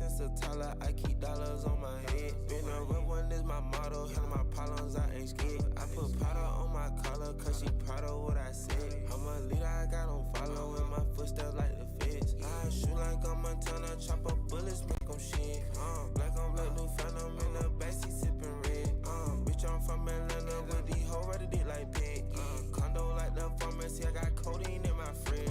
since a toddler, I keep dollars on my head. Been a real one is my motto, handle my problems, I ain't scared. I put powder on my collar, cause she proud of what I said. I'm a leader, I got on follow in my footsteps like the feds. I shoot like I'm Montana, chop up bullets, make them shit. Black on black, new phantom in the backseat sipping red. Bitch, I'm from Atlanta with these hoes ready dick like pig. Condo like the pharmacy, I got codeine in my fridge.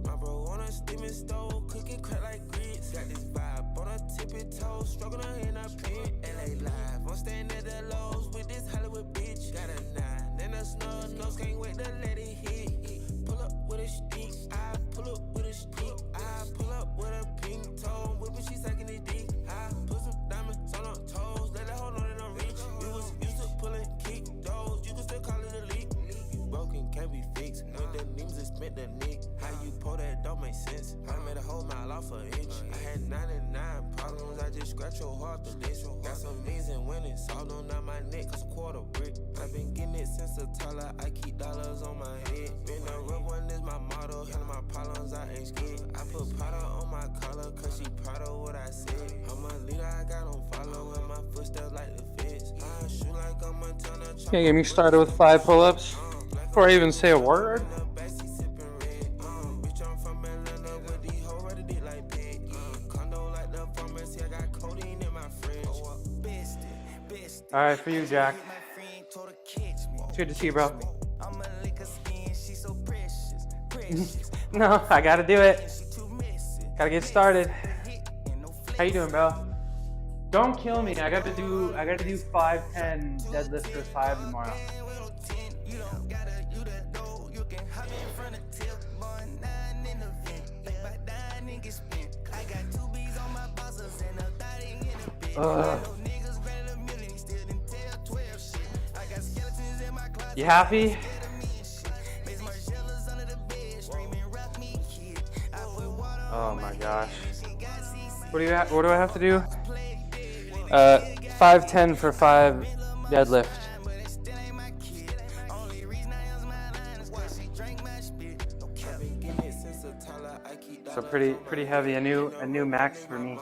My bro on a steaming stove, cooking crack like grits. Got this vibe on a tippy toe, struggling in a pit. LA live, I'm staying at the lows with this Hollywood bitch. Got a 9 and a snows, can't wait to let it hit. Pull up with a stick, I pull up with a stick. I pull up with a pink toe, whipping, she sucking the dick. I put some diamonds on her toes, let her hold on and I'm rich. We was used to pulling kick those, you can still call it a leak. You broken, can't be fixed. With the names that spent the nick. How you pull that don't make sense. I made a whole mile off an inch. I had 99 problems, I just scratch your heart the list. Got some means and winning, solved on out my neck, cause a quarter brick. I've been getting it since a toddler, I keep dollars on my head. Been a real one is my motto, handle my problems, I ain't scared. I put powder on my collar, cause she proud of what I said. I'm a leader, I got on follow in my footsteps like the feds. I shoot like I'm Montana. Can't get me started with 5 pull-ups before I even say a word. All right, for you, Jack. It's good to see you, bro. No, I gotta do it. Gotta get started. How you doing, bro? Don't kill me. I gotta do 5-10 deadlift for 5 tomorrow. You happy? Oh my gosh. What do I have to do? 5-10 for 5 deadlift. So pretty heavy. A new max for me.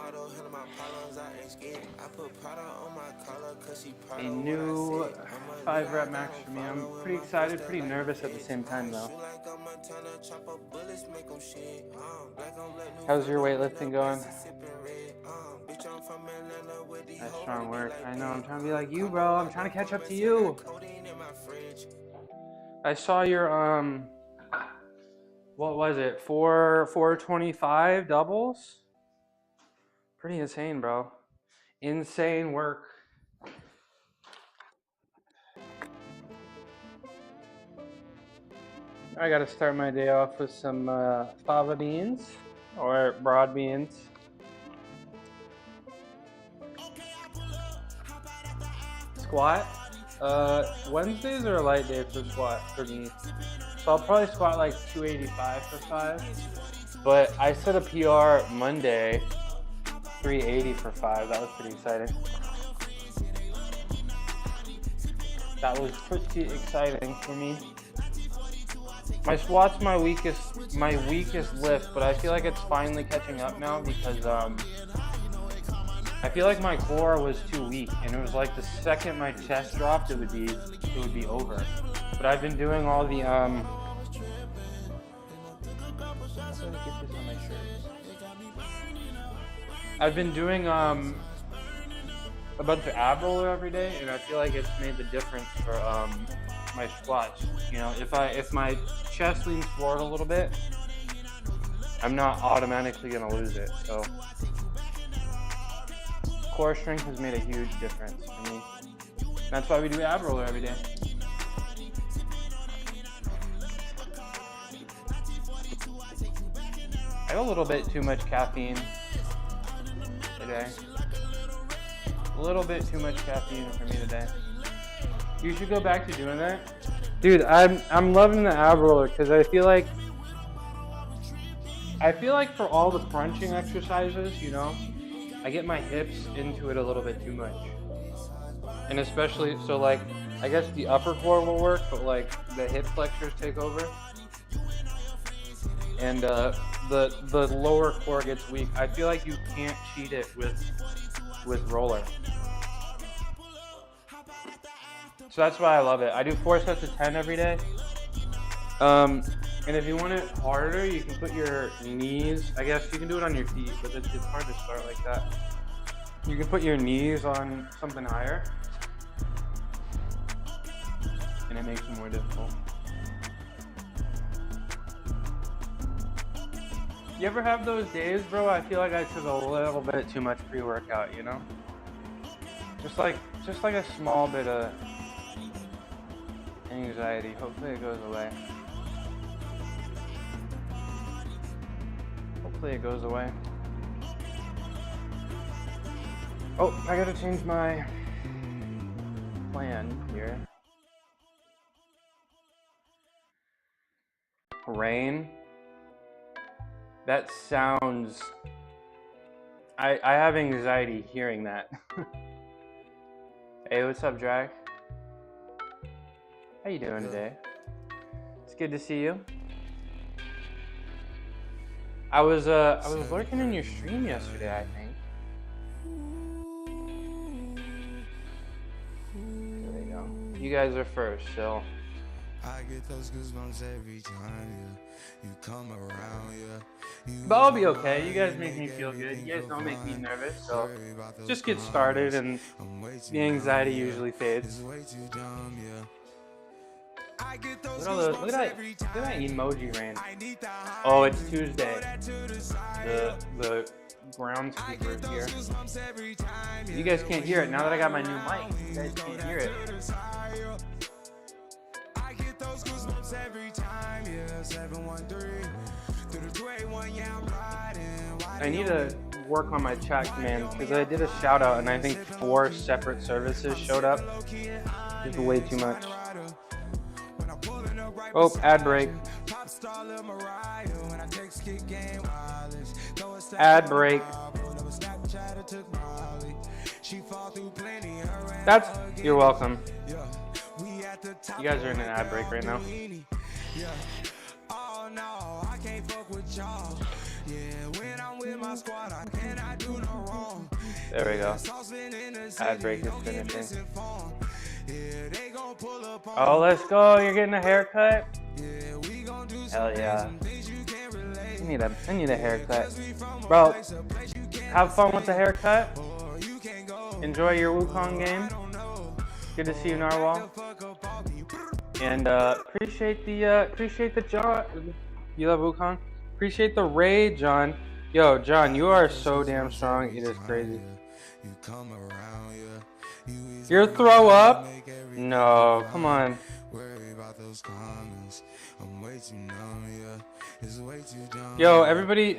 A new 5 rep max for me. I'm pretty excited, pretty nervous at the same time though. How's your weightlifting going? That's strong work. I know, I'm trying to be like you, bro. I'm trying to catch up to you. I saw your, what was it? 425 doubles? Pretty insane, bro. Insane work. I gotta start my day off with some fava beans or broad beans. Squat. Wednesdays are a light day for squat for me. So I'll probably squat like 285 for 5. But I set a PR Monday, 380 for 5. That was pretty exciting. That was pretty exciting for me. My squat's my weakest lift, but I feel like it's finally catching up now because I feel like my core was too weak, and it was like the second my chest dropped, it would be over. But I've been doing all the how do I get this on my shirt? I've been doing a bunch of ab roller every day, and I feel like it's made the difference for my squats. You know, if my chest leans forward a little bit, I'm not automatically gonna lose it. So core strength has made a huge difference for me. That's why we do ab roller every day. I have a little bit too much caffeine today. A little bit too much caffeine for me today. You should go back to doing that. Dude, I'm loving the ab roller because I feel like for all the crunching exercises, you know, I get my hips into it a little bit too much. And especially, so like, I guess the upper core will work, but like the hip flexors take over. And the lower core gets weak. I feel like you can't cheat it with roller. So that's why I love it. I do 4 sets of 10 every day. And if you want it harder, you can put your knees. I guess you can do it on your feet, but it's hard to start like that. You can put your knees on something higher, and it makes it more difficult. You ever have those days, bro? I feel like I took a little bit too much pre-workout, you know? Just like a small bit of anxiety. Hopefully it goes away. Hopefully it goes away. Oh, I gotta change my plan here. Rain. That sounds... I have anxiety hearing that. Hey, what's up, Drac? How you doing today? It's good to see you. I was lurking in your stream yesterday, I think. There we go. You guys are first, so. I get those goosebumps every time you come around, But I'll be okay. You guys make me feel good. You guys don't make me nervous, so just get started and the anxiety usually fades. Look at that emoji rain. Oh, it's Tuesday. The groundskeeper is here. You guys can't hear it. Now that I got my new mic, you guys can't hear it. I need to work on my chat command because I did a shout out and I think 4 separate services showed up. Just way too much. Oh, ad break. Ad break. You're welcome. You guys are in an ad break right now. There we go. Ad break is finishing. Oh, let's go. You're getting a haircut? Hell yeah. I need a haircut. Bro, have fun with the haircut. Enjoy your Wukong game. Good to see you, Narwhal. And appreciate the John. You love Wukong? Appreciate the raid, John. Yo, John, you are so damn strong. It is crazy. Your throw up? No, come on. Yo, everybody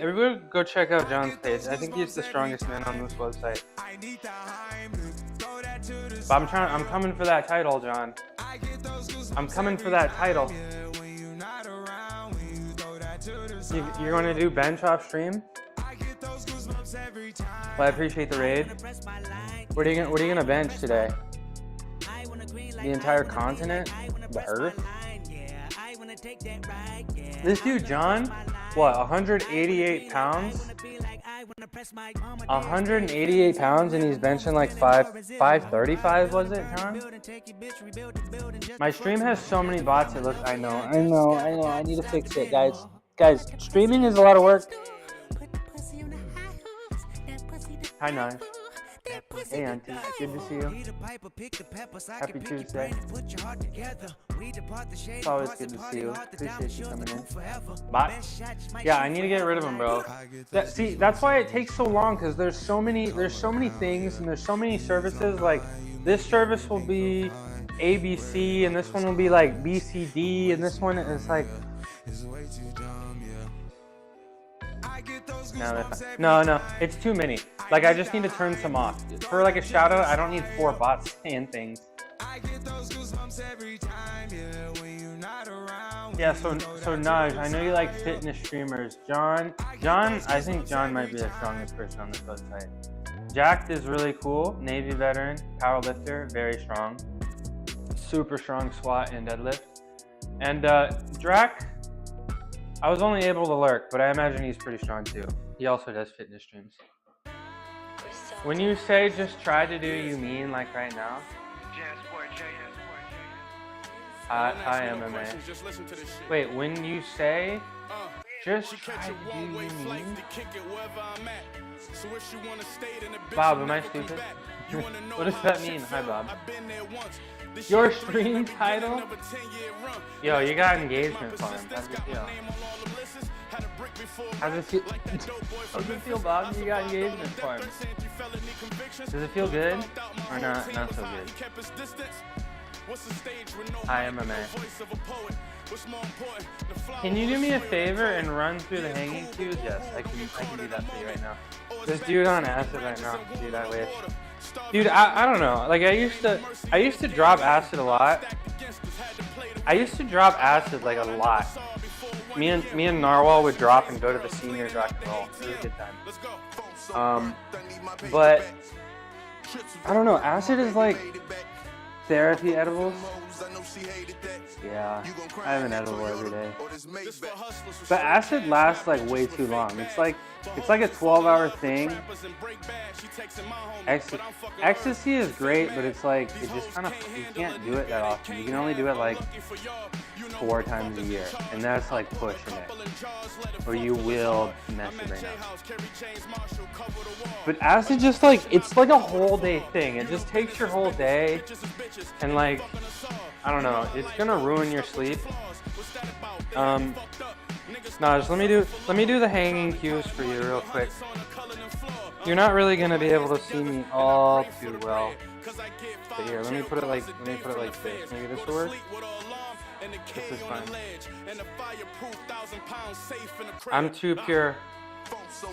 go check out John's page. I think he's the strongest man on this website. But I'm coming for that title, John. I'm coming for that title. You're going to do bench off stream? Well, I appreciate the raid. What are you gonna bench today? The entire continent? The Earth? This dude, John, what, 188 pounds? 188 pounds and he's benching like 535, was it, John? My stream has so many bots, it looks, I know, I need to fix it, guys. Guys, streaming is a lot of work. Hi, Nine. Hey, Auntie. Good to see you. Happy Tuesday. It's always good to see you. Appreciate you coming in. Bye. Yeah, I need to get rid of them, bro. See, that's why it takes so long, because there's so many things and there's so many services. Like, this service will be ABC, and this one will be like BCD, and this one is like... No, it's too many. Like, I just need to turn some off. For like a shout out, I don't need 4 bots saying things. Yeah, so Naj, I know you like fitness streamers. John, I think John might be the strongest person on this website. Jack is really cool, Navy veteran, powerlifter, very strong. Super strong squat and deadlift. And Drac, I was only able to lurk, but I imagine he's pretty strong too. He also does fitness streams. When you say just try to do, you mean like right now? Hi, MMA. Wait, when you say just try to do, you mean? Bob, am I stupid? What does that mean? Hi, Bob. Your stream title? Yo, you got engagement for him. How's it feel? How's it feel? How's it feel, Bob? You got engagement for him. Does it feel good? Or not so good? Hi, MMA. Can you do me a favor and run through the hanging cues? Yes, I can do that for you right now. This dude on acid right now. Dude, I wish. Dude, I don't know. Like I used to drop acid a lot. I used to drop acid like a lot. Me and Narwhal would drop and go to the seniors rock and roll. It was a good time. But I don't know. Acid is like therapy edibles. Yeah, I have an edible every day. But acid lasts like way too long. It's like a 12-hour thing. Ecstasy is great, but it's like it just kind of, you can't do it that often. You can only do it like 4 times a year, and that's like pushing it, or you will mess your brain up. But acid just like, it's like a whole day thing. It just takes your whole day, and like, I don't know, it's gonna ruin your sleep. No, just let me do the hanging cues for you real quick. You're not really gonna be able to see me all too well. But here, let me put it like this. Maybe this will work. This is fine. I'm too pure.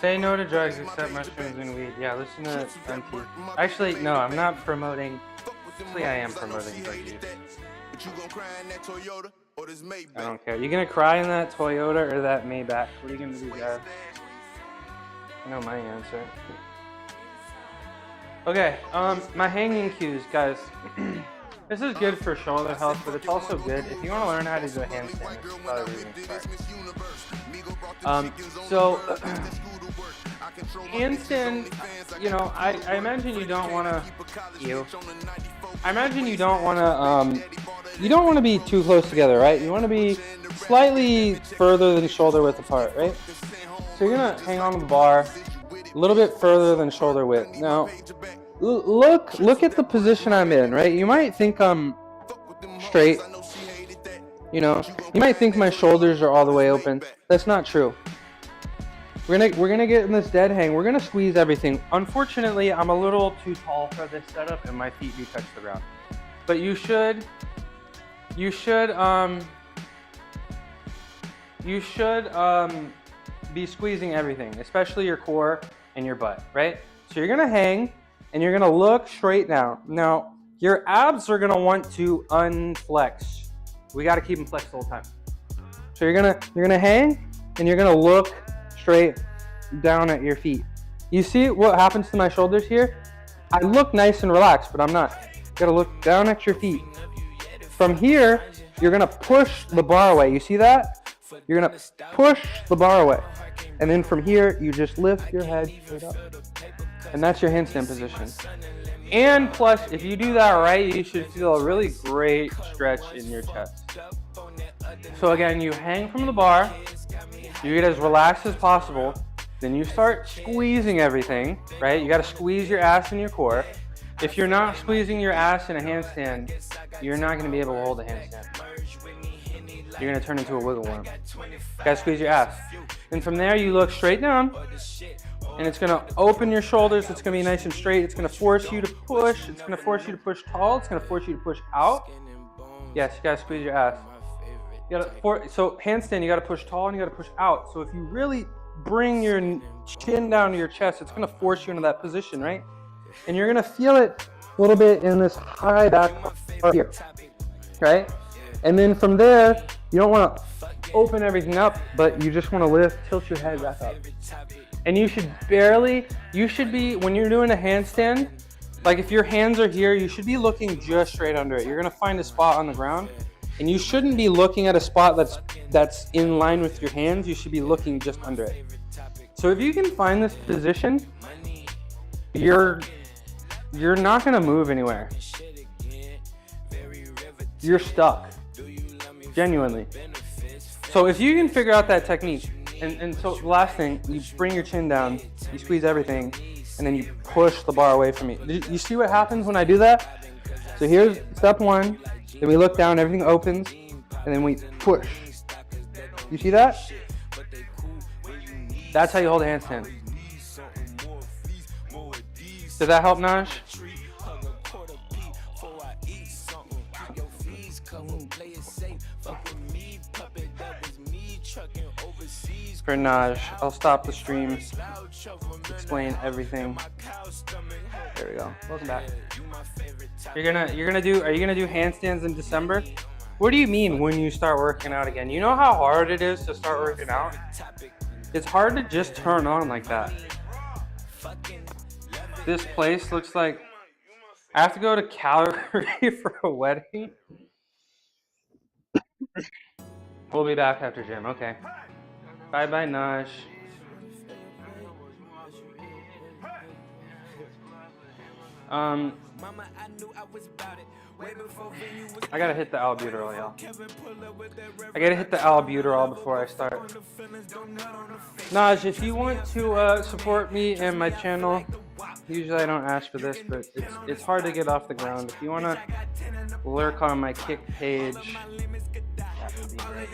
Say no to drugs except mushrooms and weed. Yeah, listen to MT. Actually, no, I'm not promoting. Actually, I am promoting drug use. I don't care. You gonna cry in that Toyota or that Maybach? What are you gonna do, guys? I know my answer. Okay, my hanging cues, guys. This is good for shoulder health, but it's also good if you want to learn how to do a handstand. It's probably really so handstand, you know, I imagine you don't want to. I imagine you don't want to be too close together, right? You want to be slightly further than shoulder width apart, right? So you're gonna hang on the bar a little bit further than shoulder width. Now, look at the position I'm in, right? You might think I'm straight. You know, you might think my shoulders are all the way open. That's not true. We're gonna get in this dead hang. We're gonna squeeze everything. Unfortunately, I'm a little too tall for this setup, and my feet do touch the ground. But you should be squeezing everything, especially your core and your butt, right? So you're gonna hang, and you're gonna look straight down. Now, your abs are gonna want to unflex. We gotta keep them flexed the whole time. So you're gonna hang, and you're gonna look straight down at your feet. You see what happens to my shoulders here? I look nice and relaxed, but I'm not. You gotta look down at your feet. From here, you're gonna push the bar away. You see that? You're gonna push the bar away. And then from here, you just lift your head straight up. And that's your handstand position. And plus, if you do that right, you should feel a really great stretch in your chest. So again, you hang from the bar, you get as relaxed as possible, then you start squeezing everything, right? You gotta squeeze your ass and your core. If you're not squeezing your ass in a handstand, you're not gonna be able to hold a handstand. You're gonna turn into a wiggle worm. You gotta squeeze your ass. And from there, you look straight down, and it's gonna open your shoulders. It's gonna be nice and straight. It's gonna force you to push. It's gonna force you to push tall. It's gonna force you to push out. Yes, you gotta squeeze your ass. So handstand, you gotta push tall and you gotta push out. So if you really bring your chin down to your chest, it's gonna force you into that position, right? And you're gonna feel it a little bit in this high back part here, right? And then from there, you don't wanna open everything up, but you just wanna tilt your head back up. And you should be, when you're doing a handstand, like if your hands are here, you should be looking just straight under it. You're gonna find a spot on the ground And you shouldn't be looking at a spot that's in line with your hands. You should be looking just under it. So if you can find this position, you're not gonna move anywhere. You're stuck, genuinely. So if you can figure out that technique, and so the last thing, you bring your chin down, you squeeze everything, and then you push the bar away from you. You see what happens when I do that? So here's step one, then we look down, everything opens, and then we push. You see that? That's how you hold a handstand. Does that help, Naj? For Naj, I'll stop the stream, explain everything. There we go. Welcome back. Are you gonna do handstands in December? What do you mean when you start working out again? You know how hard it is to start working out? It's hard to just turn on like that. This place looks like I have to go to Calgary for a wedding. We'll be back after gym. Okay. Bye bye, Naj. I gotta hit the albuterol, y'all. I gotta hit the albuterol before I start. Naj, if you want to support me and my channel, usually I don't ask for this, but it's hard to get off the ground. If you want to lurk on my Kick page, that would be great.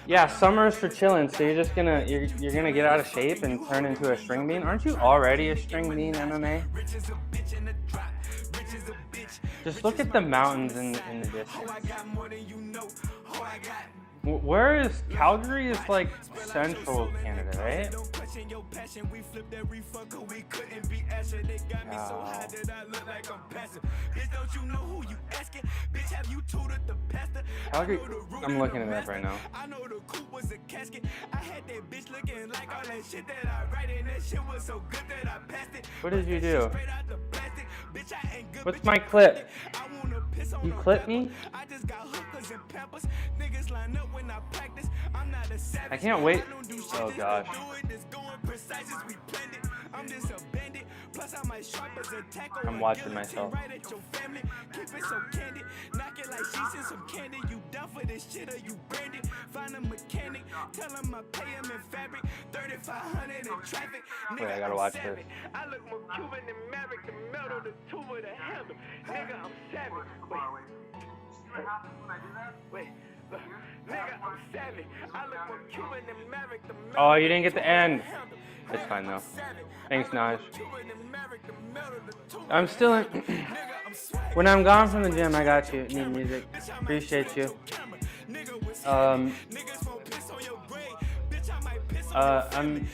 Yeah, summer's for chilling. So you're gonna get out of shape and turn into a string bean. Aren't you already a string bean, MMA? Just look at the mountains in the distance. Where is Calgary? Is like central Canada, right? Calgary. I'm looking it up right now. What did you do? What's my clip? You clip me? I can't wait. Oh gosh. I'm watching myself. Wait, I gotta watch this. Oh, you didn't get the end. It's fine though. Thanks, Naj. I'm still in. When I'm gone from the gym, I got you. Need music. Appreciate you. I'm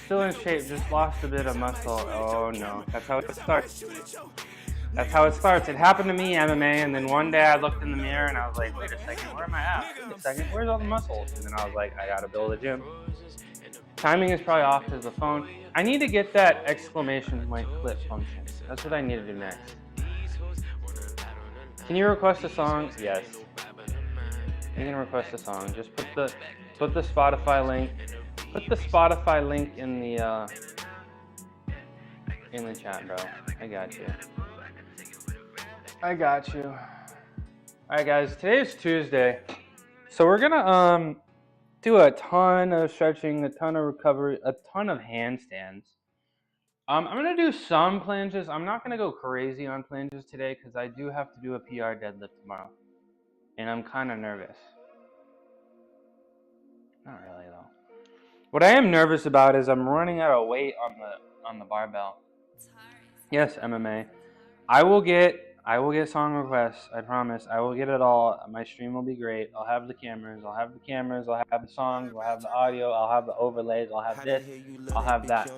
still in shape. Just lost a bit of muscle. Oh no, that's how it starts. That's how it starts. It happened to me, MMA, and then one day I looked in the mirror and I was like, wait a second, where am I at? Wait a second, where's all the muscles? And then I was like, I gotta build a gym. Timing is probably off because the phone. I need to get that exclamation point clip function. That's what I need to do next. Can you request a song? Yes. You can request a song. Just put the Spotify link. Put the Spotify link in the chat, bro. I got you. I got you. Alright guys, today is Tuesday. So we're gonna do a ton of stretching, a ton of recovery, a ton of handstands. I'm gonna do some planches. I'm not gonna go crazy on planches today because I do have to do a PR deadlift tomorrow. And I'm kinda nervous. Not really though. What I am nervous about is I'm running out of weight on the barbell. Yes, MMA. I will get song requests. I promise. I will get it all. My stream will be great. I'll have the cameras. I'll have the songs. I'll have the audio. I'll have the overlays. I'll have this. I'll have that.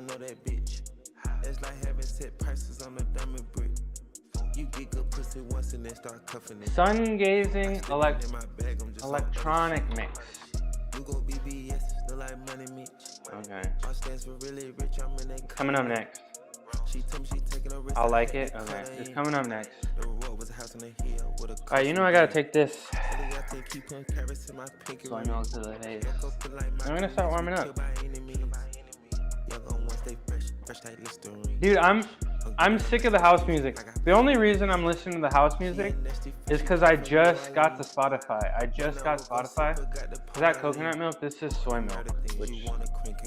Sun gazing electronic mix. Okay. Coming up next. I'll like it. Okay. It's coming up next. Alright, you know I gotta take this. So I know to the face. I'm gonna start warming up. Dude, I'm sick of the house music. The only reason I'm listening to the house music is because I just got to Spotify. Is that coconut milk? This is soy milk, which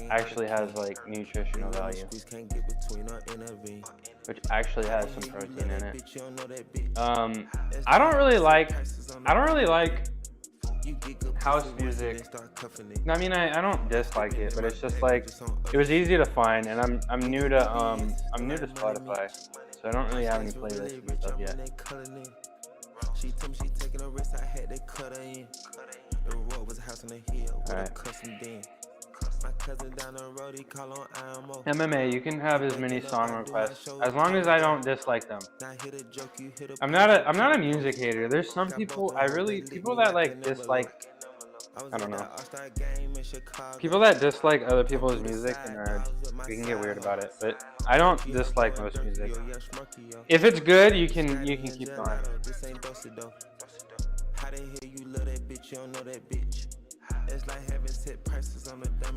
actually has like nutritional value. Which actually has some protein in it. I don't really like house music. I mean, I don't dislike it, but it's just like it was easy to find, and I'm new to Spotify, so I don't really have any playlists and stuff yet. Alright. MMA, you can have as many song requests as long as I don't dislike them. I'm not a music hater. There's some people people that like dislike, I don't know. People that dislike other people's music and we can get weird about it, but I don't dislike most music. If it's good, you can keep going.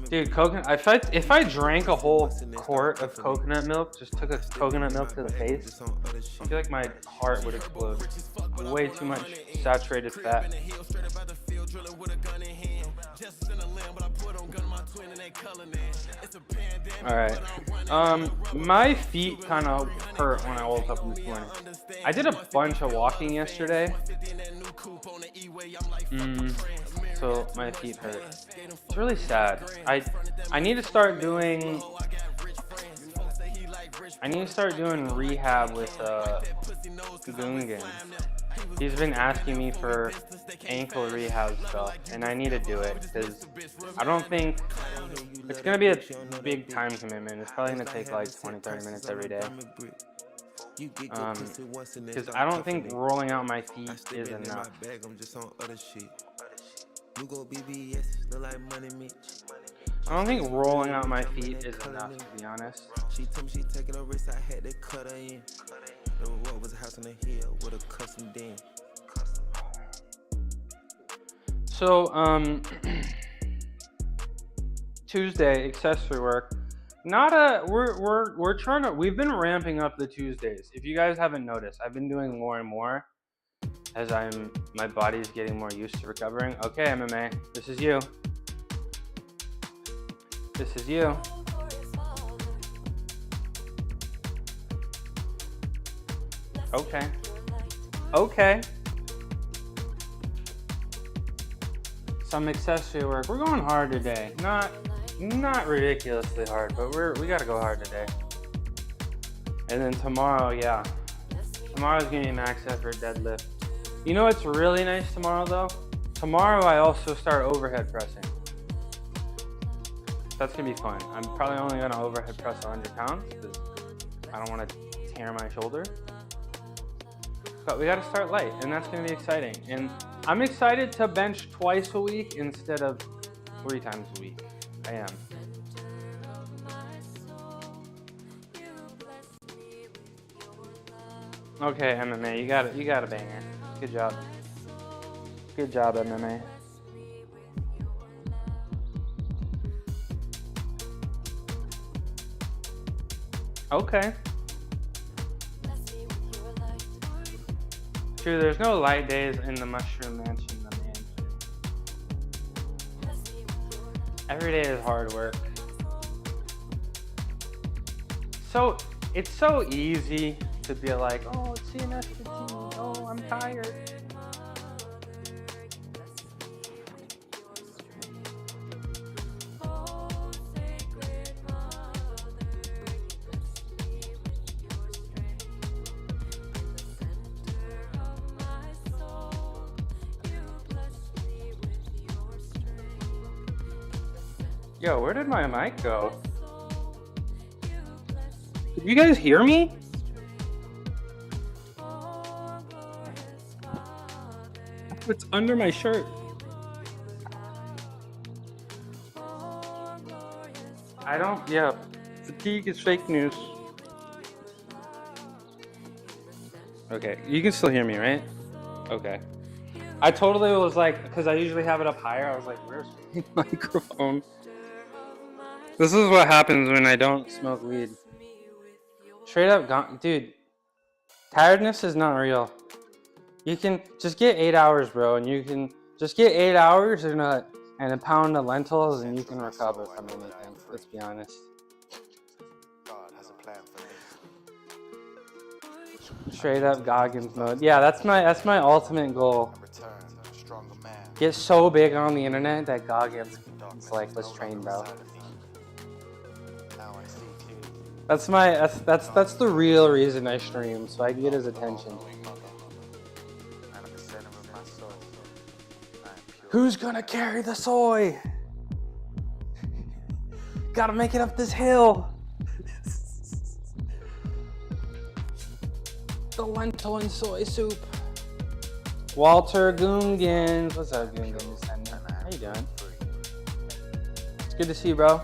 Dude, coconut. If I drank a whole quart of coconut milk, just took a coconut milk to the face, I feel like my heart would explode. Way too much saturated fat. Alright. My feet kind of hurt when I woke up this morning. I did a bunch of walking yesterday. So my feet hurt. It's really sad. I need to start doing rehab with Gungan. He's been asking me for ankle rehab stuff, and I need to do it because I don't think it's gonna be a big time commitment. It's probably gonna take like 20-30 minutes every day. Because I don't think rolling out my feet is enough. I don't think rolling out my feet is enough, to be honest. So, Tuesday, accessory work. We've been ramping up the Tuesdays. If you guys haven't noticed, I've been doing more and more as my body's getting more used to recovering. Okay, MMA, this is you. This is you. Okay. Okay. Some accessory work. We're going hard today. Not ridiculously hard, but we gotta go hard today. And then tomorrow, yeah. Tomorrow's gonna be max effort deadlift. You know what's really nice tomorrow though? Tomorrow I also start overhead pressing. That's gonna be fun. I'm probably only gonna overhead press 100 pounds because I don't want to tear my shoulder. But we gotta start light, and that's gonna be exciting. And I'm excited to bench twice a week instead of 3 times a week. I am. Okay, MMA, you got a banger. Good job. Good job, MMA. Okay. True, there's no light days in the Mushroom Mansion, the mansion. Every day is hard work. So, it's so easy to be like, oh, it's CNS 15, oh, I'm tired. Yo, where did my mic go? Did you guys hear me? It's under my shirt. Yeah, fatigue is fake news. Okay, you can still hear me, right? Okay. I totally was like, because I usually have it up higher, I was like, where's my microphone? This is what happens when I don't smoke weed. Straight up, dude, tiredness is not real. You can just get 8 hours, bro, and you can just get 8 hours and a pound of lentils, and you can recover from anything. Let's be honest. God has a plan for me. Straight up Goggins mode. Yeah, that's my ultimate goal. Return, stronger man. Get so big on the internet that Goggins is like, let's train, bro. Now I see That's clearly. that's the real reason I stream, so I can get his attention. Who's gonna carry the soy? Gotta make it up this hill. The lentil and soy soup. Walter Goongans. What's up, Goongans? How you doing? It's good to see you, bro.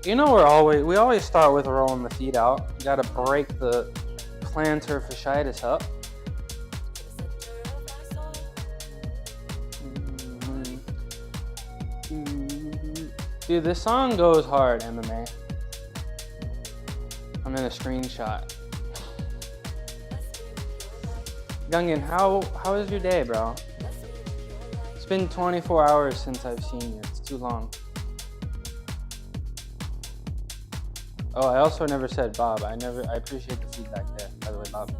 You know we always start with rolling the feet out. You gotta break the plantar fasciitis up. Dude, this song goes hard, MMA. I'm in a screenshot. Gungan, how is your day, bro? It's been 24 hours since I've seen you. It's too long. Oh, I also never said Bob. I appreciate the feedback there, by the way, Bob.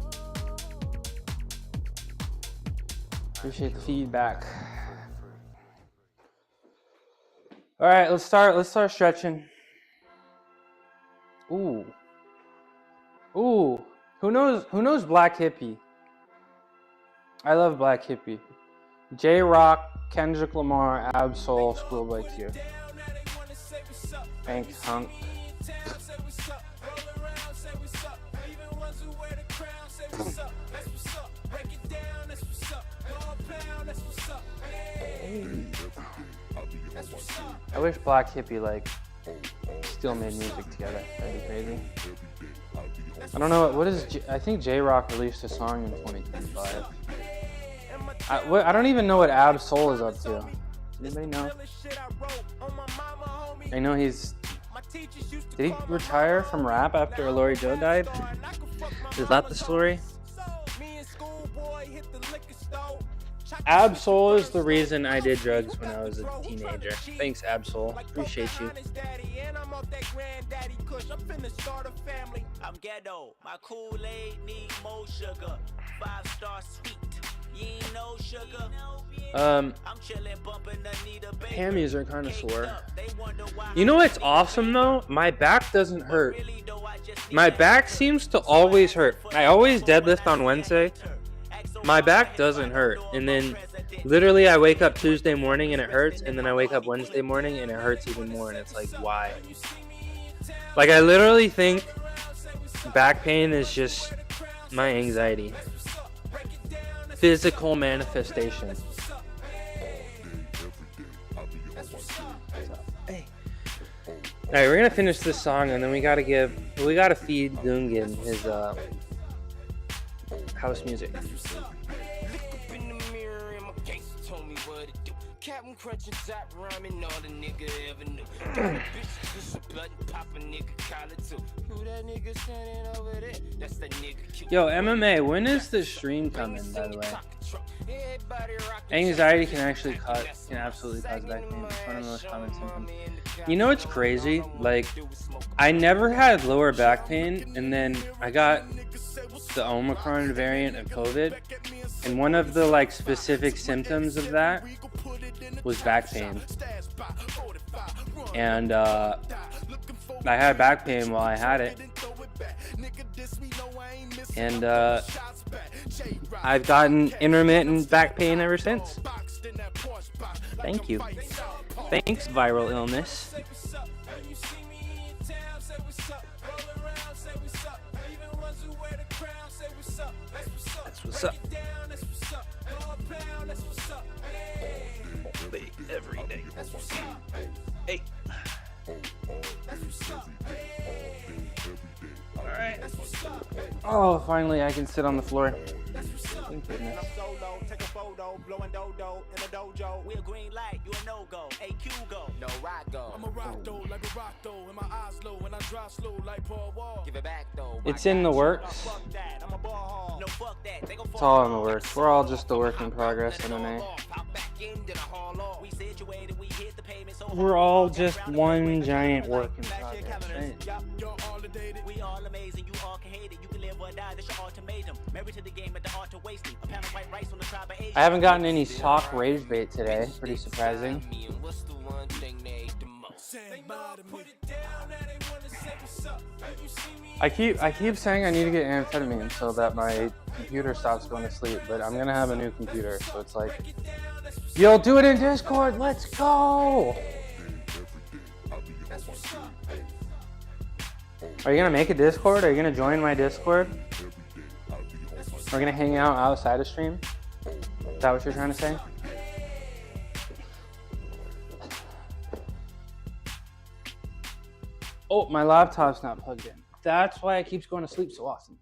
Appreciate the feedback. All right, let's start stretching. Ooh. Who knows Black Hippie? I love Black Hippie. J-Rock, Kendrick Lamar, Ab-Soul, Schoolboy Q. Thanks, hunk. I wish Black Hippie still made music together. That'd be crazy. I don't know I think J-Rock released a song in 2025. I don't even know what Ab-Soul is up to. Anybody know? I know did he retire from rap after Lori Joe died? Is that the story? Ab-Soul is the reason I did drugs when I was a teenager. Thanks, Ab-Soul. Appreciate you. I'm ghetto. My Kool-Aid need more sugar. 5-star sweet. You ain't no sugar. Hammies are kind of sore. You know what's awesome though? My back doesn't hurt. My back seems to always hurt. I always deadlift on Wednesday. My back doesn't hurt, and then literally I wake up Tuesday morning and it hurts, and then I wake up Wednesday morning and it hurts even more, and it's like, why? Like, I literally think back pain is just my anxiety. Physical manifestation. Hey. Alright, we're gonna finish this song, and then we gotta feed Gungan his house music. Captain Crunch and Top rhyming, all the nigga ever knew. Bitch, a button, pop a nigga collar too. Who that nigga standing over there? That's the nigga. Yo, MMA, when is the stream coming, by the way? Anxiety can absolutely cause back pain. It's one of the most common symptoms. You know what's crazy? Like, I never had lower back pain, and then I got the Omicron variant of COVID, and one of the specific symptoms of that was back pain. And I had back pain while I had it, and I've gotten intermittent back pain ever since. Thank you. Thanks, viral illness. That's what's up. Every day. Hey. All right. Oh, finally I can sit on the floor. Thank goodness. Take a photo, blowing dodo in a dojo. We a green light, you a no-go. AQ go, no rock go. I'm a rock though, like a rock though. And my eyes low, and I drive slow like Paul Wall. Give it back though. It's in the works. It's all in the works. We're all just a work in progress, MMA. We're all just one giant work in progress, right? We all amazing, you all can hate it. You can live or die, that's your ultimatum. Married to the game at the art of wasting. A pound of white rice on the tribe of Asia. I haven't gotten any sock rage bait today. Pretty surprising. I keep saying I need to get amphetamine so that my computer stops going to sleep, but I'm gonna have a new computer, so it's like, yo, do it in Discord, let's go! Are you gonna make a Discord? Are you gonna join my Discord? We're gonna hang out outside of stream? Is that what you're trying to say? Oh, my laptop's not plugged in. That's why it keeps going to sleep so often.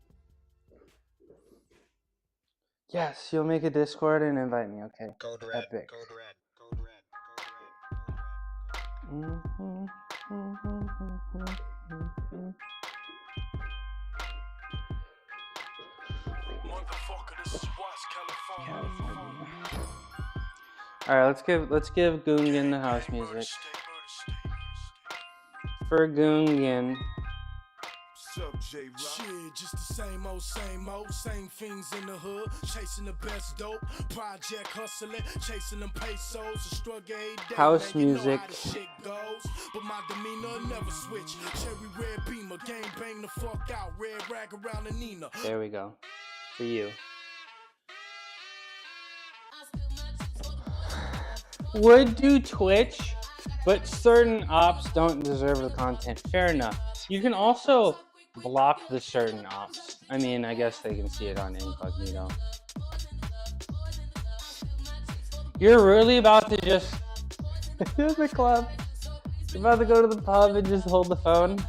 Yes, you'll make a Discord and invite me, okay. Code red, Epic. code red, code red, code red. Alright, let's give Gungan the house music. For Gungan. Shit, just the same old, same things in the hood, chasing the best dope, project hustling, chasing them pesos, a struggle every day. House man, you know music. how the shit goes, but my demeanor never switch. Cherry red beamer, gang bang the fuck out, red rag around the Nina. There we go. For you. Would do Twitch, but certain ops don't deserve the content. Fair enough. You can also block the certain ops. I mean, I guess they can see it on incognito. You're really about to just here's the club. You're about to go to the pub and just hold the phone.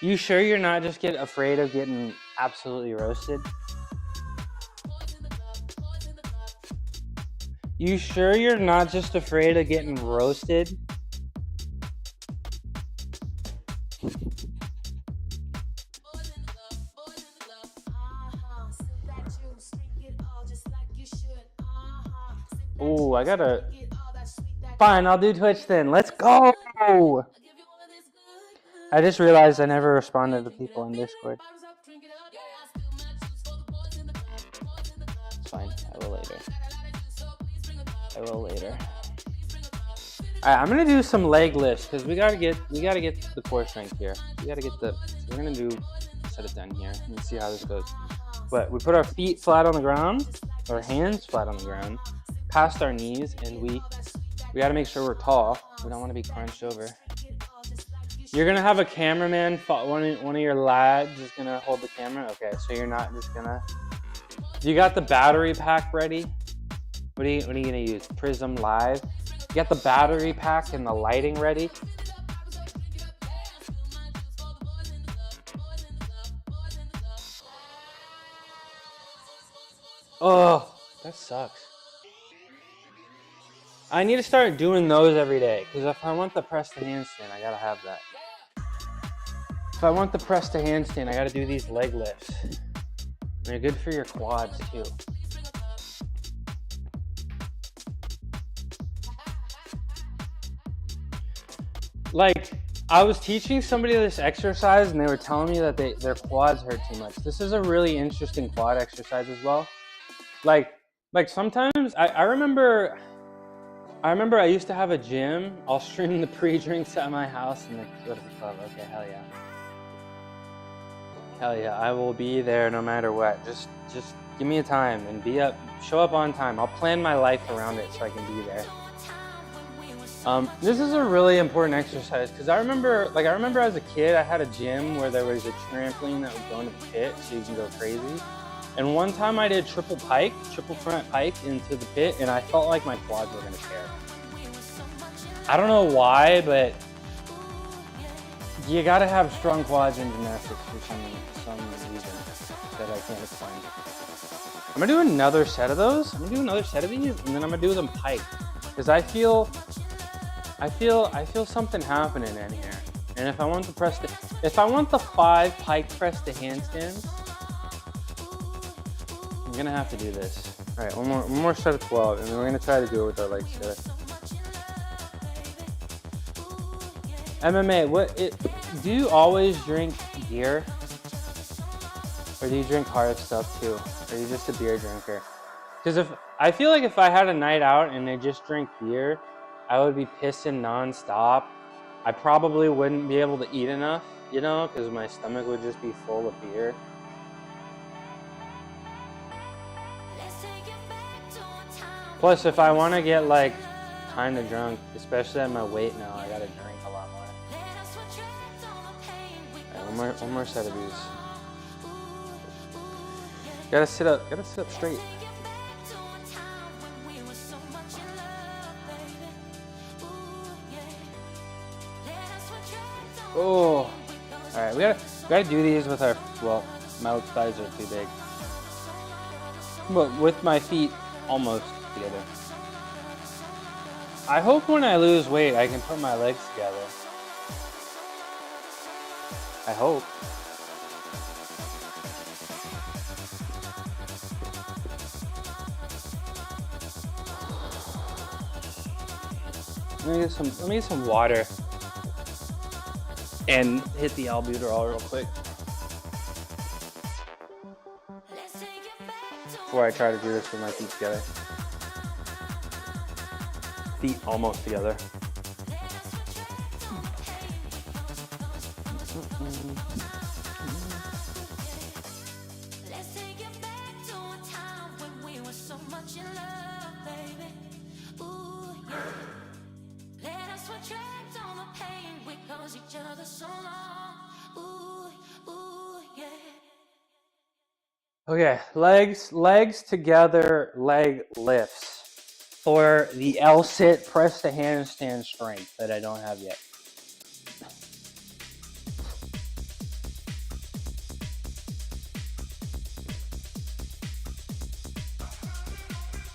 You sure you're not just afraid of getting absolutely roasted? You sure you're not just afraid of getting roasted? Ooh, I gotta... Fine, I'll do Twitch then. Let's go! I just realized I never responded to people in Discord. It's fine, I will later. Alright, I'm gonna do some leg lifts because we gotta get the core strength here. We're gonna set it down here and see how this goes. But we put our feet flat on the ground, our hands flat on the ground, past our knees, and we gotta make sure we're tall. We don't want to be crunched over. You're gonna have a cameraman, one of your lads is gonna hold the camera. Okay, so you're not just gonna. You got the battery pack ready? What are you gonna use? Prism Live? You got the battery pack and the lighting ready? Oh, that sucks. I need to start doing those every day, because if I want the press to handstand, I gotta have that. If I want the press to handstand, I gotta do these leg lifts. They're good for your quads too. Like, I was teaching somebody this exercise and they were telling me that their quads hurt too much. This is a really interesting quad exercise as well. Like sometimes I remember I used to have a gym. I'll stream the pre-drinks at my house and then go to the club. Okay, hell yeah. Hell yeah, I will be there no matter what. Just give me a time and show up on time. I'll plan my life around it so I can be there. This is a really important exercise because I remember as a kid, I had a gym where there was a trampoline that would go into the pit so you can go crazy. And one time I did triple front pike into the pit, and I felt like my quads were gonna tear. I don't know why, but You gotta have strong quads in gymnastics for some reason that I can't explain. I'm gonna do another set of those. I'm gonna do another set of these, and then I'm gonna do them pike, because I feel something happening in here. And if I want the 5 pike press to handstands, I'm gonna have to do this. All right, one more set of 12, and then we're gonna try to do it with our legs together. MMA, do you always drink beer? Or do you drink hard stuff too? Or are you just a beer drinker? Because I feel like if I had a night out and I just drink beer, I would be pissing nonstop. I probably wouldn't be able to eat enough, you know, because my stomach would just be full of beer. Plus, if I want to get like kind of drunk, especially at my weight now, I gotta drink a lot more. Right, one more set of these. Gotta sit up straight. Oh, all right. We gotta do these with our, well, my thighs are too big, but with my feet almost together. I hope when I lose weight, I can put my legs together. I hope. Let me get some water and hit the albuterol real quick before I try to do this with my feet together. Feet almost together. Okay, legs together, leg lifts for the L-sit press to handstand strength that I don't have yet.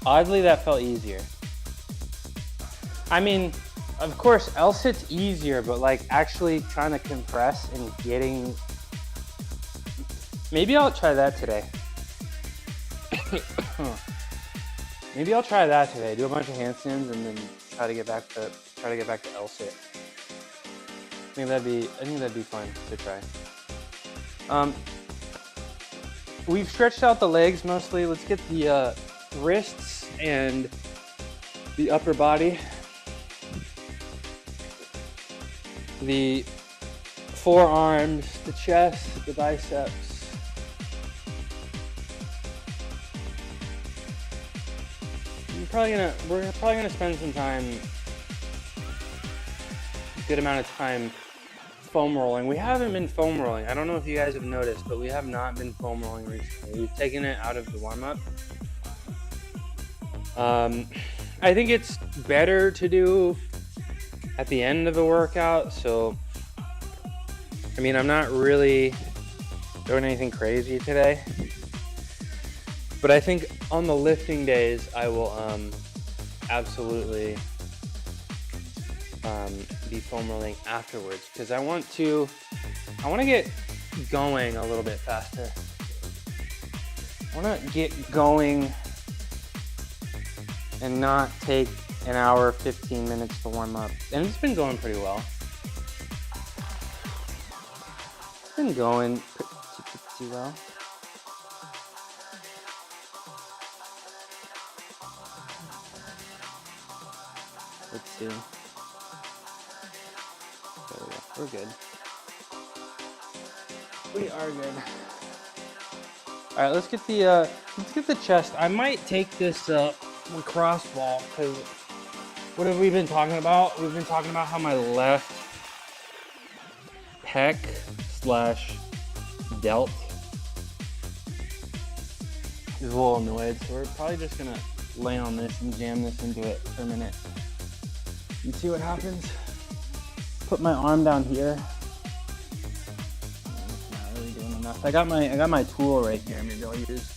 Oddly, that felt easier. I mean, of course, L-sit's easier, but like actually trying to compress and getting... Maybe I'll try that today. Maybe I'll try that today. Do a bunch of handstands and then try to get back to L-sit. I think that'd be fun to try. We've stretched out the legs mostly. Let's get the wrists and the upper body. The forearms, the chest, the biceps. We're probably gonna spend some time, a good amount of time, foam rolling. We haven't been foam rolling. I don't know if you guys have noticed, but we have not been foam rolling recently. We've taken it out of the warm-up. I think it's better to do at the end of the workout. So, I mean, I'm not really doing anything crazy today. But I think on the lifting days, I will absolutely be foam rolling afterwards, because I want to get going a little bit faster. I want to get going and not take an hour, 15 minutes to warm up. And it's been going pretty well. It's been going pretty well. Let's see. There we go. We're good. We are good. All right, let's get the chest. I might take this lacrosse ball, because what have we been talking about? We've been talking about how my left pec / delt is a little annoyed, so we're probably just gonna lay on this and jam this into it for a minute and see what happens. Put my arm down here enough. I got my tool right here. Maybe I'll use.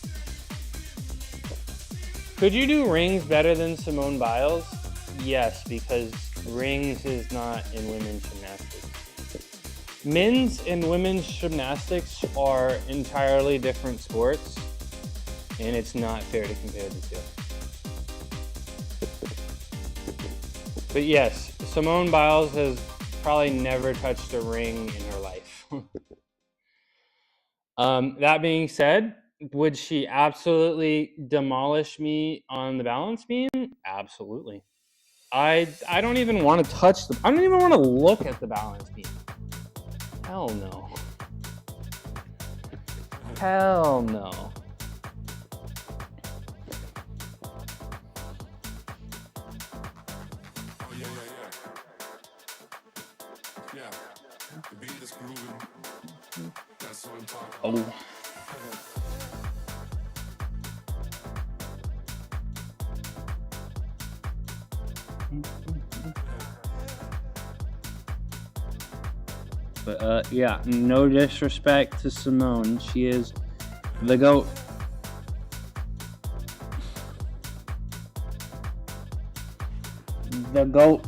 Could you do rings better than Simone Biles? Yes, because rings is not in women's gymnastics. Men's and women's gymnastics are entirely different sports, and it's not fair to compare the two. But yes, Simone Biles has probably never touched a ring in her life. That being said, would she absolutely demolish me on the balance beam? Absolutely. I don't even want to touch I don't even want to look at the balance beam. Hell no. Hell no. Oh, yeah. Yeah, the beat is grooving. That's what I'm talking about. Oh. But yeah, no disrespect to Simone. She is the GOAT. The GOAT.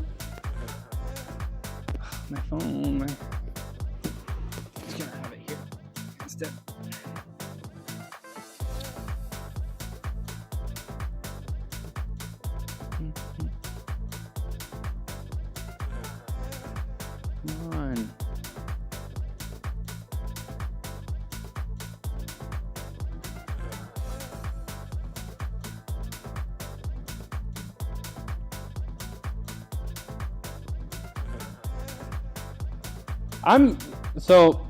My phone. Just gonna have it here instead. Come on. So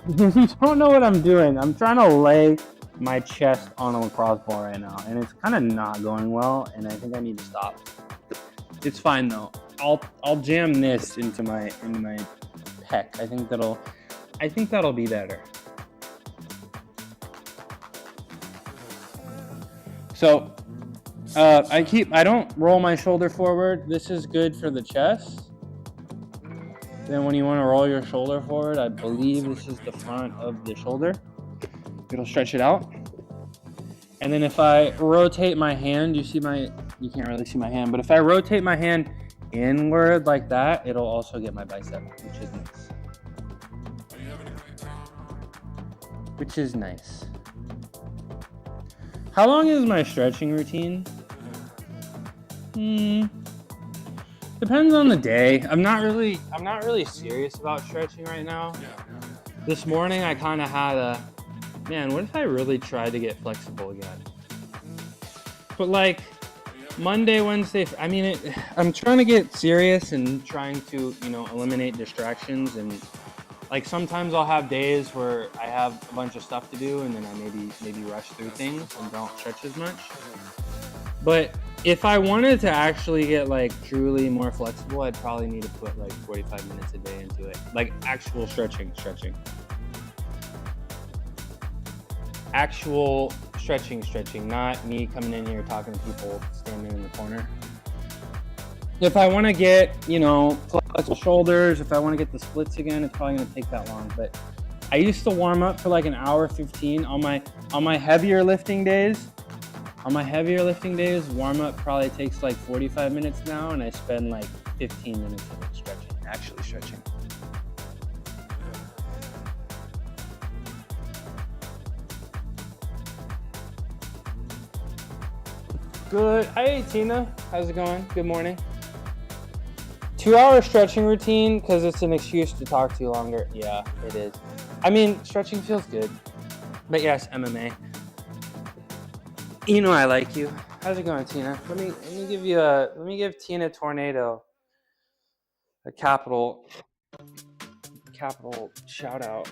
you don't know what I'm doing. I'm trying to lay my chest on a lacrosse ball right now, and it's kind of not going well, and I think I need to stop. It's fine though. I'll jam this into my pec. I think that'll be better. So I don't roll my shoulder forward. This is good for the chest. Then when you want to roll your shoulder forward, I believe this is the front of the shoulder. It'll stretch it out. And then if I rotate my hand, you can't really see my hand, but if I rotate my hand inward like that, it'll also get my bicep, which is nice. Which is nice. How long is my stretching routine? Depends on the day. I'm not really serious about stretching right now. This morning I kind of had man, what if I really tried to get flexible again? But like Monday, Wednesday, I'm trying to get serious and trying to, eliminate distractions, and like sometimes I'll have days where I have a bunch of stuff to do and then I maybe rush through things and don't stretch as much. But if I wanted to actually get like truly more flexible, I'd probably need to put like 45 minutes a day into it. Like actual stretching. Actual stretching, not me coming in here talking to people standing in the corner. If I want to get, flexible shoulders, if I want to get the splits again, it's probably going to take that long. But I used to warm up for like an hour 15 on my heavier lifting days. On my heavier lifting days, warm up probably takes like 45 minutes now, and I spend like 15 minutes of it actually stretching. Good. Hey, Tina. How's it going? Good morning. 2-hour stretching routine because it's an excuse to talk to you longer. Yeah, it is. Stretching feels good. But yes, MMA. I like you. How's it going, Tina? Let me give Tina Tornado a capital shout out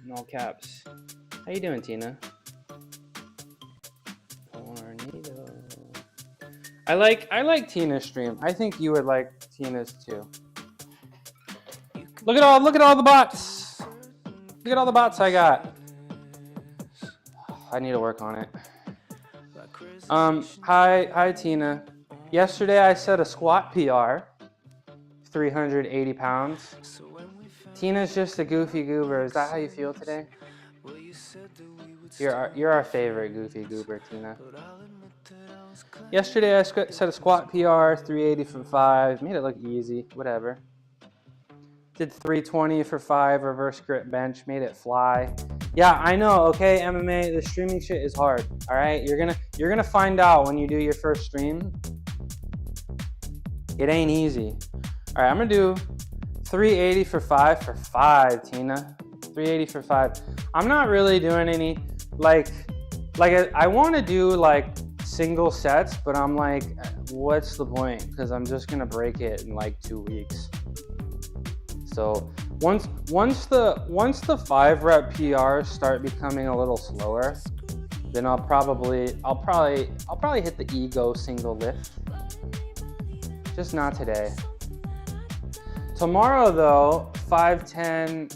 in all caps. How you doing, Tina? Tornado. I like Tina's stream. I think you would like Tina's too. Look at all the bots. Look at all the bots I got. I need to work on it. Hi Tina. Yesterday I set a squat PR, 380 pounds. Tina's just a goofy goober. Is that how you feel today? You're our favorite Goofy Goober, Tina. Yesterday I set a squat PR, 380 for 5. Made it look easy, whatever. Did 320 for 5, reverse grip bench, made it fly. Yeah, I know, okay, MMA, the streaming shit is hard, all right? You're gonna find out when you do your first stream. It ain't easy. All right, I'm gonna do 380 for 5, Tina. 380 for 5. I'm not really doing any, like I wanna do like single sets, but I'm like, what's the point? Because I'm just gonna break it in like 2 weeks. So once the 5 rep PRs start becoming a little slower, then I'll probably hit the ego single lift. Just not today. Tomorrow though, 510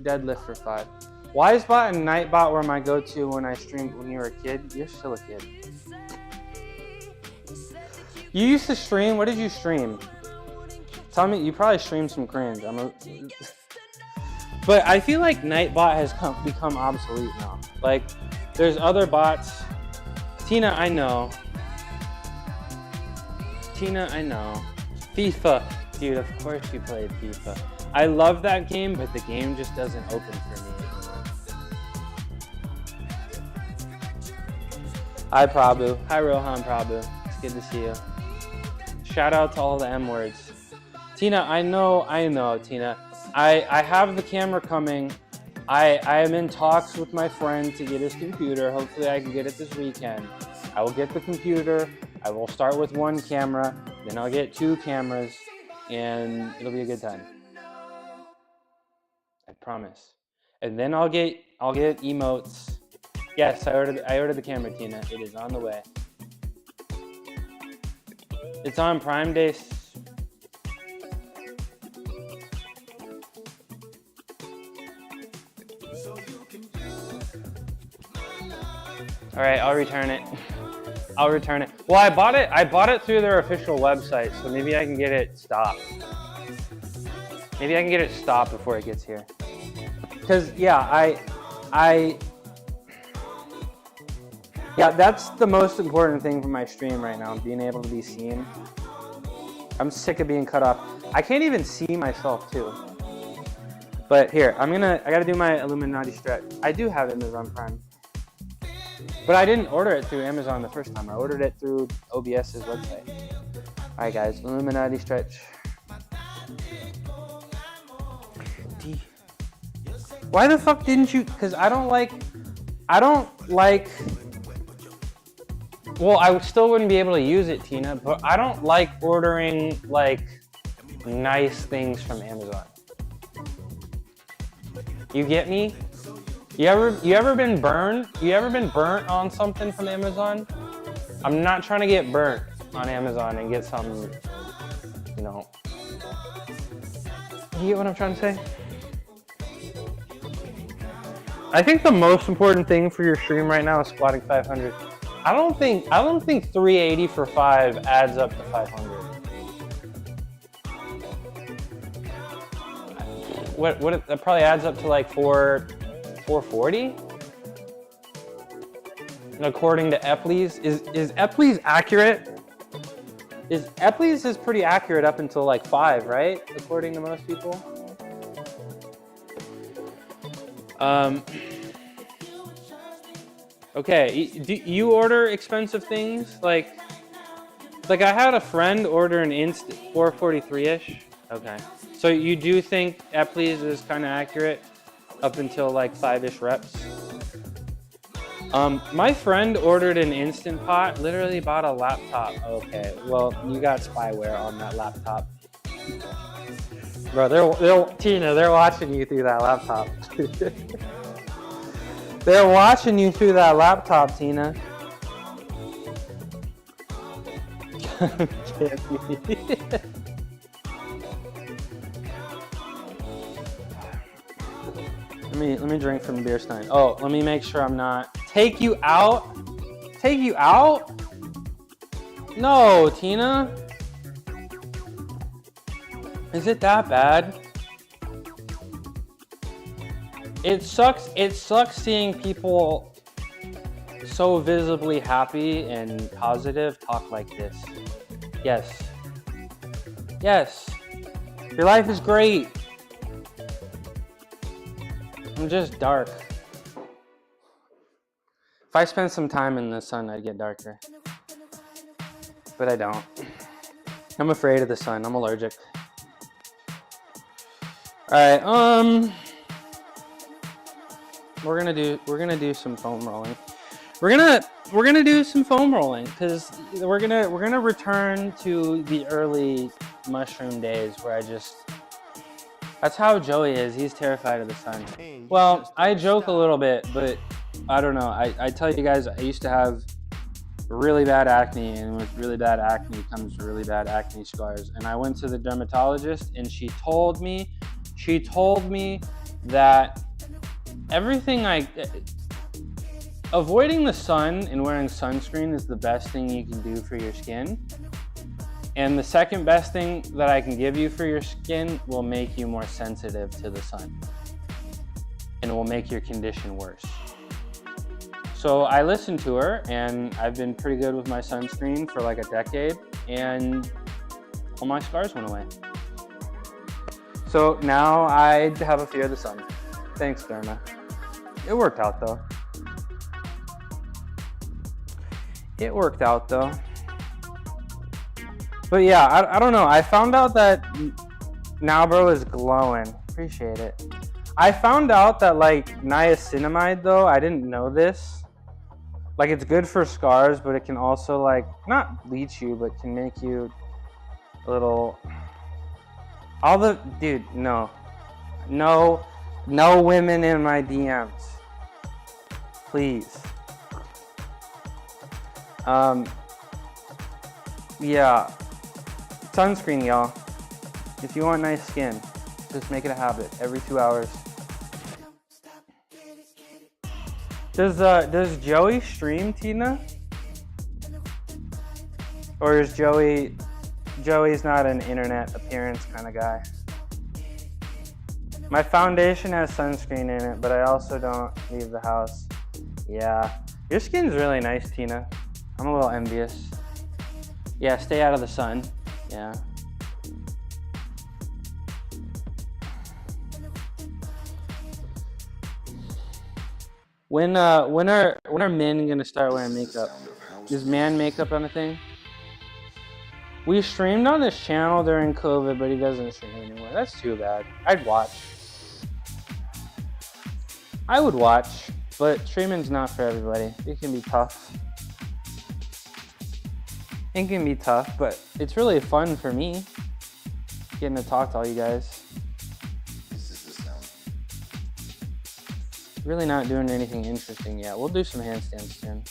deadlift for 5. Wisebot and Nightbot were my go-to when I streamed when you were a kid. You're still a kid. You used to stream, what did you stream? Tell me, you probably streamed some cringe. But I feel like Nightbot has become obsolete now. Like, there's other bots. Tina, I know. FIFA. Dude, of course you played FIFA. I love that game, but the game just doesn't open for me anymore. Hi, Prabhu. Hi, Rohan Prabhu. It's good to see you. Shout out to all the M words. Tina, I know, Tina. I have the camera coming. I am in talks with my friend to get his computer. Hopefully I can get it this weekend. I will get the computer. I will start with 1 camera, then I'll get 2 cameras, and it'll be a good time. I promise. And then I'll get emotes. Yes, I ordered the camera, Tina. It is on the way. It's on Prime Day. All right, I'll return it. Well, I bought it through their official website, so maybe I can get it stopped. Maybe I can get it stopped before it gets here. Cause yeah, yeah, that's the most important thing for my stream right now, being able to be seen. I'm sick of being cut off. I can't even see myself too. But here, I gotta do my Illuminati stretch. I do have Amazon Prime. But I didn't order it through Amazon the first time. I ordered it through OBS's website. All right, guys, Illuminati stretch. Why the fuck didn't you? Because I don't like, well, I still wouldn't be able to use it, Tina, but I don't like ordering like nice things from Amazon. You get me? You ever been burned? You ever been burnt on something from Amazon? I'm not trying to get burnt on Amazon and get something, you know. You get what I'm trying to say? I think the most important thing for your stream right now is squatting 500. I don't think 380 for 5 adds up to 500. What that probably adds up to like 440? And according to Epley's, is Epley's accurate? Epley's is pretty accurate up until like 5, right? According to most people. Okay, do you order expensive things? Like I had a friend order an Instant 443-ish. Okay, so you do think Epley's is kind of accurate up until like 5-ish reps? My friend ordered an Instant Pot, literally bought a laptop. Okay, well, you got spyware on that laptop. Bro, Tina, they're watching you through that laptop. They're watching you through that laptop, Tina. Let me drink from the beer stein. Oh, let me make sure I'm not. Take you out? Take you out? No, Tina. Is it that bad? It sucks seeing people so visibly happy and positive talk like this. Yes. Yes. Your life is great. I'm just dark. If I spent some time in the sun, I'd get darker. But I don't. I'm afraid of the sun. I'm allergic. Alright, we're gonna do some foam rolling. We're gonna do some foam rolling because we're gonna return to the early mushroom days where that's how Joey is. He's terrified of the sun. Well, I joke a little bit, but I don't know. I tell you guys, I used to have really bad acne, and with really bad acne comes really bad acne scars. And I went to the dermatologist, and she told me that avoiding the sun and wearing sunscreen is the best thing you can do for your skin. And the second best thing that I can give you for your skin will make you more sensitive to the sun and will make your condition worse. So I listened to her, and I've been pretty good with my sunscreen for like a decade, and all my scars went away. So now I have a fear of the sun. Thanks, Derma. It worked out though. But yeah, I don't know. I found out that Now Bro is glowing. Appreciate it. I found out that like niacinamide though, I didn't know this. Like it's good for scars, but it can also like, not bleach you, but can make you a little... Dude, no women in my DMs. Please. Yeah. Sunscreen, y'all. If you want nice skin, just make it a habit every 2 hours. Does Joey stream, Tina? Or is Joey's not an internet appearance kind of guy? My foundation has sunscreen in it, but I also don't leave the house. Yeah. Your skin's really nice, Tina. I'm a little envious. Yeah, stay out of the sun. Yeah. When are men gonna start wearing makeup? Is man makeup on a thing? We streamed on this channel during COVID, but he doesn't stream anymore. That's too bad. I'd watch. I would watch, but streaming's not for everybody. It can be tough. It can be tough, but it's really fun for me getting to talk to all you guys. Really not doing anything interesting yet. We'll do some handstands soon.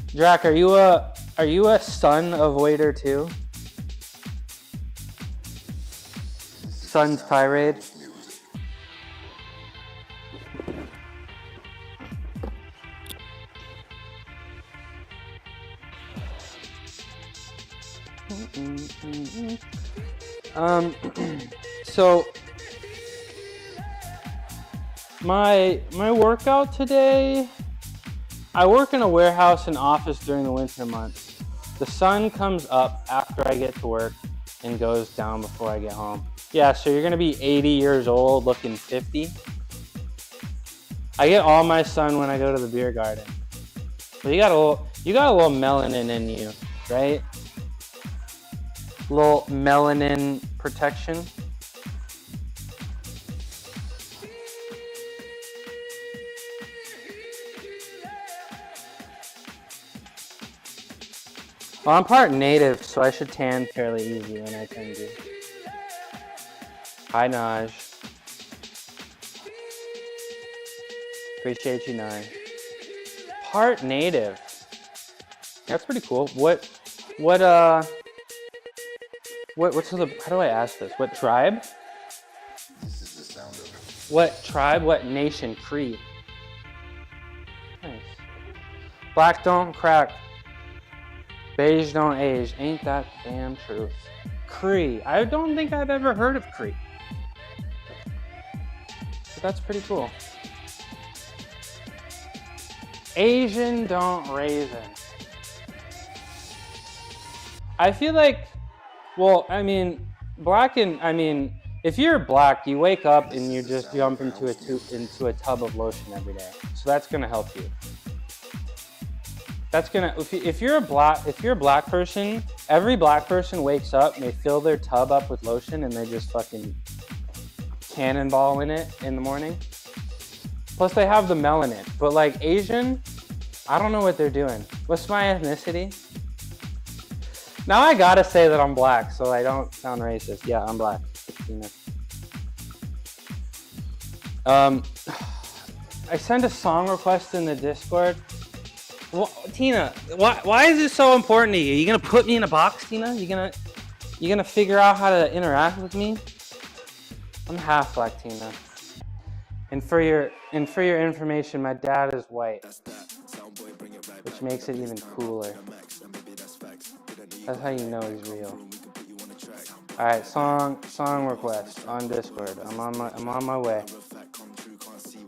Drac, are you a sun avoider too? Sun's tirade. So my workout today, I work in a warehouse and office during the winter months. The sun comes up after I get to work and goes down before I get home. Yeah, so you're gonna be 80 years old looking 50. I get all my sun when I go to the beer garden. But you got a little melanin in you, right? Little melanin protection. Well, I'm part native, so I should tan fairly easy when I tan do. Hi, Naj. Appreciate you, Naj. Part native. That's pretty cool. How do I ask this? What tribe? This is the sound of it. What tribe? What nation? Cree. Nice. Black don't crack. Beige don't age. Ain't that damn truth? Cree. I don't think I've ever heard of Cree. that's pretty cool. Asian don't raisin. I feel like, well, I mean, if you're black, you wake up and you just jump into a tub of lotion every day. So that's gonna help you. That's gonna, if you're a black person, every black person wakes up and they fill their tub up with lotion and they just fucking cannonball in it in the morning. Plus they have the melanin. But like Asian, I don't know what they're doing. What's my ethnicity? Now I gotta say that I'm black so I don't sound racist. Yeah, I'm black. I sent a song request in the Discord. Well, Tina, why is this so important to you? You gonna put me in a box, Tina? You gonna figure out how to interact with me? I'm half black, Tina. And for your information, my dad is white, which makes it even cooler. That's how you know he's real. All right, song request on Discord. I'm on my way.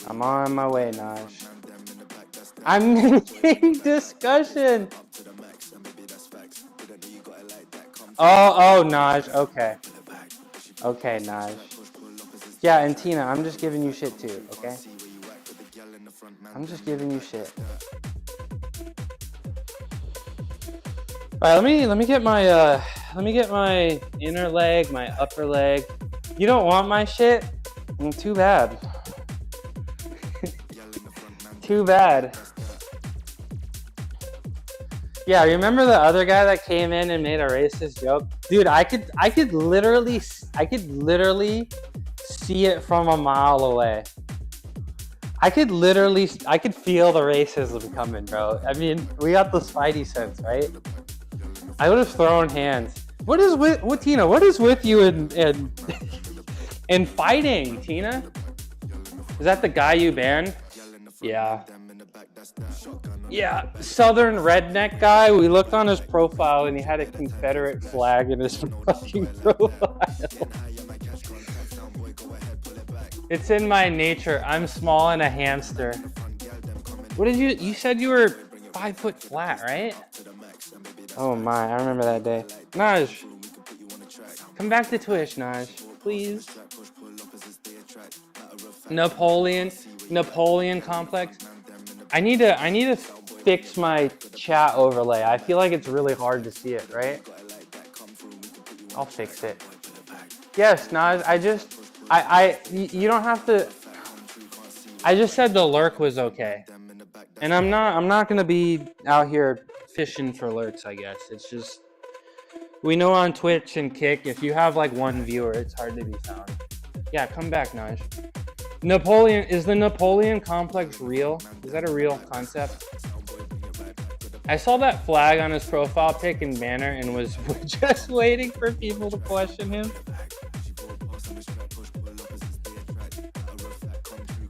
I'm on my way, Naj. I'm making discussion. Oh, Naj. Okay, Naj. Yeah, and Tina, I'm just giving you shit too. Okay. I'm just giving you shit. All right, let me get my inner leg, my upper leg. You don't want my shit? Too bad. Too bad. Yeah, remember the other guy that came in and made a racist joke? Dude, I could literally see it from a mile away. I could feel the racism coming, bro. I mean, we got the spidey sense, right? I would have thrown hands. Tina? What is with you in fighting, Tina? Is that the guy you banned? Yeah. Yeah, Southern redneck guy. We looked on his profile and he had a Confederate flag in his fucking profile. It's in my nature. I'm small and a hamster. What did you said you were 5 foot flat, right? Oh my, I remember that day. Naj, come back to Twitch, Naj, please. Napoleon complex. I need to fix my chat overlay. I feel like it's really hard to see it, right? I'll fix it. Yes, Naj, you don't have to. I just said the lurk was okay. And I'm not gonna be out here fishing for lurks, I guess. It's just, we know on Twitch and Kick, if you have like one viewer, it's hard to be found. Yeah, come back, Naj. Is the Napoleon complex real? Is that a real concept? I saw that flag on his profile pic and banner and was just waiting for people to question him.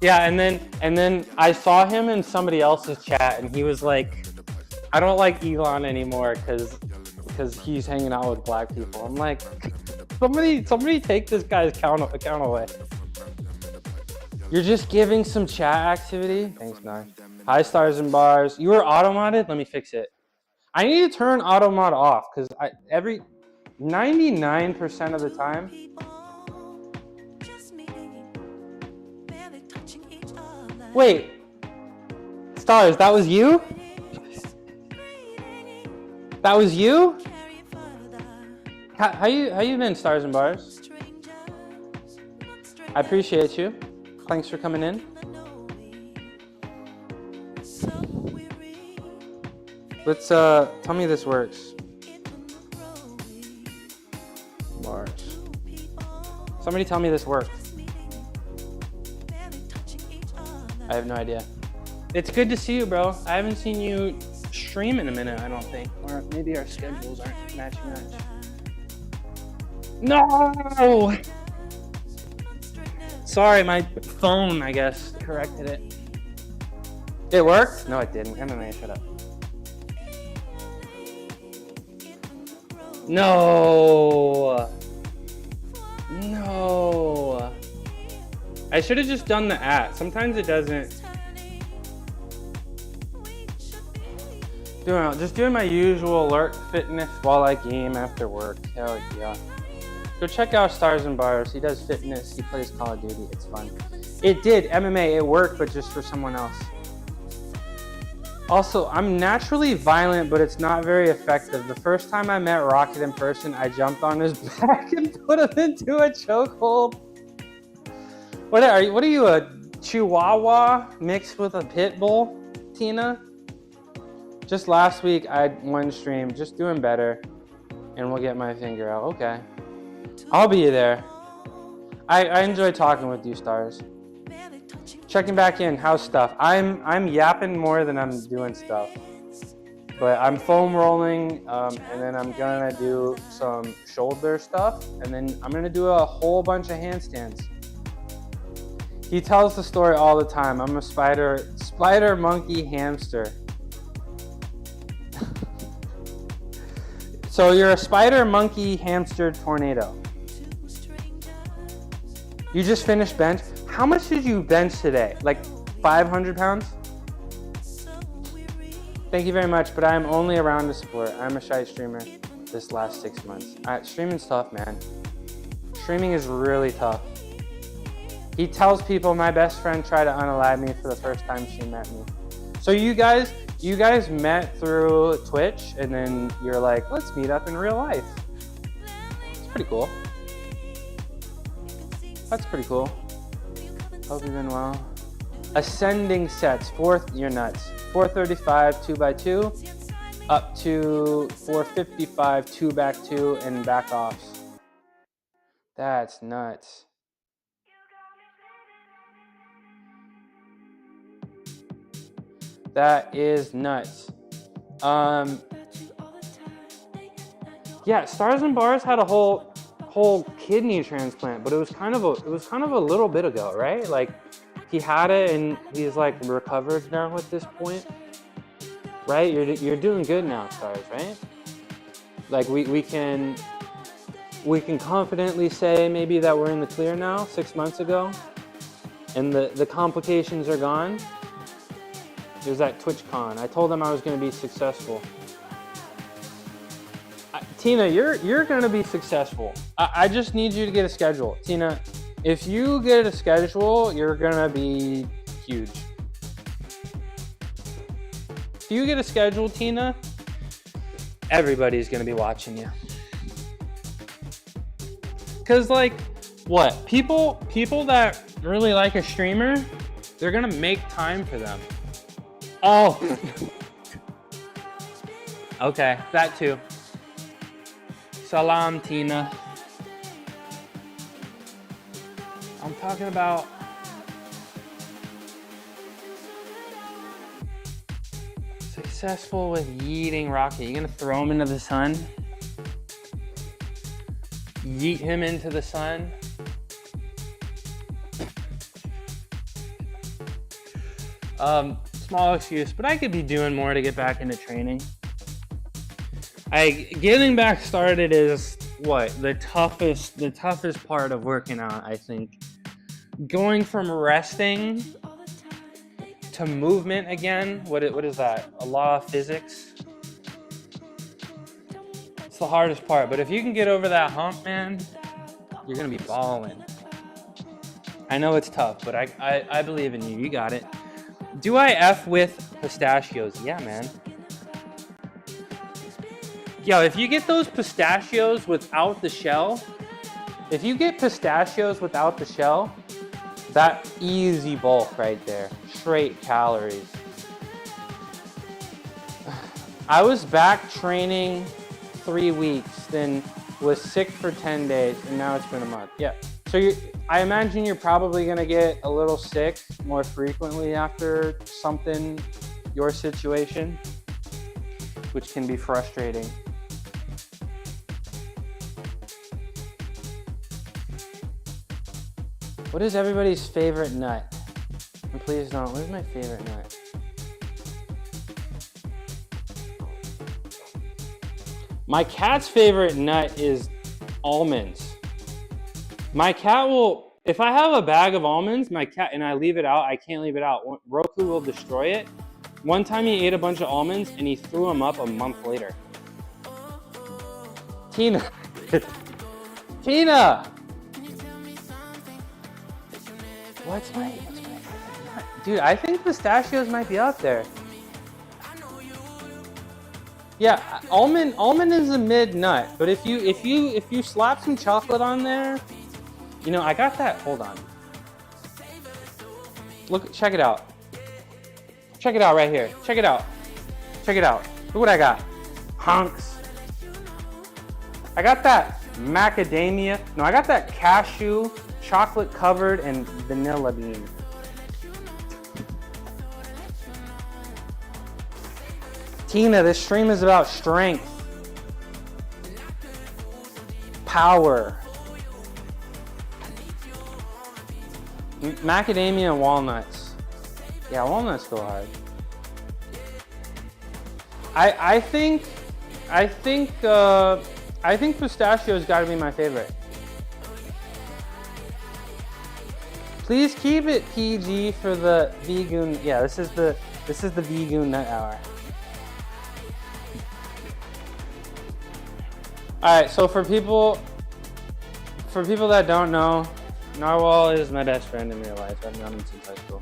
Yeah, and then I saw him in somebody else's chat and he was like, I don't like Elon anymore because he's hanging out with black people. I'm like, somebody take this guy's account away. You're just giving some chat activity. Thanks, Naj. Hi, Stars and Bars. You were auto-modded? Let me fix it. I need to turn auto-mod off because every 99% of the time. Wait, Stars, that was you? That was you? How you been, Stars and Bars? I appreciate you. Thanks for coming in. Let's tell me this works. Bars. Somebody tell me this works. I have no idea. It's good to see you, bro. I haven't seen you stream in a minute, I don't think. Or maybe our schedules aren't match. No! Sorry, my phone, I guess, corrected it. It worked? No, it didn't. MMA, shut up. No. I should have just done the @ Sometimes it doesn't. Just doing my usual alert fitness while I game after work. Hell yeah. Go check out Stars and Bars. He does fitness. He plays Call of Duty. It's fun. It did. MMA. It worked, but just for someone else. Also, I'm naturally violent, but it's not very effective. The first time I met Rocket in person, I jumped on his back and put him into a chokehold. What are you, a Chihuahua mixed with a pit bull, Tina? Just last week, I had one stream, just doing better, and we'll get my finger out. Okay. I'll be there. I enjoy talking with you, Stars. Checking back in, how's stuff? I'm yapping more than I'm doing stuff. But I'm foam rolling, and then I'm gonna do some shoulder stuff, and then I'm gonna do a whole bunch of handstands. He tells the story all the time. I'm a spider, monkey, hamster. So you're a spider, monkey, hamster, tornado. You just finished bench. How much did you bench today? Like 500 pounds? Thank you very much, but I'm only around to support. I'm a shy streamer this last 6 months. Streaming's tough, man. Streaming is really tough. He tells people my best friend tried to unalive me for the first time she met me. So you guys met through Twitch, and then you're like, let's meet up in real life. It's pretty cool. That's pretty cool. Hope you've been well. Ascending sets, you're nuts. 435, 2x2, up to 455, 2 back 2, and back offs. That's nuts. That is nuts. Yeah, Stars and Bars had a whole kidney transplant, but it was kind of a little bit ago, right? Like he had it and he's like recovered now at this point, right? You're doing good now, Stars, right? Like we can confidently say maybe that we're in the clear now. 6 months ago, and the complications are gone. It was at TwitchCon. I told them I was going to be successful. Tina, you're going to be successful. I just need you to get a schedule. Tina, if you get a schedule, you're going to be huge. If you get a schedule, Tina, everybody's going to be watching you. Because, like, what? People that really like a streamer, they're going to make time for them. Oh. Okay, that too. Salam, Tina. I'm talking about successful with yeeting Rocket. You gonna throw him into the sun? Yeet him into the sun? Small excuse, but I could be doing more to get back into training. Getting back started is the toughest part of working out, I think. Going from resting to movement again, what is that? A law of physics? It's the hardest part, but if you can get over that hump, man, you're gonna be balling. I know it's tough, but I believe in you. You got it. Do I F with pistachios? Yeah, man. Yo, if you get those pistachios without the shell, that easy bulk right there. Straight calories. I was back training 3 weeks, then was sick for 10 days, and now it's been a month. Yeah. So I imagine you're probably gonna get a little sick more frequently after something, your situation, which can be frustrating. What is everybody's favorite nut? And please don't. What is my favorite nut? My cat's favorite nut is almonds. My cat will If I have a bag of almonds, my cat, and I leave it out, I can't leave it out. Roku will destroy it. One time he ate a bunch of almonds and he threw them up a month later. Tina. Tina! What's my dude, I think pistachios might be up there. Yeah, almond is a mid nut, but if you slap some chocolate on there, you know, I got that. Hold on. Look, check it out. Check it out right here. Check it out. Check it out. Look what I got. Hunks. I got that macadamia. No, I got that cashew, chocolate covered, and vanilla bean. Tina, this stream is about strength, power, macadamia and walnuts. Yeah, walnuts go hard. I think pistachio's got to be my favorite. Please keep it PG for the vegan. Yeah, this is the vegan nut hour. All right, so for people that don't know, Narwhal is my best friend in real life. I've known him since high school.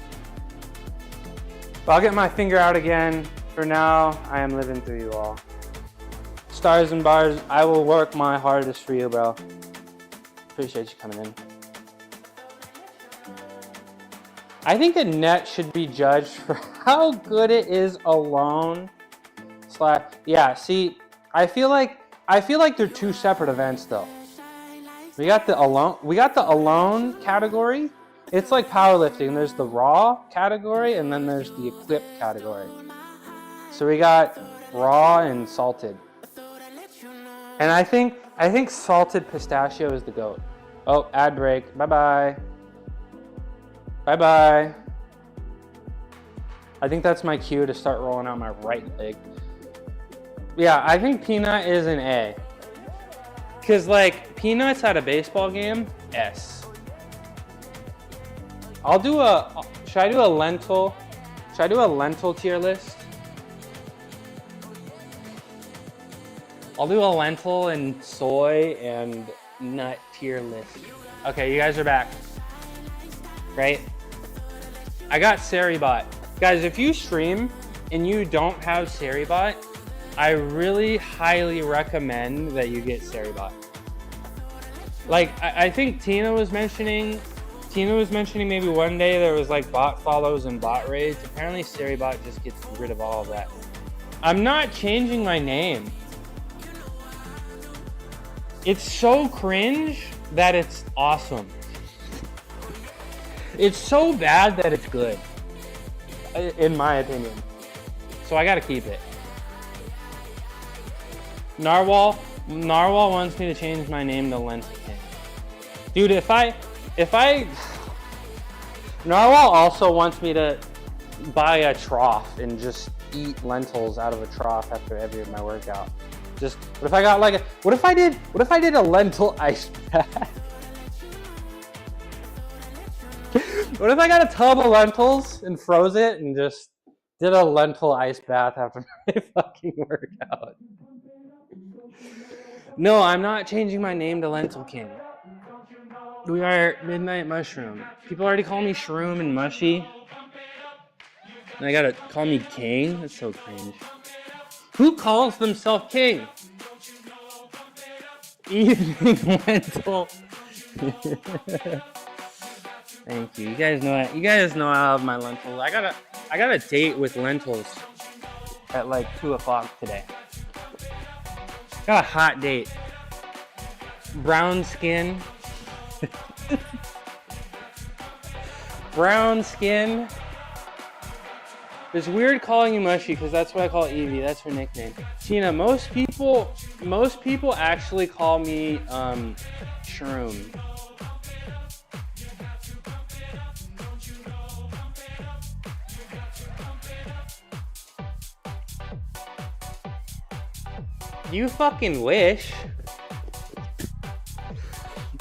But I'll get my finger out again. For now, I am living through you all. Stars and bars, I will work my hardest for you, bro. Appreciate you coming in. I think a net should be judged for how good it is alone. Yeah, see, I feel like they're two separate events though. We got the alone category. It's like powerlifting. There's the raw category and then there's the equipped category. So we got raw and salted. And I think salted pistachio is the GOAT. Oh, ad break. Bye-bye. Bye-bye. I think that's my cue to start rolling out my right leg. Yeah, I think peanut is an A. Cause like peanuts at a baseball game, S. Should I do a lentil tier list? I'll do a lentil and soy and nut tier list. Okay, you guys are back. Right? I got Seribot. Guys, if you stream and you don't have Seribot, I really highly recommend that you get Seribot. Like, I think Tina was mentioning maybe one day there was like bot follows and bot raids. Apparently Seribot just gets rid of all of that. I'm not changing my name. It's so cringe that it's awesome. It's so bad that it's good, in my opinion. So I gotta keep it. Narwhal wants me to change my name to Lentil King. Dude, if I Narwhal also wants me to buy a trough and just eat lentils out of a trough after every of my workout. Just what if I got like what if I did a lentil ice bath? What if I got a tub of lentils and froze it and just did a lentil ice bath after my fucking workout? No, I'm not changing my name to Lentil King. We are Midnight Mushroom. People already call me Shroom and Mushy. And I gotta call me King? That's so cringe. Who calls themselves King? Evening Lentil. Thank you. You guys know I love my lentils. I got a date with lentils at like 2 o'clock today. Got a hot date. Brown skin. Brown skin. It's weird calling you Mushy because that's what I call Evie. That's her nickname. Tina, most people actually call me Shroom. You fucking wish.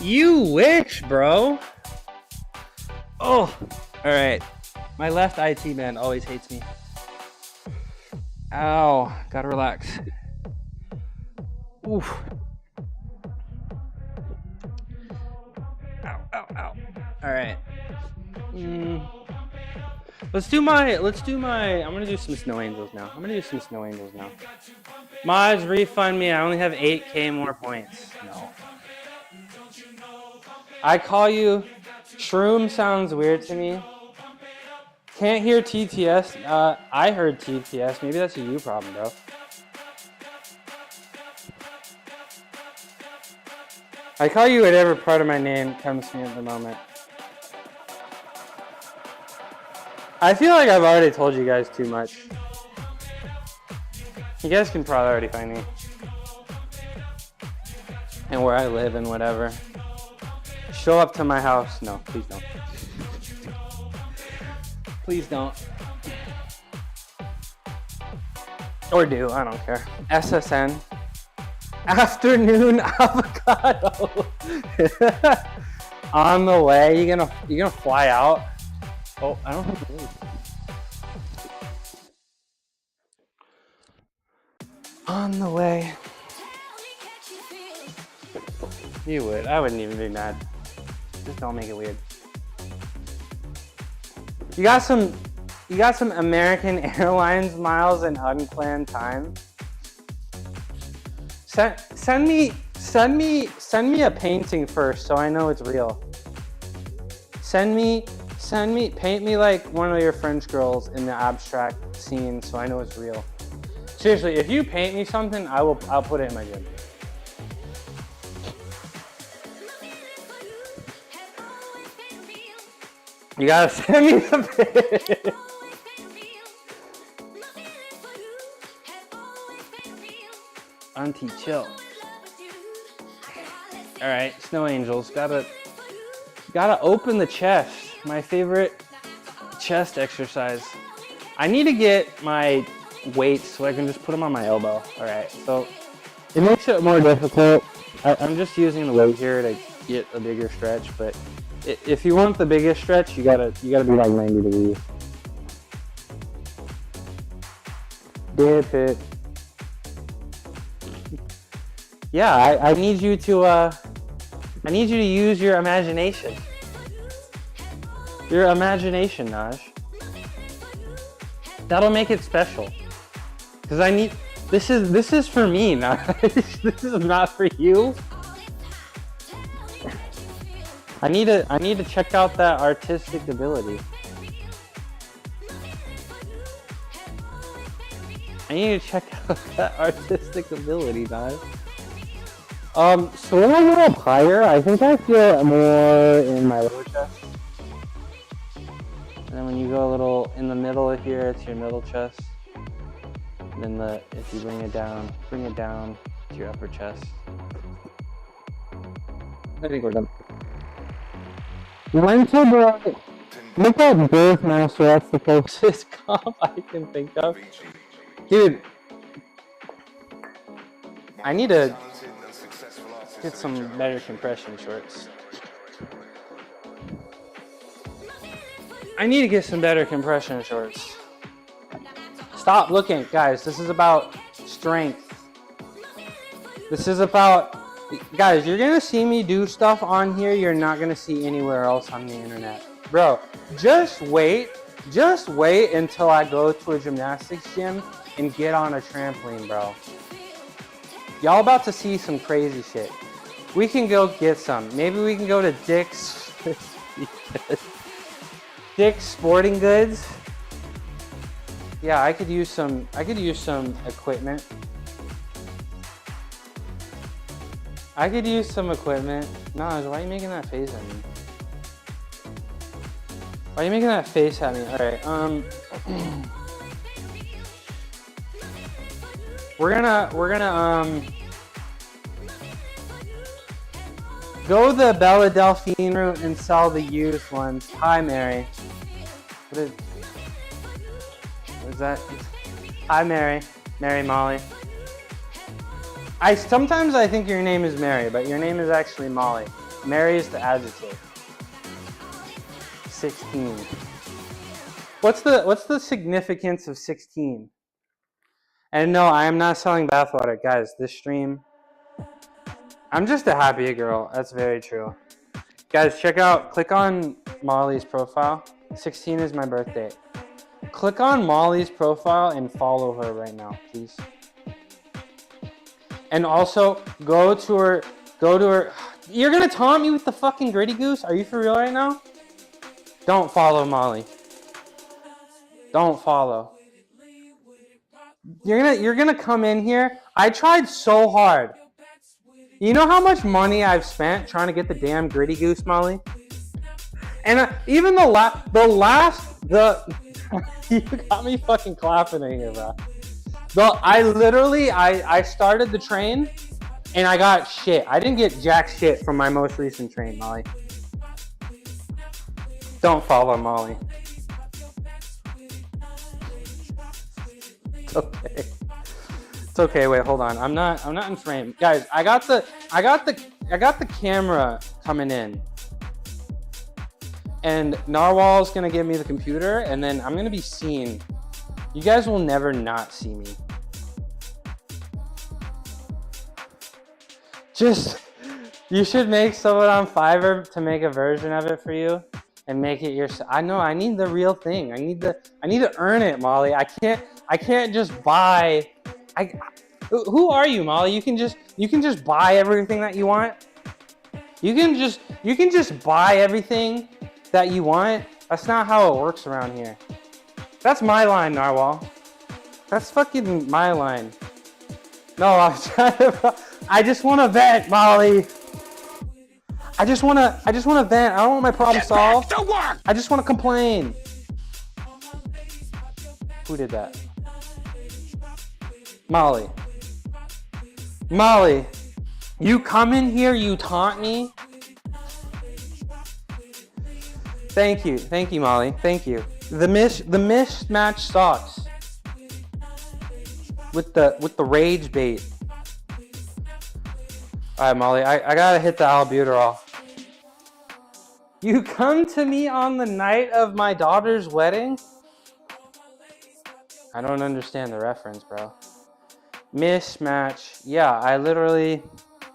You wish, bro. Oh, all right. My left IT man always hates me. Ow, gotta relax. Oof. Ow, ow, ow. All right. Let's do my, I'm gonna do some Snow Angels now. Mods, refund me, I only have 8K more points. No. I call you, Shroom sounds weird to me. Can't hear TTS, I heard TTS, maybe that's a you problem, bro. I call you whatever part of my name comes to me at the moment. I feel like I've already told you guys too much. You guys can probably already find me. And where I live and whatever. Show up to my house. No, please don't. Please don't. Or do, I don't care. SSN. Afternoon avocado. On the way, you gonna fly out? Oh, I don't have to leave. On the way. You would. I wouldn't even be mad. Just don't make it weird. You got some American Airlines miles and unplanned time? Send me a painting first so I know it's real. Paint me like one of your French girls in the abstract scene so I know it's real. Seriously, if you paint me something, I'll put it in my gym. You gotta send me some pics. Auntie, chill. All right, Snow Angels, gotta open the chest. My favorite chest exercise. I need to get my weights so I can just put them on my elbow. All right, so it makes it more difficult. I'm just using the weight here to get a bigger stretch, but if you want the biggest stretch, you gotta be like 90 degrees. Dip it. Yeah, I need you to use your imagination. Your imagination, Naj. That'll make it special. Cause this is for me, Naj. This is not for you. I need to check out that artistic ability. Naj. So when I go up higher, I think I feel more in my lower chest. And then when you go a little in the middle here, it's your middle chest. And then if you bring it down to your upper chest. I think we're done. Lentil Bro, look at Birthmaster, that's the closest comp I can think of. Dude, I need to get some better compression shorts. Stop looking, guys. This is about strength. Guys, you're gonna see me do stuff on here you're not gonna see anywhere else on the internet. Bro, just wait until I go to a gymnastics gym and get on a trampoline, bro. Y'all about to see some crazy shit. We can go get some. Maybe we can go to Dick's Sporting Goods. Yeah, I could use some equipment. Naj, why are you making that face at me? Alright, we're gonna go the Bella Delphine route and sell the used ones. Hi, Mary. What is that? Hi, Mary. Mary Molly. Sometimes I think your name is Mary, but your name is actually Molly. Mary is the adjective. 16. What's the significance of 16? And no, I am not selling bathwater, guys. This stream, I'm just a happy girl. That's very true. Guys, click on Molly's profile. 16 is my birthday. Click on Molly's profile and follow her right now, please. And also go to her. You're gonna taunt me with the fucking Gritty Goose? Are you for real right now? Don't follow Molly. Don't follow. You're gonna come in here. I tried so hard. You know how much money I've spent trying to get the damn Gritty Goose, Molly? And even you got me fucking clapping in here, bro. I started the train and I got shit. I didn't get jack shit from my most recent train, Molly. Don't follow Molly. It's okay. It's okay. Wait, hold on. I'm not in frame, guys. I got the camera coming in, and Narwhal's gonna give me the computer, and then I'm gonna be seen. You guys will never not see me. You should make someone on Fiverr to make a version of it for you and make it your. I know. I need the real thing. I need to earn it, Molly. I can't just buy. Who are you, Molly? You can just buy everything that you want. You can just buy everything that you want. That's not how it works around here. That's my line, Narwhal. That's fucking my line. No, I'm trying to. I just want to vent, Molly. I just want to vent. I don't want my problem solved. I just want to complain. Who did that? Molly. Molly, you come in here, you taunt me. Thank you, Molly. Thank you. The mismatch socks with the rage bait. All right, Molly, I gotta hit the albuterol. You come to me on the night of my daughter's wedding? I don't understand the reference, bro. Mismatch. Yeah,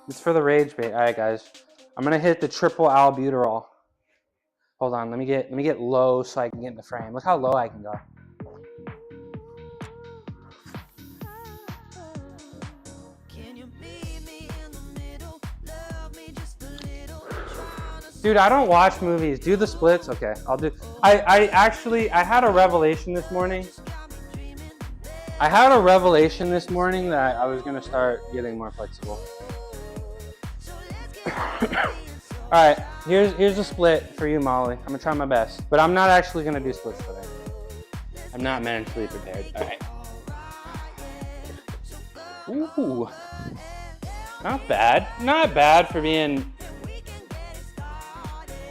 it's for the rage bait. All right, guys. I'm gonna hit the triple albuterol. Hold on, let me get low so I can get in the frame. Look how low I can go. Dude, I don't watch movies. Do the splits? Okay, I'll do. I had a revelation this morning. I had a revelation this morning that I was gonna start getting more flexible. All right, here's a split for you, Molly. I'm gonna try my best, but I'm not actually gonna do splits today. I'm not mentally prepared. All right. Ooh, not bad. Not bad for being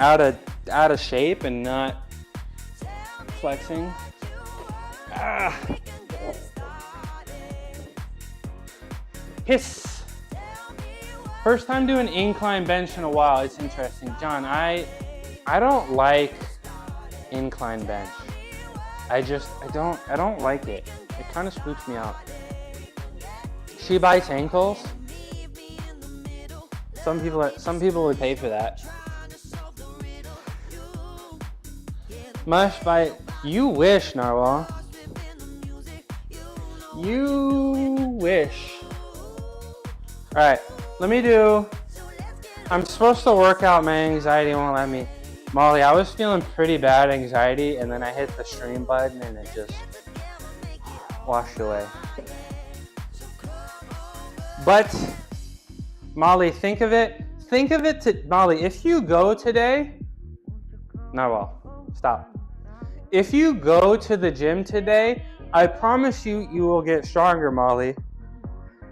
out of shape and not flexing. Ah. Hiss. First time doing incline bench in a while. It's interesting. John, I don't like incline bench. I don't like it. It kind of spooks me out. She bites ankles. Some people would pay for that. Mush bite. You wish, Narwhal. You wish. All right, I'm supposed to work out. My anxiety won't let me. Molly, I was feeling pretty bad anxiety, and then I hit the stream button, and it just washed away. But, Molly, think of it Molly, if you go today, Narwhal, stop. If you go to the gym today, I promise you will get stronger, Molly.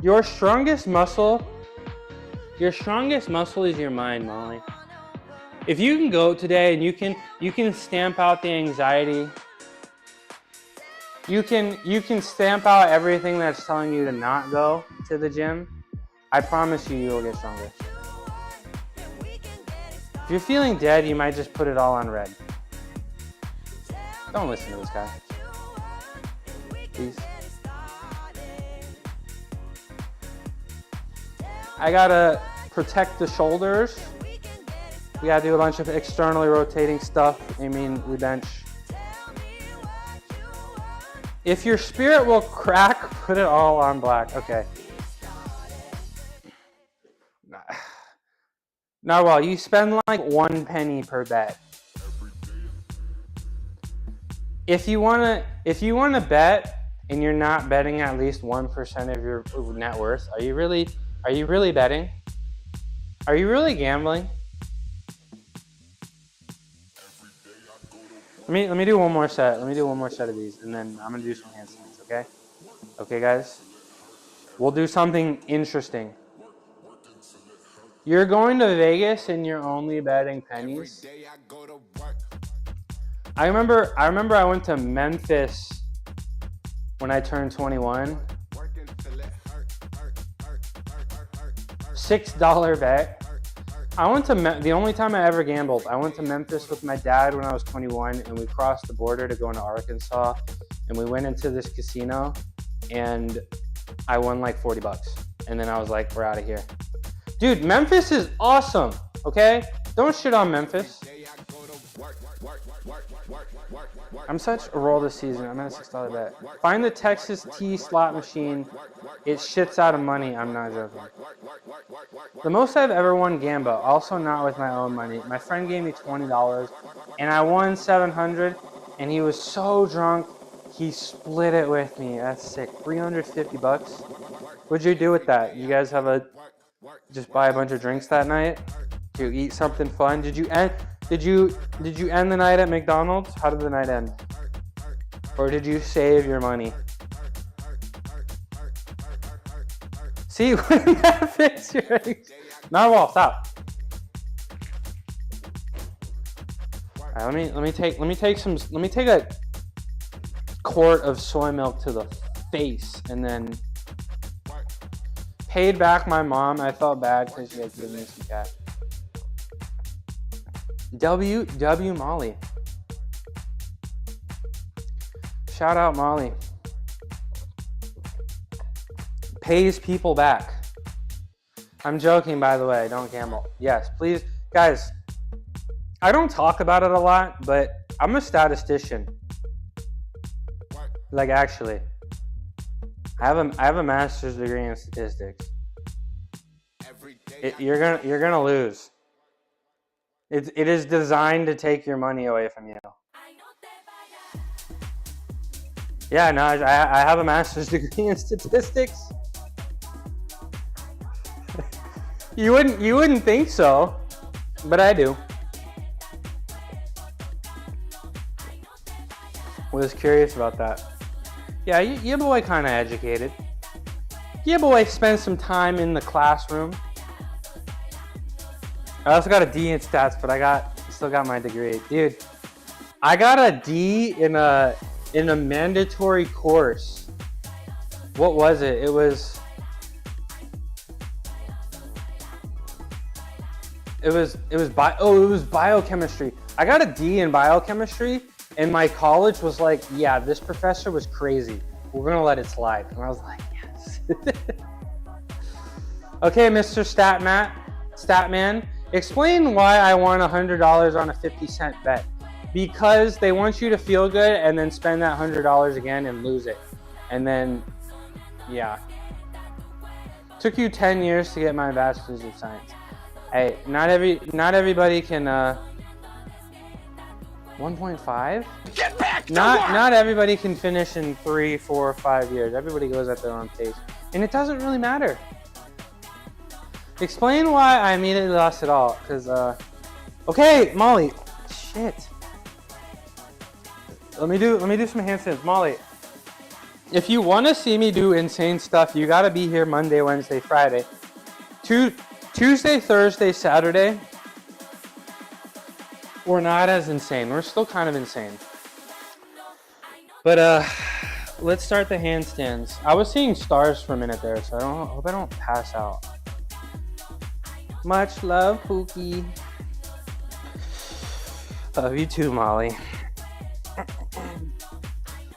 Your strongest muscle is your mind, Molly. If you can go today and you can stamp out the anxiety, you can stamp out everything that's telling you to not go to the gym, I promise you will get stronger. If you're feeling dead, you might just put it all on red. Don't listen to this guy. Please. I gotta protect the shoulders. We gotta do a bunch of externally rotating stuff. I mean, we bench. If your spirit will crack, put it all on black. Okay. Narwhal, you spend like 1 penny per bet. If you wanna bet and you're not betting at least 1% of your net worth, are you really betting? Are you really gambling? Let me do one more set. Let me do one more set of these, and then I'm gonna do some handstands. Okay? Okay, guys. We'll do something interesting. You're going to Vegas and you're only betting pennies. I remember I went to Memphis when I turned 21. $6 bet. I went to the only time I ever gambled. I went to Memphis with my dad when I was 21, and we crossed the border to go into Arkansas, and we went into this casino, and I won like $40, and then I was like, we're out of here. Dude, Memphis is awesome. Okay, don't shit on Memphis. I'm such a roll this season. I'm at a $6 bet. Find the Texas T slot machine. It shits out of money. I'm not joking. The most I've ever won Gamba, also not with my own money. My friend gave me $20 and I won $700, and he was so drunk he split it with me. That's sick. $350. What'd you do with that? You guys have just buy a bunch of drinks that night? Did you eat something fun? Did you end the night at McDonald's? How did the night end? Or did you save your money? See, wouldn't that fix your eggs? Narwhal, stop. All right, let me take a quart of soy milk to the face, and then paid back my mom. I felt bad because she had given me some cash. W Molly. Shout out Molly. Pays people back. I'm joking, by the way. Don't gamble. Yes, please. Guys, I don't talk about it a lot, but I'm a statistician. Like, actually. I have a master's degree in statistics. You're gonna lose. It is designed to take your money away from you. Yeah, no, I have a master's degree in statistics. You wouldn't think so, but I do. Was curious about that. Yeah, your boy kind of educated. Your boy spent some time in the classroom. I also got a D in stats, but I still got my degree. Dude, I got a D in a mandatory course. What was it? It was biochemistry. I got a D in biochemistry, and my college was like, yeah, this professor was crazy. We're gonna let it slide. And I was like, yes. Okay, Mr. Statman, explain why I won $100 on a 50-cent bet. Because they want you to feel good and then spend that $100 again and lose it. And then, yeah. Took you 10 years to get my bachelor's of science. Hey, not everybody can 1.5? Get back to Not everybody can finish in 3, 4, 5 years. Everybody goes at their own pace. And it doesn't really matter. Explain why I immediately lost it all. Cause okay, Molly. Shit. Let me do some handstands. Molly, if you want to see me do insane stuff, you got to be here Monday, Wednesday, Friday. Tuesday, Thursday, Saturday, we're not as insane. We're still kind of insane. But let's start the handstands. I was seeing stars for a minute there, so I hope I don't pass out. Much love, Pookie. Love you too, Molly.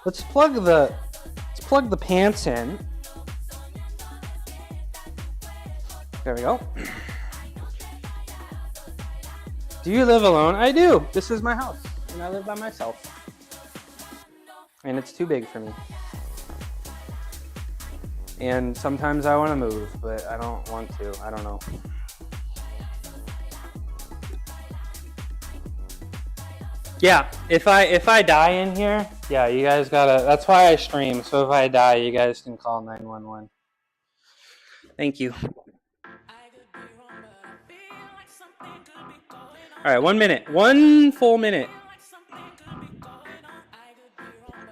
Let's plug the pants in. There we go. Do you live alone? I do. This is my house, and I live by myself. And it's too big for me. And sometimes I want to move, but I don't want to. I don't know. Yeah, if I die in here, yeah, you guys gotta. That's why I stream. So if I die, you guys can call 911. Thank you. All right, 1 minute, 1 full minute.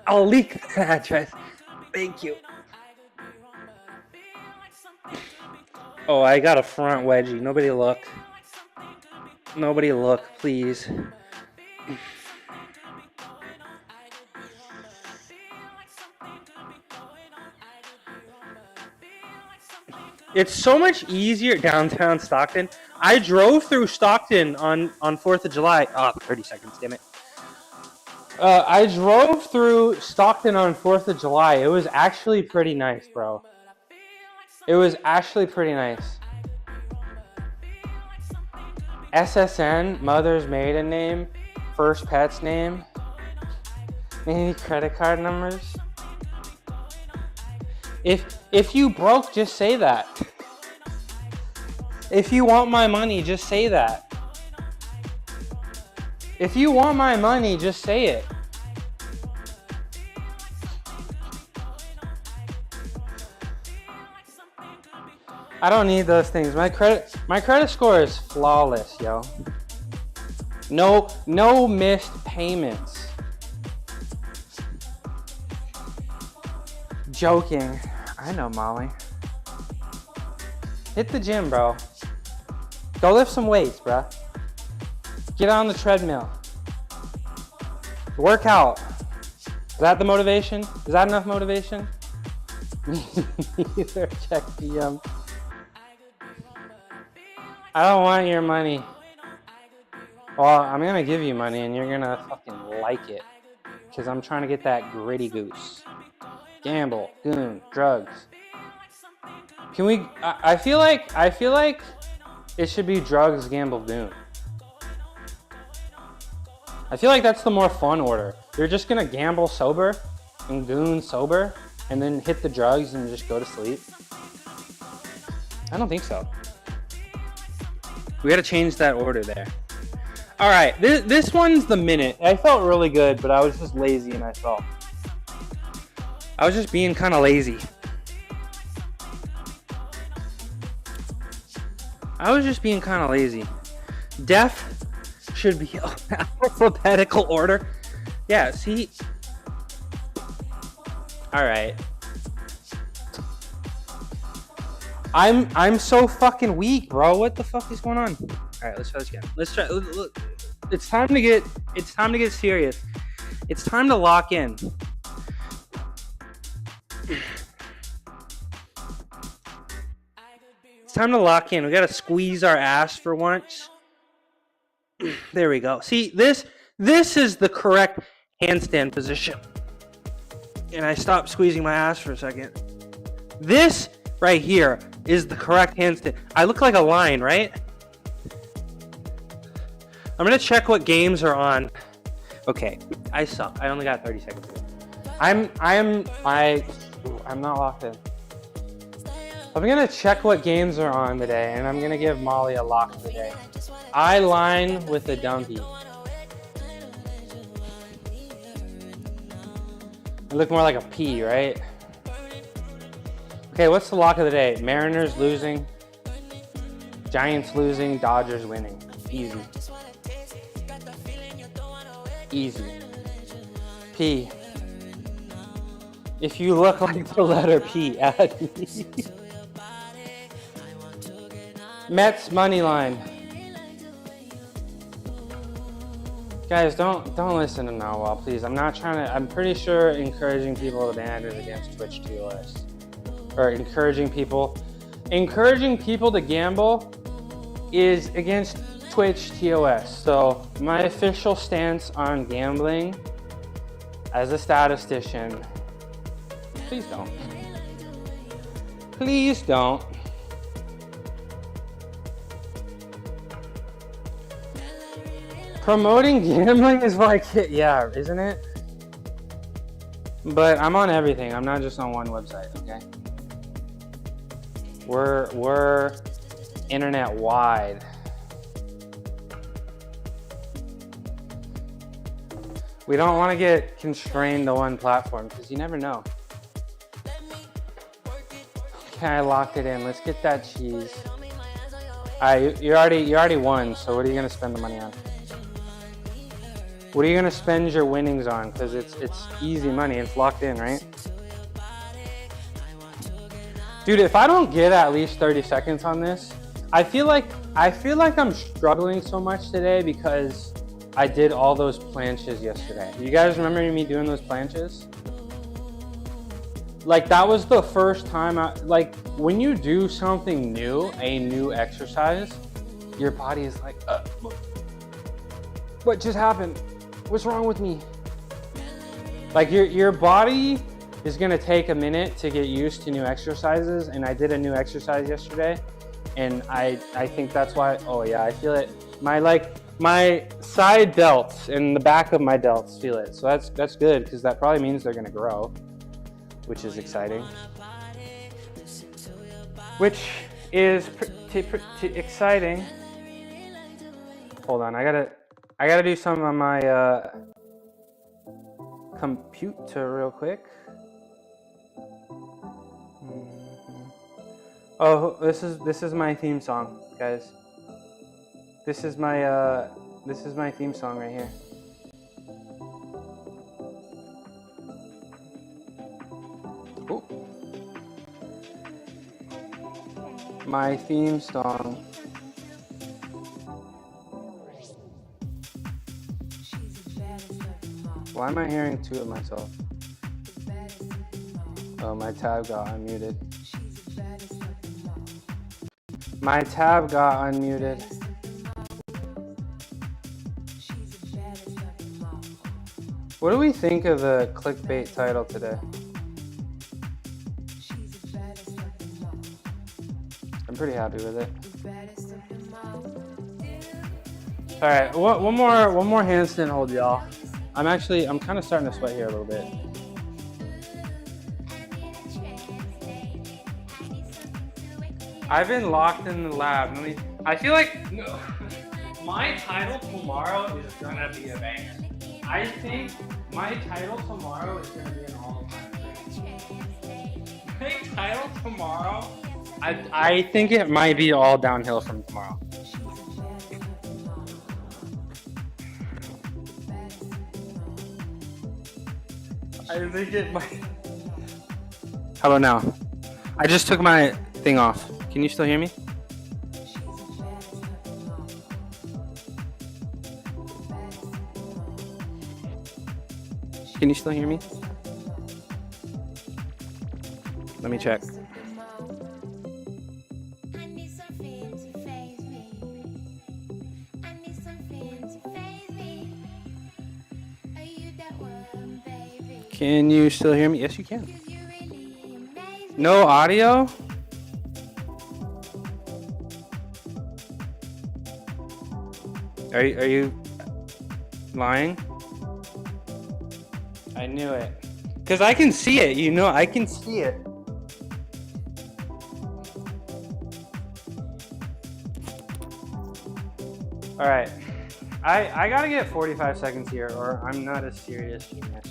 I'll leak the address. Thank you. Oh, I got a front wedgie. Nobody look. Nobody look, please. It's so much easier downtown Stockton. I drove through Stockton on 4th of July. Oh, 30 seconds, damn it. I drove through Stockton on 4th of July. It was actually pretty nice, bro. It was actually pretty nice. SSN, mother's maiden name, first pet's name, maybe credit card numbers. If you broke, just say that. If you want my money, just say that. If you want my money, just say it. I don't need those things. My credit score is flawless, yo. No missed payments. Joking. I know, Molly. Hit the gym, bro. Go lift some weights, bro. Get on the treadmill. Work out. Is that the motivation? Is that enough motivation? Neither. Check DM. I don't want your money. Well, I'm gonna give you money and you're gonna fucking like it. Because I'm trying to get that gritty goose. Gamble, goon, drugs. Can we, I feel like it should be drugs, gamble, goon. I feel like that's the more fun order. You're just gonna gamble sober and goon sober and then hit the drugs and just go to sleep. I don't think so. We gotta change that order there. All right, this one's the minute. I felt really good, but I was just lazy and I was just being kind of lazy. I was just being kind of lazy. Def should be alphabetical order. Yeah, see? All right. I'm so fucking weak, bro. What the fuck is going on? All right, let's try this again. Let's try. Look, it's time to get serious. It's time to lock in. It's time to lock in. We gotta squeeze our ass for once. There we go. See, this is the correct handstand position. And I stopped squeezing my ass for a second. This right here is the correct handstand. I look like a lion, right? I'm gonna check what games are on. Okay, I suck. I only got 30 seconds ago. I'm not locked in. I'm gonna check what games are on today, and I'm gonna give Molly a lock of the day. I line with a dumpy. I look more like a P, right? Okay, what's the lock of the day? Mariners losing, Giants losing, Dodgers winning. Easy. Easy. P. If you look like the letter P, add me. Mets money line. Guys, don't listen to Narwhal, please. I'm not trying to. I'm pretty sure encouraging people to ban is against Twitch TOS, or encouraging people to gamble is against Twitch TOS. So my official stance on gambling as a statistician, please don't. Please don't. Promoting gambling is like, yeah, isn't it? But I'm on everything. I'm not just on one website, okay? We're internet wide. We don't want to get constrained to one platform because you never know. Okay, I locked it in. Let's get that cheese. All right, you already won. So what are you gonna spend the money on? What are you gonna spend your winnings on? Because it's easy money. It's locked in, right? Dude, if I don't get at least 30 seconds on this, I feel like I'm struggling so much today because I did all those planches yesterday. You guys remember me doing those planches? Like that was the first time like when you do something new, a new exercise, your body is like, what just happened? What's wrong with me? Like your body is gonna take a minute to get used to new exercises, and I did a new exercise yesterday, and I think that's why. Oh yeah, I feel it. My side delts and the back of my delts feel it. So that's good because that probably means they're gonna grow, which is exciting. Which is pretty exciting. Hold on, I gotta do some on my computer real quick. Oh, this is my theme song, guys. This is my theme song right here. Ooh. My theme song. Why am I hearing two of myself? Oh, my tab got unmuted. My tab got unmuted. What do we think of the clickbait title today? I'm pretty happy with it. All right, one more handstand hold, y'all. I'm kind of starting to sweat here a little bit. I've been locked in the lab. I feel like my title tomorrow is gonna be a banger. I think my title tomorrow is gonna be an all-time thing. My title tomorrow, I think it might be all downhill from tomorrow. I think it might. How about now? I just took my thing off. Can you still hear me? Can you still hear me? Let me check. Can you still hear me? Yes, you can. No audio? Are you lying? I knew it. Because I can see it, I can see it. All right. I gotta get 45 seconds here or I'm not a serious gymnast.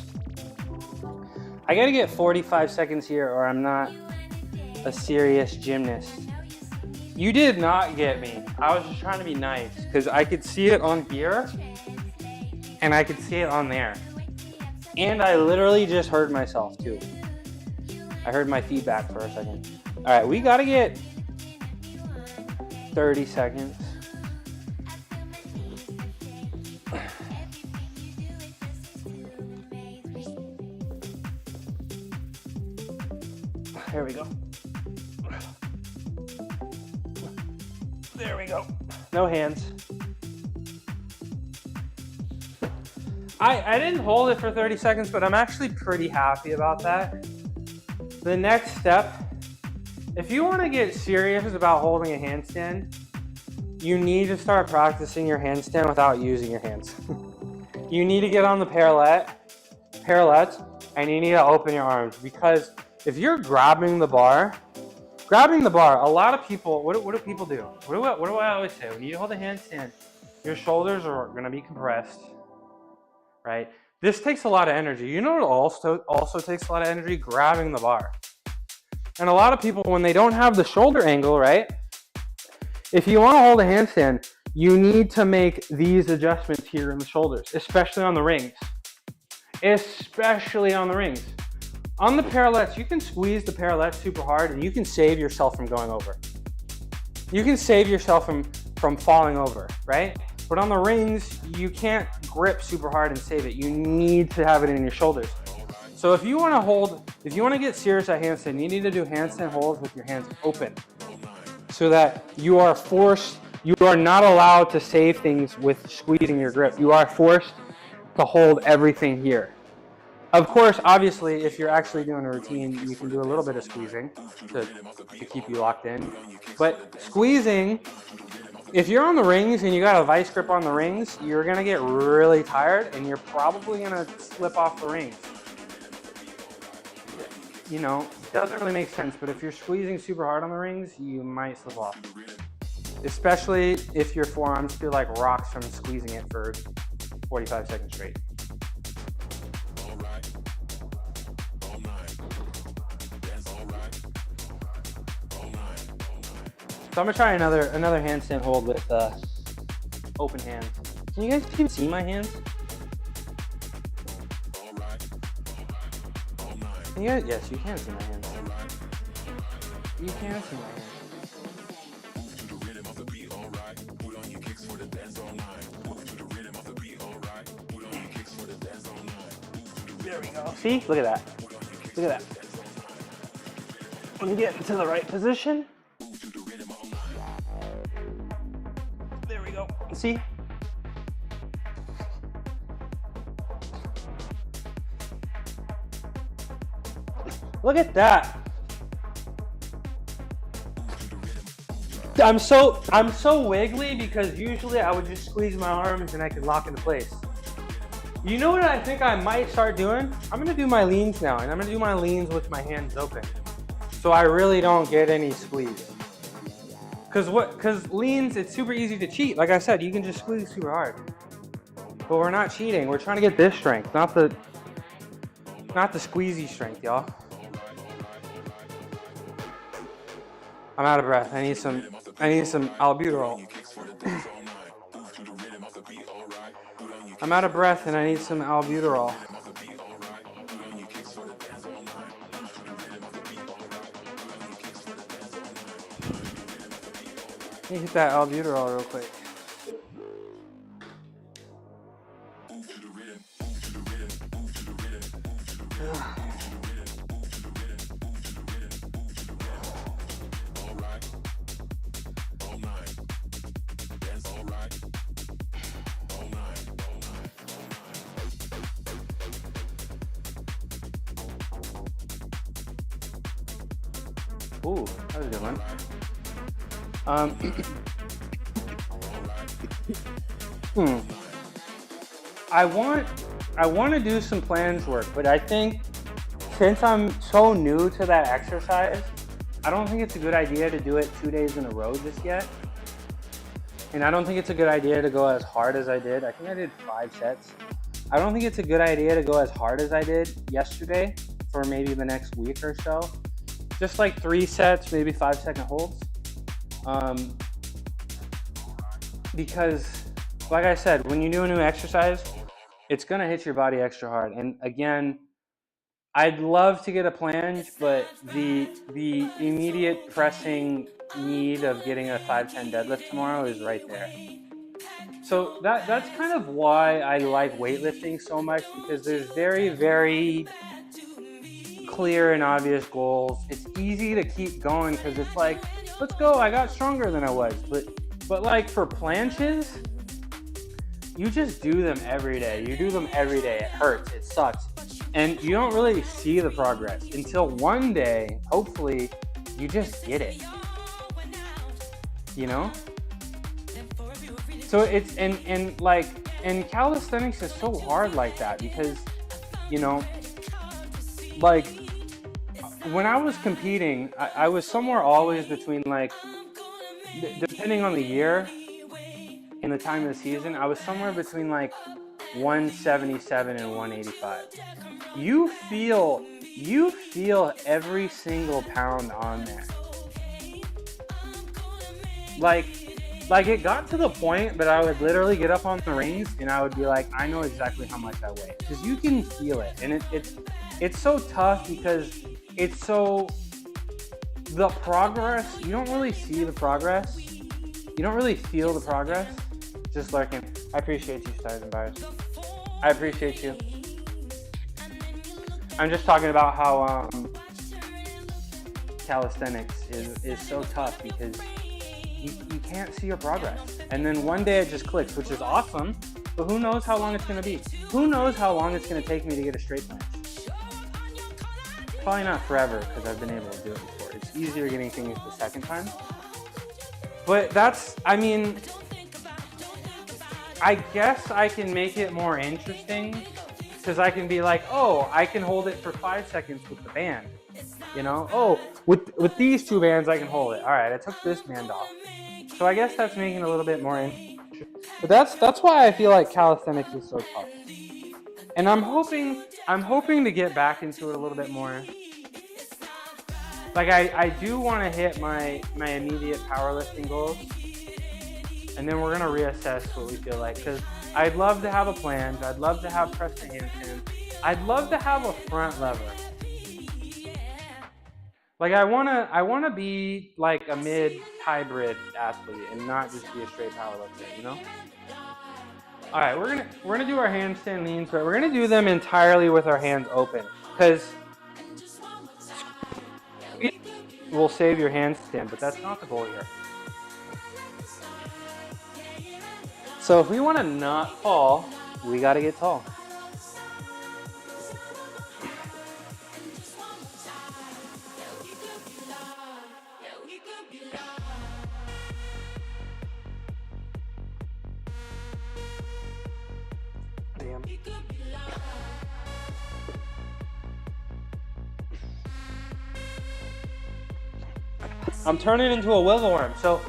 I gotta get 45 seconds here or I'm not a serious gymnast. You did not get me. I was just trying to be nice because I could see it on here and I could see it on there. And I literally just heard myself too. I heard my feedback for a second. All right, we gotta get 30 seconds. There we go. There we go. No hands. I didn't hold it for 30 seconds, but I'm actually pretty happy about that. The next step, if you want to get serious about holding a handstand, you need to start practicing your handstand without using your hands. You need to get on the parallettes, and you need to open your arms, because if you're grabbing the bar, a lot of people, what do people do? What do I always say? When you hold a handstand, your shoulders are going to be compressed, right? This takes a lot of energy. You know what also takes a lot of energy? Grabbing the bar. And a lot of people, when they don't have the shoulder angle, right? If you want to hold a handstand, you need to make these adjustments here in the shoulders, especially on the rings. Especially on the rings. On the parallettes, you can squeeze the parallettes super hard and you can save yourself from going over. You can save yourself from falling over, right? But on the rings, you can't grip super hard and save it. You need to have it in your shoulders. So if you want to get serious at handstand, you need to do handstand holds with your hands open, so that you are not allowed to save things with squeezing your grip. You are forced to hold everything here. Of course, obviously, if you're actually doing a routine, you can do a little bit of squeezing to keep you locked in. But squeezing, if you're on the rings and you got a vice grip on the rings, you're gonna get really tired and you're probably gonna slip off the rings. You know, it doesn't really make sense, but if you're squeezing super hard on the rings, you might slip off. Especially if your forearms feel like rocks from squeezing it for 45 seconds straight. So I'm gonna try another handstand hold with open hands. Can you guys even see my hands? Can you guys? Yes, you can see my hands. You can see my hands. There we go. See? Look at that. Look at that. When you get into the right position. There we go. See? Look at that. I'm so wiggly because usually I would just squeeze my arms and I could lock into place. You know what I think I might start doing? I'm gonna do my leans now, and I'm gonna do my leans with my hands open, so I really don't get any squeeze. Cause leans, it's super easy to cheat. Like I said, you can just squeeze super hard. But we're not cheating. We're trying to get this strength, not the squeezy strength, y'all. I'm out of breath. I need some albuterol. I'm out of breath and I need some albuterol. Let me hit that albuterol real quick. Ooh, that was a good one. I want to do some plans work, but I think since I'm so new to that exercise, I don't think it's a good idea to do it 2 days in a row just yet. And I don't think it's a good idea to go as hard as I did. I think I did 5 sets. I don't think it's a good idea to go as hard as I did yesterday for maybe the next week or so. Just like 3 sets, maybe 5-second holds. Because, like I said, when you do a new exercise, it's gonna hit your body extra hard. And again, I'd love to get a planche, but the immediate pressing need of getting a 510 deadlift tomorrow is right there. So that's kind of why I like weightlifting so much, because there's very, very clear and obvious goals. It's easy to keep going because it's like, let's go, I got stronger than I was. But like for planches, you just do them every day. You do them every day. It hurts. It sucks. And you don't really see the progress until one day, hopefully, you just get it. You know? So it's, and calisthenics is so hard like that because, you know, like, when I was competing, I was somewhere always between, like, depending on the year and the time of the season, I was somewhere between, like, 177 and 185. You feel every single pound on there. Like it got to the point that I would literally get up on the rings and I would be like, I know exactly how much I weigh, because you can feel it. And it's so tough because it's so, the progress, you don't really see the progress. You don't really feel the progress. Just lurking. I appreciate you, Stars and Bars. I appreciate you. I'm just talking about how calisthenics is so tough because you can't see your progress. And then one day it just clicks, which is awesome, but who knows how long it's gonna be? Who knows how long it's gonna take me to get a straight planche? Probably not forever, because I've been able to do it before. It's easier getting things the second time. But that's, I mean, I guess I can make it more interesting because I can be like, oh, I can hold it for 5 seconds with the band. You know, oh, with these two bands I can hold it. All right, I took this band off. So I guess that's making it a little bit more interesting. But that's why I feel like calisthenics is so tough. And I'm hoping to get back into it a little bit more. Like I do want to hit my immediate powerlifting goals. And then we're gonna reassess what we feel like, because I'd love to have a planche. I'd love to have press to handstand. I'd love to have a front lever. Like I wanna be like a mid-hybrid athlete and not just be a straight powerlifter, you know? All right, we're gonna do our handstand leans, but we're gonna do them entirely with our hands open, because we'll save your handstand, but that's not the goal here. So if we want to not fall, we got to get tall. Damn. I'm turning into a wiggle worm. So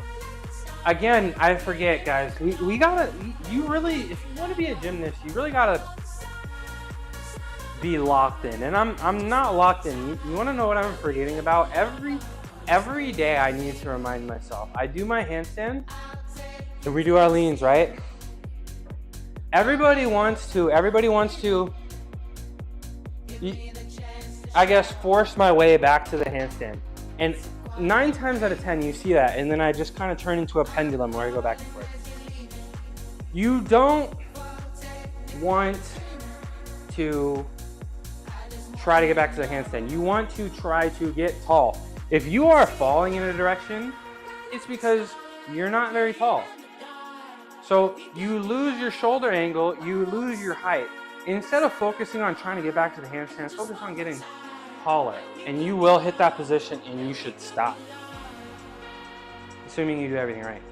again, I forget, guys. We gotta. You really, if you want to be a gymnast, you really gotta be locked in. And I'm not locked in. You want to know what I'm forgetting about? Every day I need to remind myself. I do my handstand, and we do our leans, right? Everybody wants to, I guess, force my way back to the handstand. And 9 times out of 10, you see that, and then I just kind of turn into a pendulum where I go back and forth. You don't want to try to get back to the handstand. You want to try to get tall. If you are falling in a direction, it's because you're not very tall. So you lose your shoulder angle, you lose your height. Instead of focusing on trying to get back to the handstand, focus on getting taller, and you will hit that position and you should stop. Assuming you do everything right.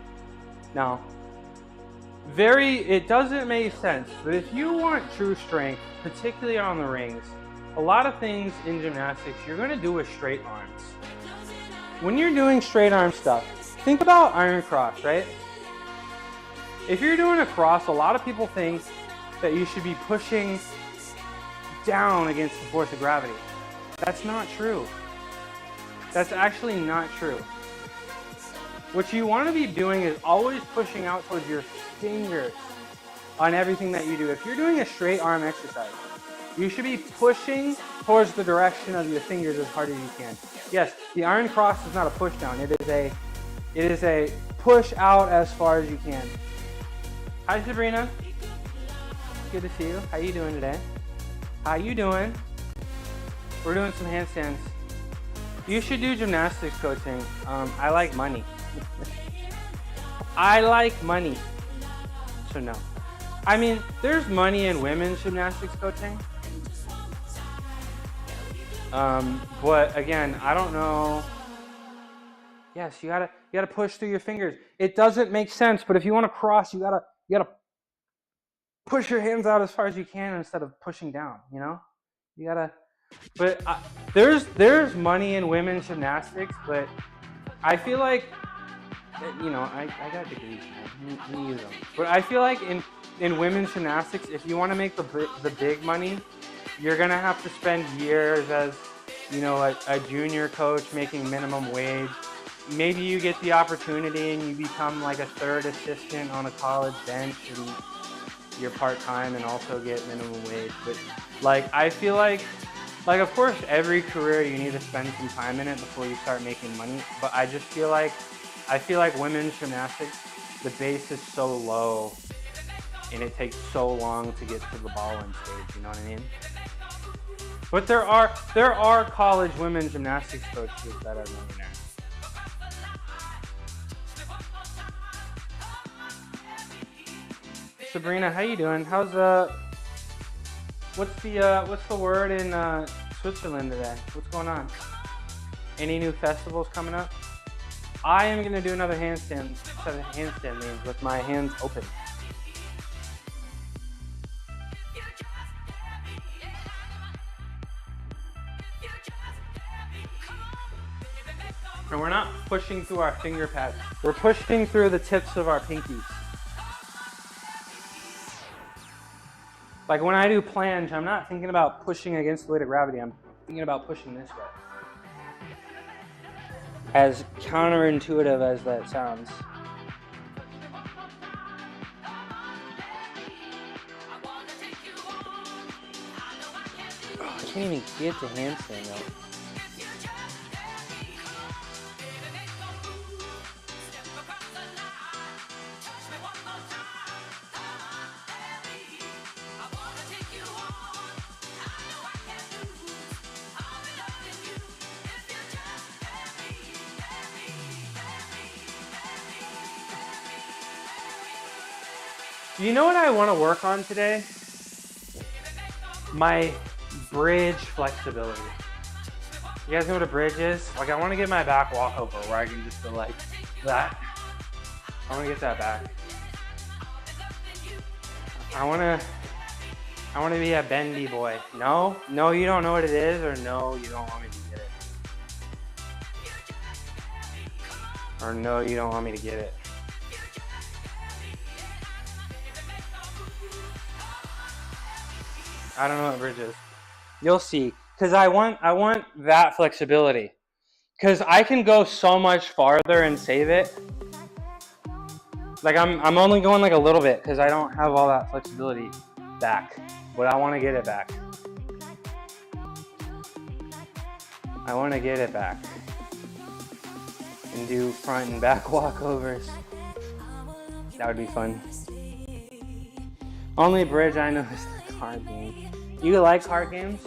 Now, it doesn't make sense, but if you want true strength, particularly on the rings, a lot of things in gymnastics you're going to do with straight arms. When you're doing straight arm stuff, think about iron cross, right? If you're doing a cross, a lot of people think that you should be pushing down against the force of gravity. That's not true. That's actually not true. What you want to be doing is always pushing out towards your fingers on everything that you do. If you're doing a straight arm exercise, you should be pushing towards the direction of your fingers as hard as you can. Yes, the iron cross is not a push down. It is a push out as far as you can. Hi, Sabrina. Good to see you. How you doing today? How you doing? We're doing some handstands. You should do gymnastics coaching. I like money. I like money. So no. I mean, there's money in women's gymnastics coaching. But again, I don't know. Yes, you gotta push through your fingers. It doesn't make sense, but if you want to cross, you gotta push your hands out as far as you can instead of pushing down. You know, you gotta. But there's money in women's gymnastics, but I feel like, you know, I got degrees, man. You use them. But I feel like in women's gymnastics, if you want to make the big money, you're gonna have to spend years as, you know, a junior coach making minimum wage. Maybe you get the opportunity and you become like a third assistant on a college bench and you're part-time and also get minimum wage. But like, I feel like of course every career you need to spend some time in it before you start making money. But I just feel like, women's gymnastics, the base is so low and it takes so long to get to the ball-in stage, you know what I mean? But there are college women's gymnastics coaches that are millionaires. Sabrina, how you doing? How's what's the word in Switzerland today? What's going on? Any new festivals coming up? I am gonna do another set of handstand leans with my hands open. And we're not pushing through our finger pads. We're pushing through the tips of our pinkies. Like when I do planche, I'm not thinking about pushing against the weight of gravity. I'm thinking about pushing this way. As counterintuitive as that sounds. Oh, I can't even get to handstand though. You know what I want to work on today? My bridge flexibility. You guys know what a bridge is? Like, I want to get my back walk over where I can just go like that. I want to get that back. I want to be a bendy boy. No, you don't know what it is, or no, you don't want me to get it. Or no, you don't want me to get it. I don't know what bridge is. You'll see, because I want that flexibility, because I can go so much farther and save it. Like I'm only going like a little bit because I don't have all that flexibility back, but I want to get it back. I want to get it back and do front and back walkovers. That would be fun. Only bridge I know is the card game. You like card games?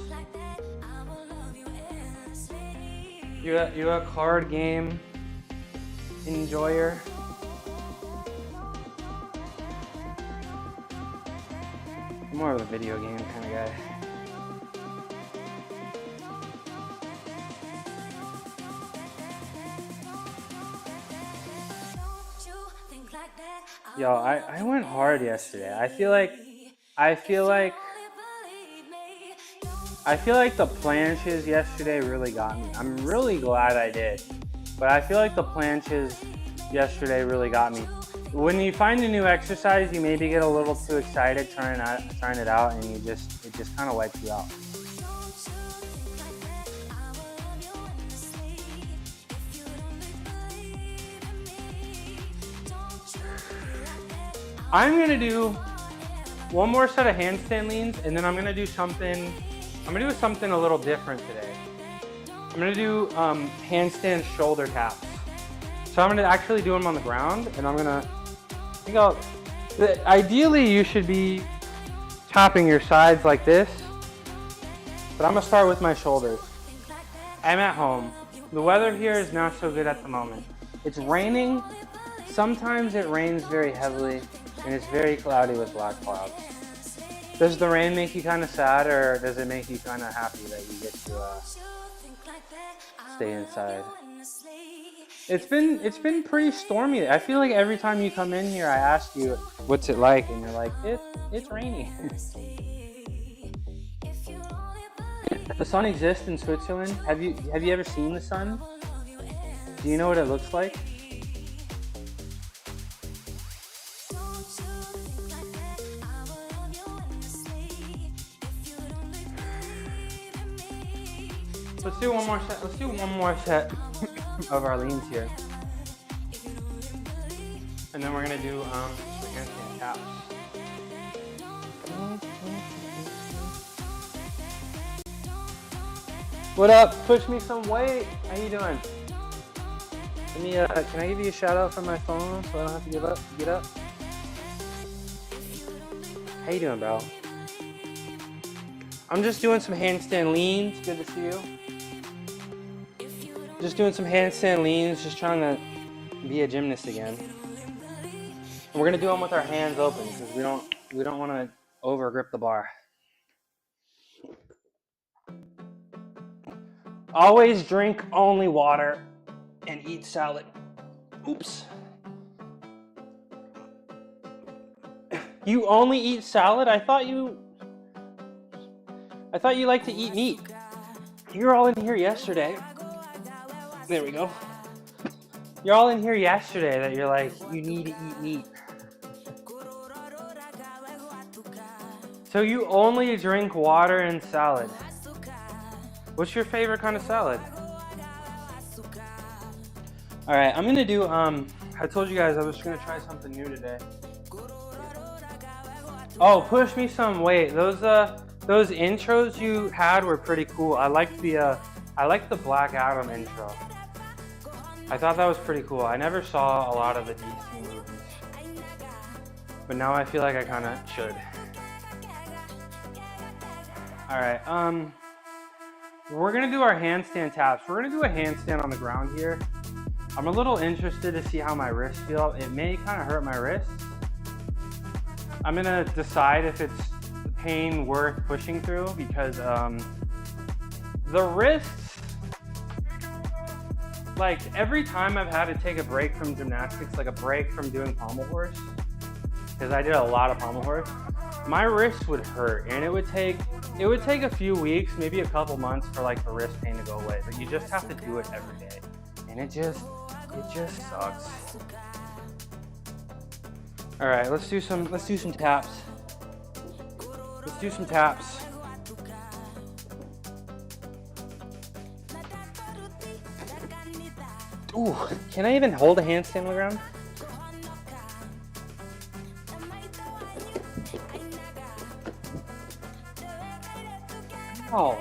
You a card game enjoyer? I'm more of a video game kind of guy. Yo, I went hard yesterday. I feel like the planches yesterday really got me. I'm really glad I did. But I feel like the planches yesterday really got me. When you find a new exercise, you maybe get a little too excited trying it out, and it just kind of wipes you out. I'm gonna do one more set of handstand leans, and then I'm gonna do something a little different today. I'm gonna do handstand shoulder taps. So I'm gonna actually do them on the ground, and ideally you should be tapping your sides like this, but I'm gonna start with my shoulders. I'm at home. The weather here is not so good at the moment. It's raining. Sometimes it rains very heavily. and it's very cloudy with black clouds. Does the rain make you kind of sad, or does it make you kind of happy that you get to stay inside? It's been pretty stormy. I feel like every time you come in here, I ask you, what's it like? And you're like, it's rainy. The sun exists in Switzerland. Have you ever seen the sun? Do you know what it looks like? Let's do one more set. Let's do one more set of our leans here, and then we're gonna do handstand taps. What up? Push me some weight. How you doing? Let me. Can I give you a shout out from my phone so I don't have to get up? How you doing, bro? I'm just doing some handstand leans. Good to see you. Just doing some handstand leans, just trying to be a gymnast again. And we're gonna do them with our hands open because we don't want to over grip the bar. Always drink only water and eat salad. Oops. You only eat salad? I thought you like to eat meat. You were all in here yesterday. There we go. You're all in here yesterday that you're like, you need to eat meat. So you only drink water and salad. What's your favorite kind of salad? All right, I'm gonna do, I told you guys I was gonna try something new today. Oh, push me some weight. Those intros you had were pretty cool. I liked the Black Adam intro. I thought that was pretty cool. I never saw a lot of the DC movies, but now I feel like I kind of should. All right, we're gonna do our handstand taps. We're gonna do a handstand on the ground here. I'm a little interested to see how my wrists feel. It may kind of hurt my wrists. I'm gonna decide if it's pain worth pushing through because the wrists, like every time I've had to take a break from gymnastics, like a break from doing pommel horse, because I did a lot of pommel horse, my wrists would hurt, and it would take a few weeks, maybe a couple months for like the wrist pain to go away. But you just have to do it every day, and it just sucks. All right, let's do some taps. Let's do some taps. Ooh, can I even hold a handstand on the ground? Oh.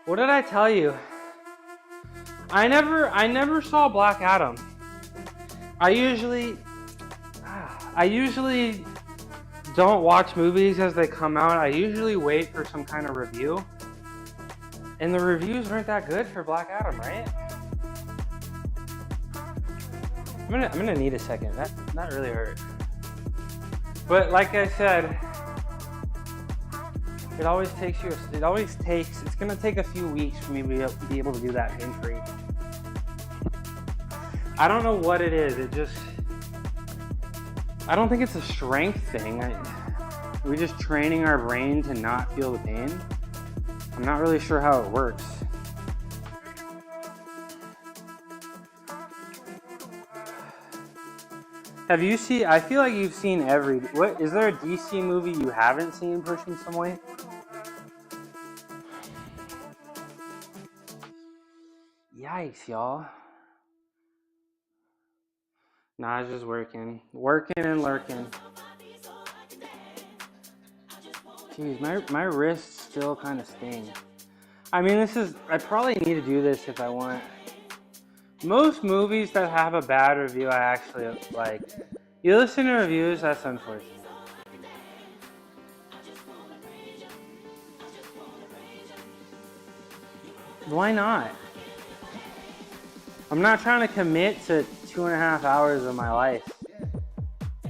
What did I tell you? I never saw Black Adam. I usually don't watch movies as they come out. I usually wait for some kind of review. And the reviews weren't that good for Black Adam, right? I'm gonna need a second. That really hurt. But like I said, it's gonna take a few weeks for me to be able to do that pain-free. I don't know what it is. I don't think it's a strength thing. We're just training our brain to not feel the pain. I'm not really sure how it works. I feel like you've seen is there a DC movie you haven't seen pushing some weight? Yikes, y'all. Nah, it's just working and lurking. Jeez, my wrists still kind of sting. I mean, I probably need to do this if I want. Most movies that have a bad review, I actually like. You listen to reviews, that's unfortunate. Why not? I'm not trying to commit to 2.5 hours of my life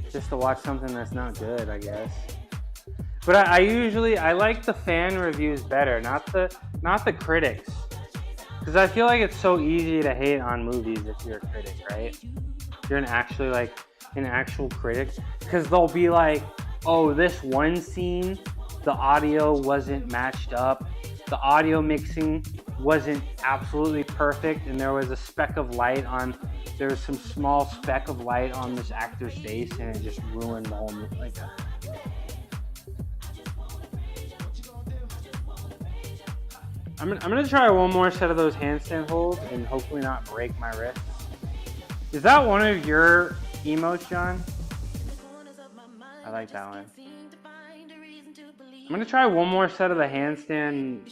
just to watch something that's not good, I guess. But I like the fan reviews better, not the critics. Because I feel like it's so easy to hate on movies if you're a critic, right? You're an actual critic. Because they'll be like, oh, this one scene, the audio wasn't matched up. The audio mixing wasn't absolutely perfect, and there was some small speck of light on this actor's face, and it just ruined the whole movie. Like, I'm gonna try one more set of those handstand holds and hopefully not break my wrist. Is that one of your emotes, John? I like that one. I'm gonna try one more set of the handstand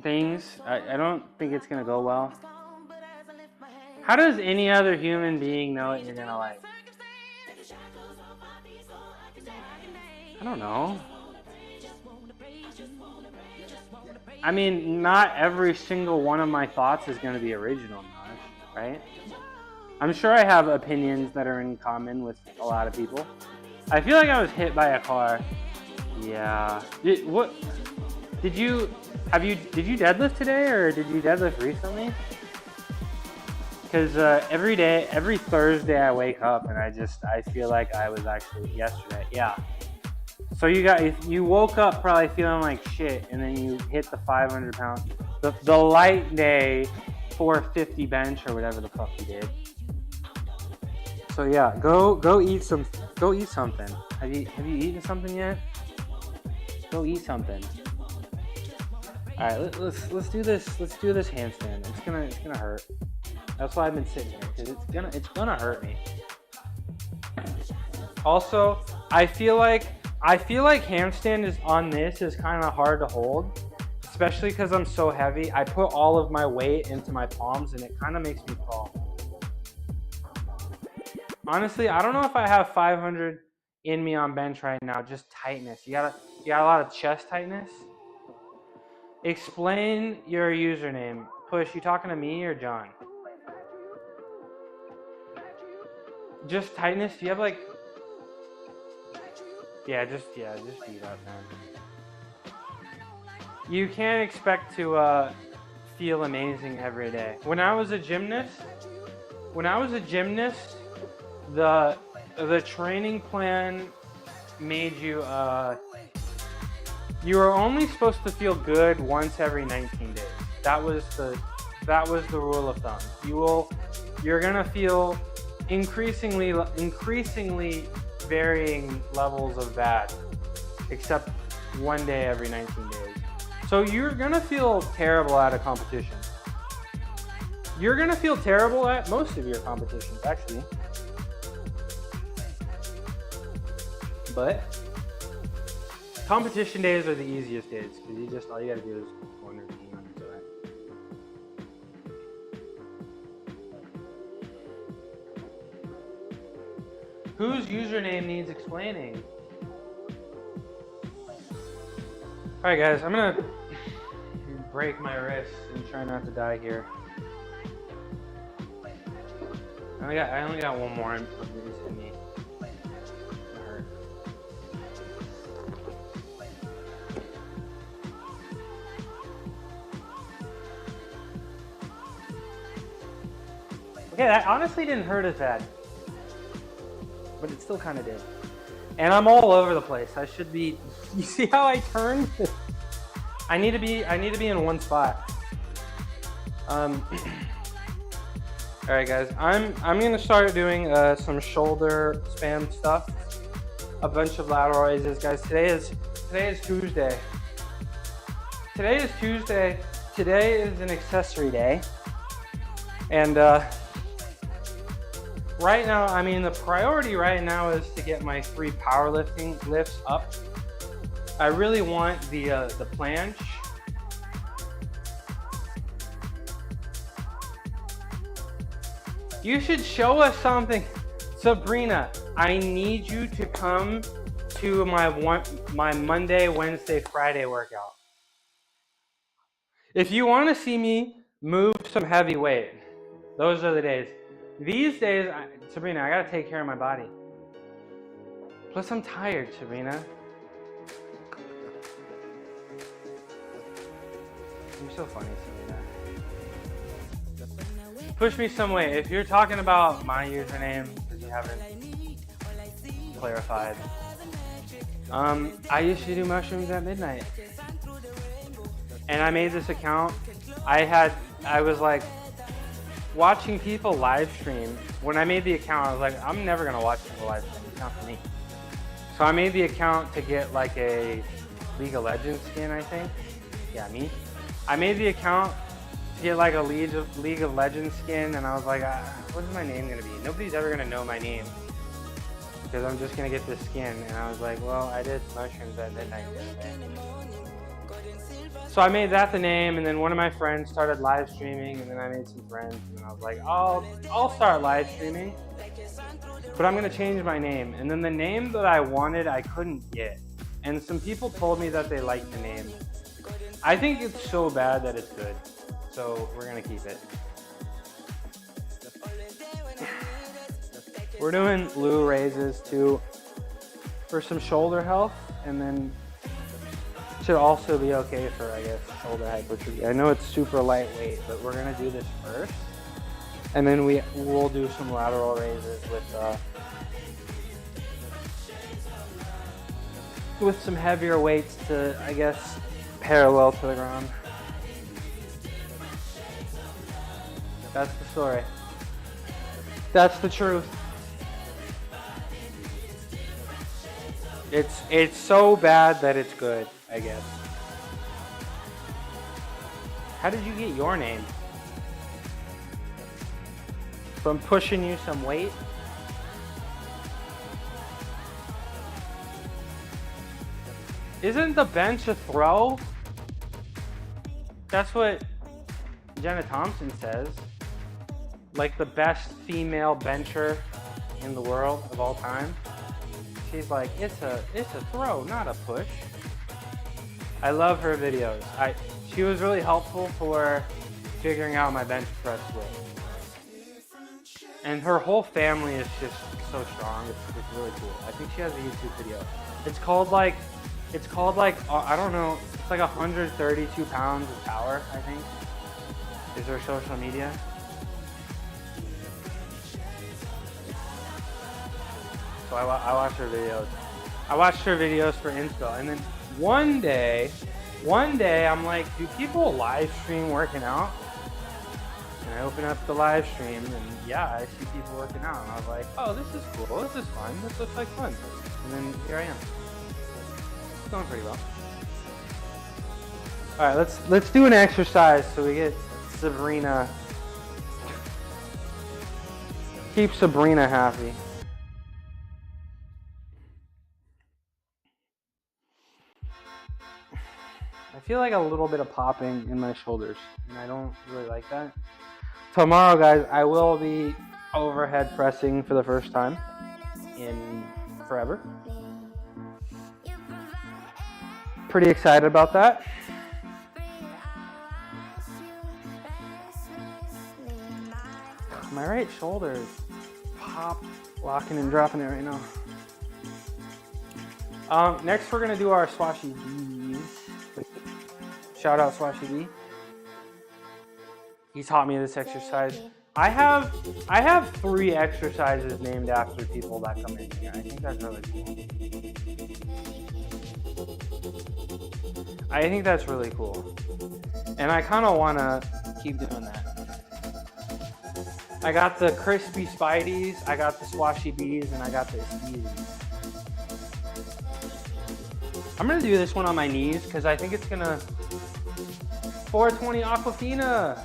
things. I don't think it's gonna go well. How does any other human being know what you're gonna like? I don't know. I mean, not every single one of my thoughts is going to be original, right? I'm sure I have opinions that are in common with a lot of people. I feel like I was hit by a car. Yeah. Did you deadlift today, or did you deadlift recently? Because every Thursday I wake up and I feel like I was actually yesterday. Yeah. So you woke up probably feeling like shit, and then you hit the 500 pound, the light day 450 bench or whatever the fuck you did. So yeah, go eat something. Have you eaten something yet? Go eat something. All right, let's do this. Let's do this handstand. It's gonna hurt. That's why I've been sitting here, because it's gonna hurt me. Also, I feel like handstand is kind of hard to hold, especially because I'm so heavy. I put all of my weight into my palms, and it kind of makes me fall. Honestly, I don't know if I have 500 in me on bench right now. Just tightness. You got a lot of chest tightness. Explain your username. Push. You talking to me or John? Just tightness. Do you have like? Yeah, just do that, man. You can't expect to feel amazing every day. When I was a gymnast, the training plan made you you were only supposed to feel good once every 19 days. That was the rule of thumb. You're gonna feel increasingly varying levels of bad, except one day every 19 days. So you're gonna feel terrible at a competition. You're gonna feel terrible at most of your competitions, actually. But competition days are the easiest days, because all you gotta do is one routine under that. Whose username needs explaining? Alright guys, I'm gonna break my wrist and try not to die here. I only got one more in me. It hurt. Okay, that honestly didn't hurt as bad. But it still kind of did. And I'm all over the place. I should be. You see how I turn? I need to be in one spot. All right, guys. I'm gonna start doing some shoulder spam stuff. A bunch of lateral raises, guys. Today is Tuesday. Today is Tuesday. Today is an accessory day. And right now, I mean, the priority right now is to get my 3 powerlifting lifts up. I really want the planche. You should show us something. Sabrina, I need you to come to my Monday, Wednesday, Friday workout. If you want to see me move some heavy weight, those are the days. These days, Sabrina, I gotta take care of my body. Plus, I'm tired, Sabrina. You're so funny, Sabrina. Push me some way. If you're talking about my username, because you haven't clarified, I used to do mushrooms at midnight. And I made this account. I was like watching people live stream. When I made the account, I was like, I'm never gonna watch people live stream. It's not for me. So I made the account to get like a League of Legends skin, I think. Yeah, me. I made the account to get like a League of Legends skin, and I was like, what is my name gonna be? Nobody's ever gonna know my name because I'm just gonna get this skin. And I was like, well, I did mushrooms at midnight yesterday. So I made that the name, and then one of my friends started live streaming, and then I made some friends, and then I was like, I'll start live streaming, but I'm gonna change my name. And then the name that I wanted, I couldn't get. And some people told me that they liked the name. I think it's so bad that it's good, so we're gonna keep it. We're doing Lou raises too for some shoulder health, and then should also be okay for, I guess, shoulder hypertrophy. I know it's super lightweight, but we're gonna do this first, and then we'll do some lateral raises with some heavier weights to, I guess, parallel to the ground. That's the story. That's the truth. It's so bad that it's good, I guess. How did you get your name? From pushing you some weight? Isn't the bench a throw? That's what Jenna Thompson says. Like the best female bencher in the world of all time. She's like, it's a throw, not a push. I love her videos. She was really helpful for figuring out my bench press weight. And her whole family is just so strong. It's really cool. I think she has a YouTube video. It's called like I don't know. It's like 132 pounds of power, I think. Is her social media? So I watch her videos. I watched her videos for inspo, and then one day I'm like, do people live stream working out? And I open up the live stream, and yeah, I see people working out, and I was like, oh, this is cool. This is fun. This looks like fun. And then here I am. It's going pretty well. All right, let's do an exercise so we get Sabrina. Keep Sabrina happy. I feel like a little bit of popping in my shoulders, and I don't really like that. Tomorrow, guys, I will be overhead pressing for the first time in forever. Pretty excited about that. My right shoulder is locking and dropping it right now. Next, we're gonna do our Swashy B's. Shout out Swashy B. He taught me this exercise. I have 3 exercises named after people that come in here. I think that's really cool. And I kind of want to keep doing that. I got the crispy Spideys, I got the Swashy B's, and I got the Easies. I'm gonna do this one on my knees because I think it's gonna 420 Aquafina.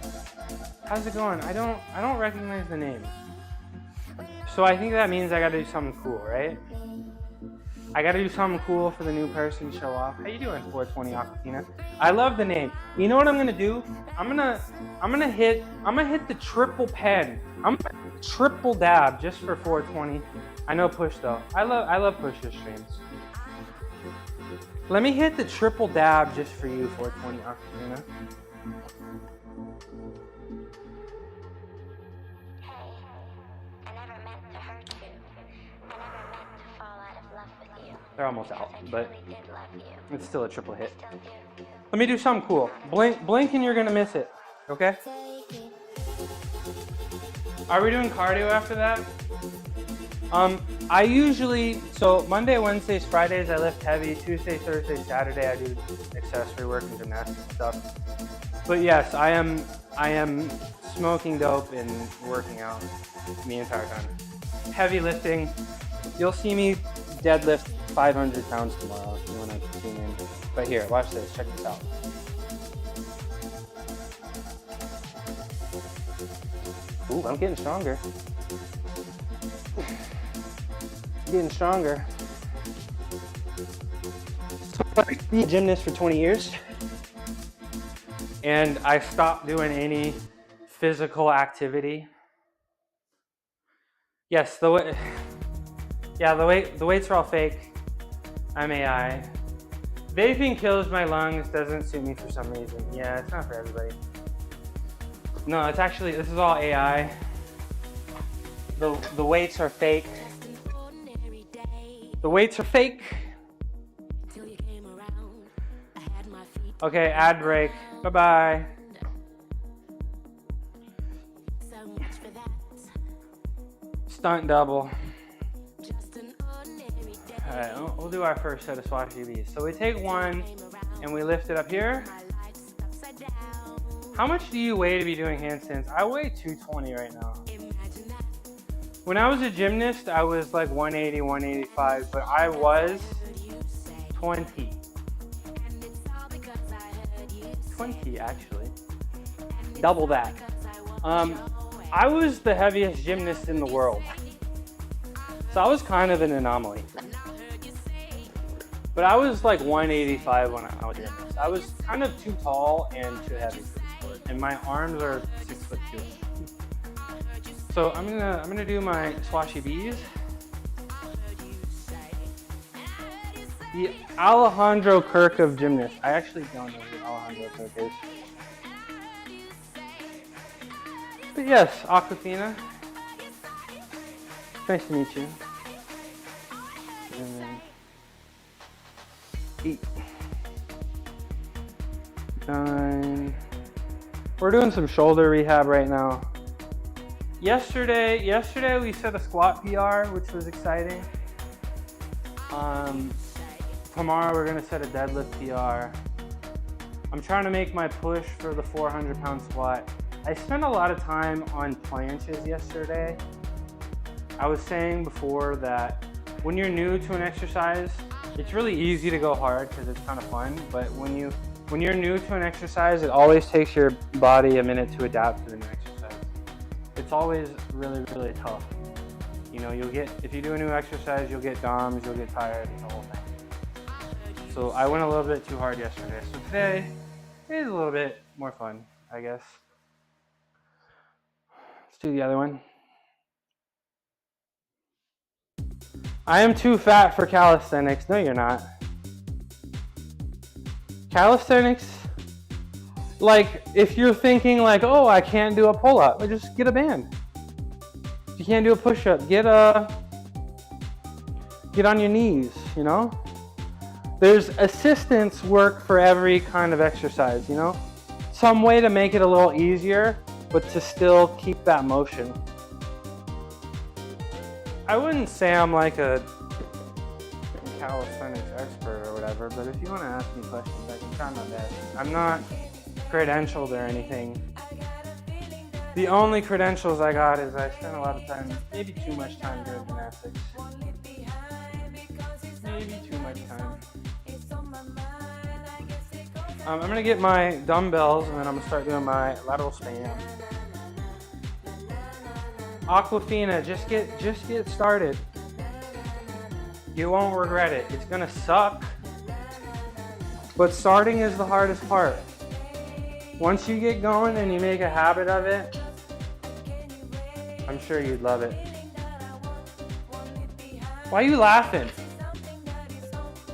How's it going? I don't recognize the name. So I think that means I gotta do something cool, right? I gotta do something cool for the new person to show off. How you doing, 420 Aquafina? I love the name. You know what I'm gonna do? I'm gonna hit the triple pen. I'm gonna triple dab just for 420. I know push though. I love push your streams. Let me hit the triple dab just for you, 420 Aquafina. They're almost out, but it's still a triple hit. Let me do something cool. Blink and you're gonna miss it, okay? Are we doing cardio after that? I usually, so Monday, Wednesdays, Fridays, I lift heavy. Tuesday, Thursday, Saturday, I do accessory work and gymnastics stuff. But yes, I am smoking dope and working out the entire time. Heavy lifting. You'll see me deadlift 500 pounds tomorrow if you want to tune in. But here, watch this. Check this out. Ooh, I'm getting stronger. Getting stronger. So I've been a gymnast for 20 years. And I stopped doing any physical activity. Yes, the weights are all fake. I'm AI. Vaping kills my lungs, doesn't suit me for some reason. Yeah, it's not for everybody. No, it's actually, this is all AI. The weights are fake. The weights are fake. Okay, ad break. Bye-bye. Stunt double. Alright, we'll do our first set of swashy bees. So we take one and we lift it up here. How much do you weigh to be doing handstands? I weigh 220 right now. When I was a gymnast, I was like 180, 185, but I was 20. 20 actually. Double that. I was the heaviest gymnast in the world. So I was kind of an anomaly. But I was like 185 when I was gymnast. I was kind of too tall and too heavy for the sport. And my arms are 6'2". So I'm gonna do my swashy bees. The Alejandro Kirk of gymnasts. I actually don't know who Alejandro Kirk is. But yes, Aquafina. Nice to meet you. And then 8, 9. We're doing some shoulder rehab right now. Yesterday we set a squat PR, which was exciting. Tomorrow we're gonna set a deadlift PR. I'm trying to make my push for the 400-pound squat. I spent a lot of time on planches yesterday. I was saying before that when you're new to an exercise, it's really easy to go hard because it's kind of fun. But when you're new to an exercise, it always takes your body a minute to adapt to the new exercise. It's always really, really tough. You know, if you do a new exercise, you'll get DOMs, you'll get tired, the whole thing. So I went a little bit too hard yesterday. So today is a little bit more fun, I guess. Let's do the other one. I am too fat for calisthenics. No, you're not. Calisthenics, like if you're thinking like, oh, I can't do a pull-up, well, just get a band. If you can't do a push-up, get on your knees, you know? There's assistance work for every kind of exercise, you know? Some way to make it a little easier, but to still keep that motion. I wouldn't say I'm like a calisthenics expert or whatever, but if you want to ask me questions, I can try my best. I'm not credentialed or anything. The only credentials I got is I spent a lot of time, maybe too much time doing gymnastics. Maybe too much time. I'm gonna get my dumbbells and then I'm gonna start doing my lateral span. Aquafina, just get started. You won't regret it. It's gonna suck, but starting is the hardest part. Once you get going and you make a habit of it, I'm sure you'd love it. Why are you laughing?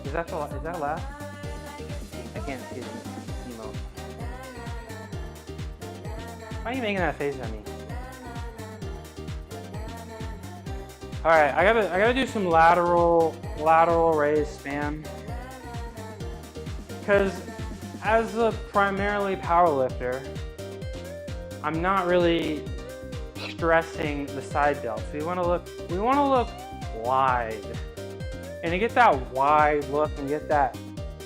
Is that a laugh? I can't see the emote. Why are you making that face at me? All right, I gotta do some lateral lateral raise spam. Because as a primarily power lifter, I'm not really stressing the side delt. So we want to look wide. And to get that wide look and get that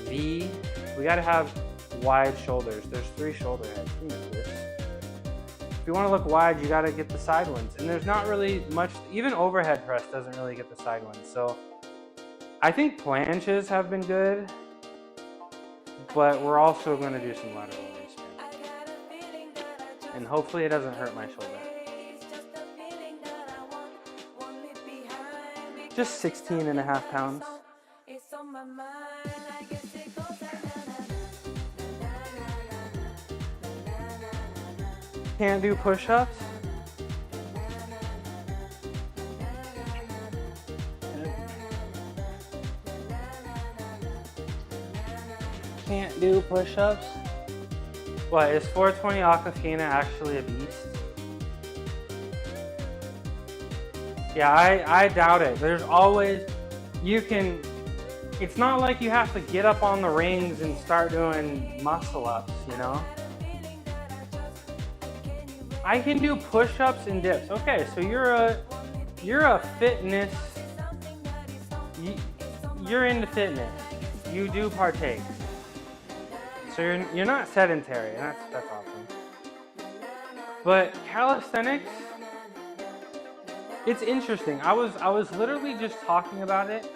V, we got to have wide shoulders. There's 3 shoulder heads. You know this. If you want to look wide, you got to get the side ones. And there's not really much, even overhead press doesn't really get the side ones. So I think planches have been good, but we're also going to do some lateral raise spam. And hopefully it doesn't hurt my shoulder. Just 16.5 pounds. Can't do push-ups. Can't do push-ups. What, is 420 Aquafina actually a beast? Yeah, I doubt it. There's always, it's not like you have to get up on the rings and start doing muscle ups, you know? I can do push-ups and dips. Okay, so you're a fitness, you're into fitness. You do partake. So you're not sedentary, and that's awesome. But calisthenics, it's interesting. I was literally just talking about it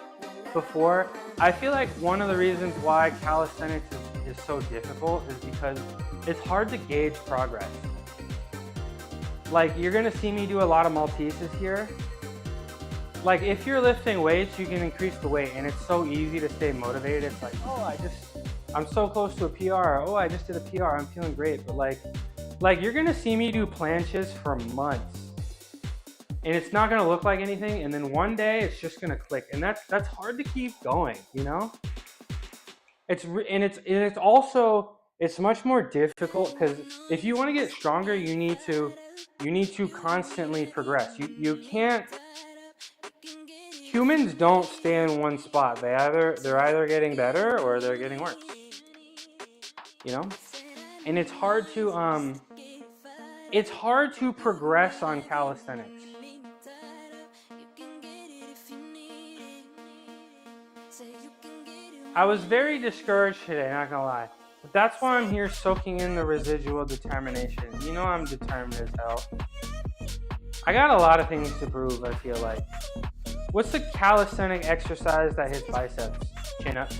before. I feel like one of the reasons why calisthenics is so difficult is because it's hard to gauge progress. Like, you're gonna see me do a lot of Malteses here. Like, if you're lifting weights, you can increase the weight, and it's so easy to stay motivated. It's like, oh, I'm so close to a PR. Oh, I just did a PR. I'm feeling great. But like you're gonna see me do planches for months, and it's not gonna look like anything. And then one day it's just gonna click, and that's hard to keep going. You know, it's much more difficult because if you want to get stronger, you need to constantly progress. You can't. Humans don't stay in one spot. They're either getting better or they're getting worse. You know? And it's hard to progress on calisthenics. I was very discouraged today, not gonna lie. But that's why I'm here soaking in the residual determination. You know I'm determined as hell. I got a lot of things to prove, I feel like. What's the calisthenic exercise that hits biceps? Chin-ups.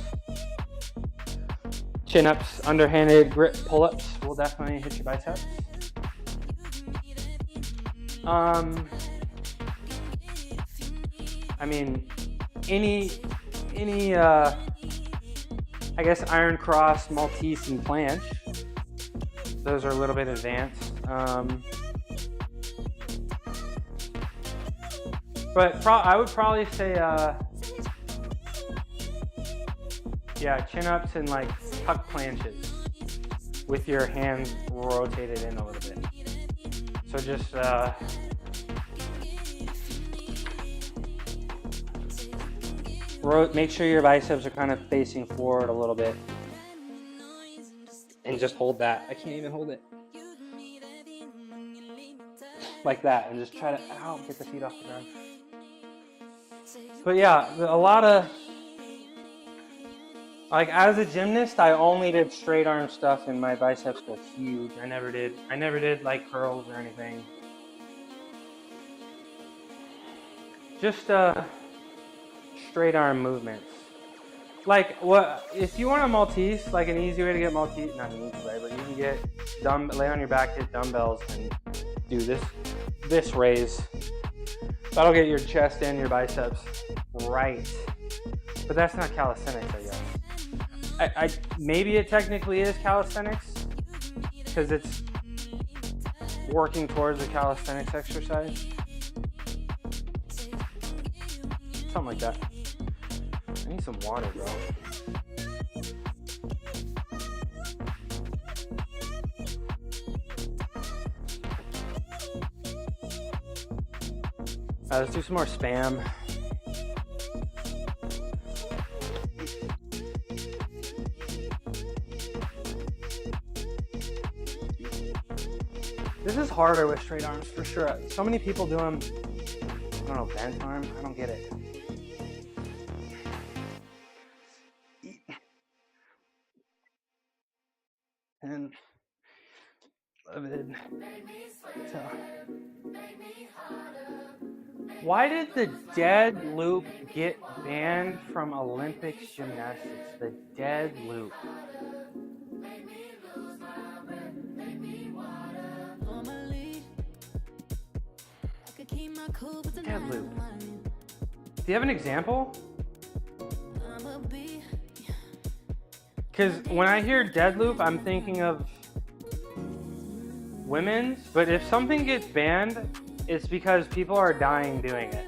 Chin-ups, underhanded grip pull-ups will definitely hit your biceps. I mean, any I guess Iron Cross, Maltese, and planche. Those are a little bit advanced. But I would probably say, yeah, chin-ups and like tuck planches with your hands rotated in a little bit. So just make sure your biceps are kind of facing forward a little bit. And just hold that. I can't even hold it. Like that. And just try to, get the feet off the ground. But yeah, a lot of, like as a gymnast, I only did straight arm stuff and my biceps were huge. I never did like curls or anything. Just straight arm movements. Like if you want a Maltese, like an easy way to get Maltese, not an easy way, but you can get lay on your back, hit dumbbells and do this raise. That'll get your chest and your biceps right. But that's not calisthenics, I guess. Maybe it technically is calisthenics because it's working towards a calisthenics exercise. Something like that. I need some water, bro. Let's do some more spam. This is harder with straight arms for sure. So many people do them, I don't know, bent arm. I don't get it. And 11. So. Why did the dead loop get banned from Olympics gymnastics? The dead loop. Dead loop. Do you have an example? Because when I hear dead loop, I'm thinking of women's, but if something gets banned, it's because people are dying doing it.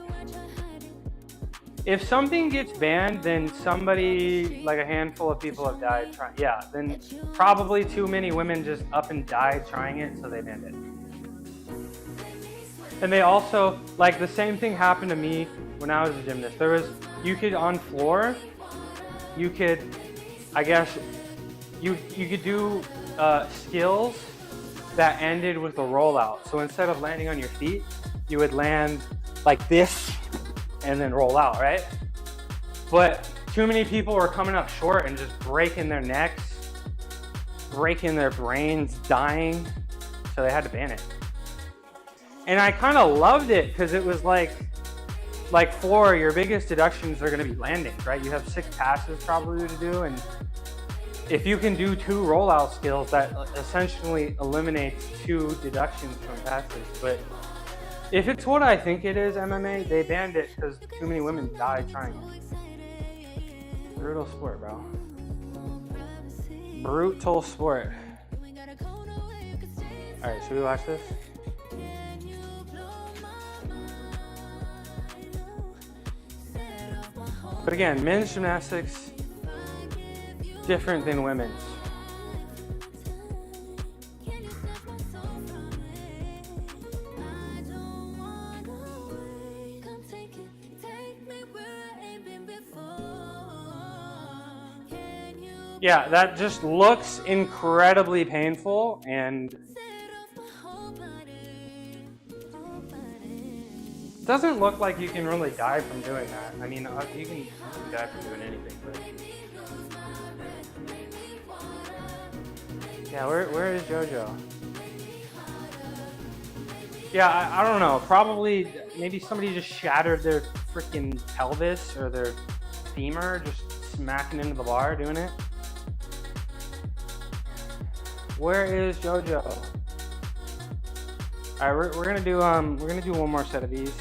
If something gets banned, then somebody, like a handful of people have died trying. Yeah, then probably too many women just up and died trying it, so they banned it. And they also, like, the same thing happened to me when I was a gymnast. There was, you could on floor, you could, I guess, you could do skills that ended with a rollout. So instead of landing on your feet, you would land like this and then roll out, right? But too many people were coming up short and just breaking their necks, breaking their brains, dying. So they had to ban it. And I kind of loved it because it was like floor, your biggest deductions are going to be landings, right? You have 6 passes probably to do, and if you can do 2 rollout skills, that essentially eliminates 2 deductions from passes. But if it's what I think it is, MMA, they banned it because too many women died trying it. Brutal sport, bro. Brutal sport. All right, should we watch this? But again, men's gymnastics, different than women's. Yeah, that just looks incredibly painful, and it doesn't look like you can really die from doing that. I mean, you can die from doing anything, but yeah, where is JoJo? Yeah, I don't know. Probably, maybe somebody just shattered their freaking pelvis or their femur, just smacking into the bar doing it. Where is JoJo? All right, we're gonna do one more set of these.